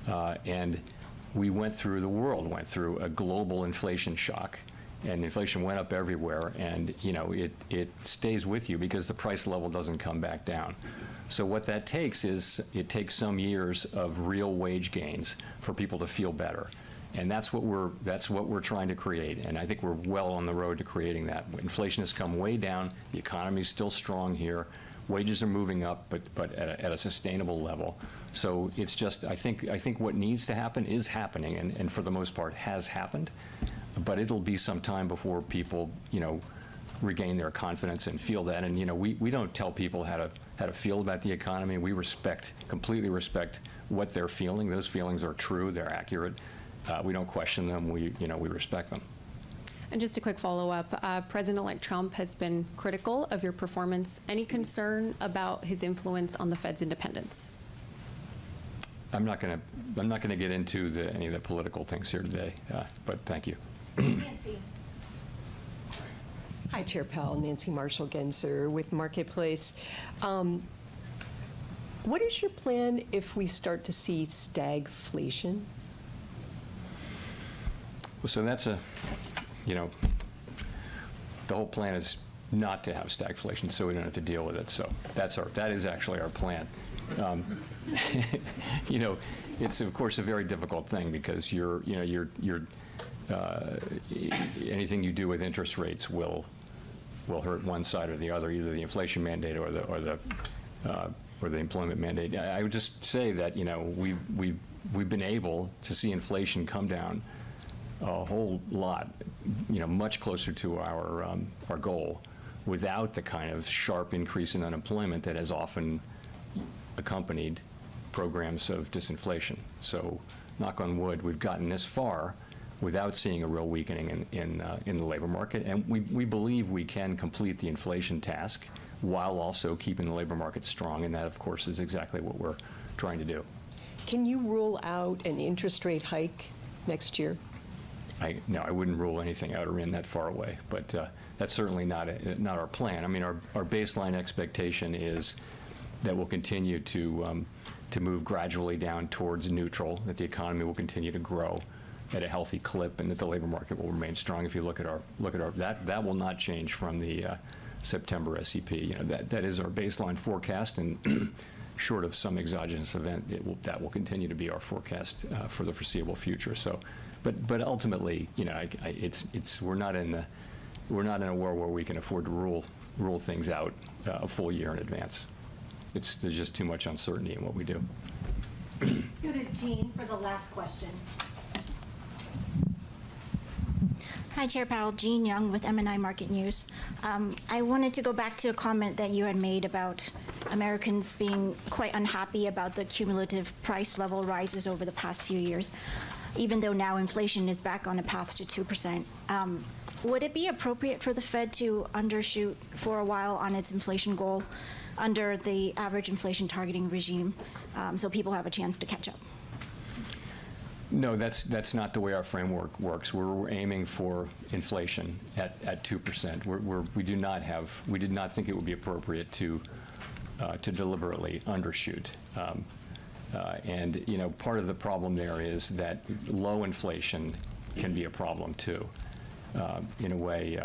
Speaker 10: And the world went through a global inflation shock, and inflation went up everywhere, and it stays with you because the price level doesn't come back down. So what that takes is, it takes some years of real wage gains for people to feel better. And that's what we're trying to create, and I think we're well on the road to creating that. Inflation has come way down, the economy is still strong here, wages are moving up, but at a sustainable level. So it's just, I think what needs to happen is happening, and for the most part has happened, but it'll be some time before people, regain their confidence and feel that. And we don't tell people how to feel about the economy. We completely respect what they're feeling. Those feelings are true, they're accurate. We don't question them. We respect them.
Speaker 23: And just a quick follow-up, President-elect Trump has been critical of your performance. Any concern about his influence on the Fed's independence?
Speaker 10: I'm not going to get into any of the political things here today, but thank you.
Speaker 16: Nancy.
Speaker 2: Hi, Chair Powell. Nancy Marshall-Genzer with Marketplace. What is your plan if we start to see stagflation?
Speaker 10: Well, so that's the whole plan is not to have stagflation, so we don't have to deal with it. So that is actually our plan. It's of course a very difficult thing because anything you do with interest rates will hurt one side or the other, either the inflation mandate or the employment mandate. I would just say that we've been able to see inflation come down a whole lot, much closer to our goal, without the kind of sharp increase in unemployment that has often accompanied programs of disinflation. So, knock on wood, we've gotten this far without seeing a real weakening in the labor market, and we believe we can complete the inflation task while also keeping the labor market strong, and that, of course, is exactly what we're trying to do.
Speaker 2: Can you rule out an interest rate hike next year?
Speaker 10: No, I wouldn't rule anything out or in that far away, but that's certainly not our plan. I mean, our baseline expectation is that we'll continue to move gradually down towards neutral, that the economy will continue to grow at a healthy clip, and that the labor market will remain strong. If you look at our that will not change from the September SEP. That is our baseline forecast, and short of some exogenous event, that will continue to be our forecast for the foreseeable future. So. But ultimately, we're not in a world where we can afford to rule things out a full year in advance. There's just too much uncertainty in what we do.
Speaker 16: Let's go to Jean for the last question.
Speaker 3: Hi, Chair Powell. Jean Young with MNI Market News. I wanted to go back to a comment that you had made about Americans being quite unhappy about the cumulative price level rises over the past few years, even though now inflation is back on a path to 2%. Would it be appropriate for the Fed to undershoot for a while on its inflation goal under the average inflation targeting regime so people have a chance to catch up?
Speaker 10: No, that's not the way our framework works. We're aiming for inflation at 2%. We did not think it would be appropriate to deliberately undershoot. And part of the problem there is that low inflation can be a problem too, in a way.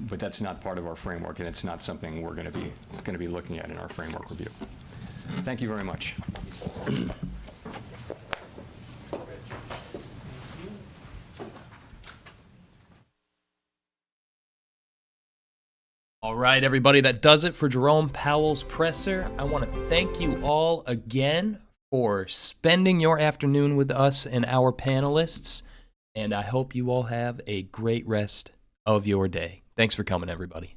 Speaker 10: But that's not part of our framework, and it's not something we're going to be looking at in our framework review. Thank you very much.
Speaker 1: All right, everybody, that does it for Jerome Powell's presser. I want to thank you all again for spending your afternoon with us and our panelists, and I hope you all have a great rest of your day. Thanks for coming, everybody.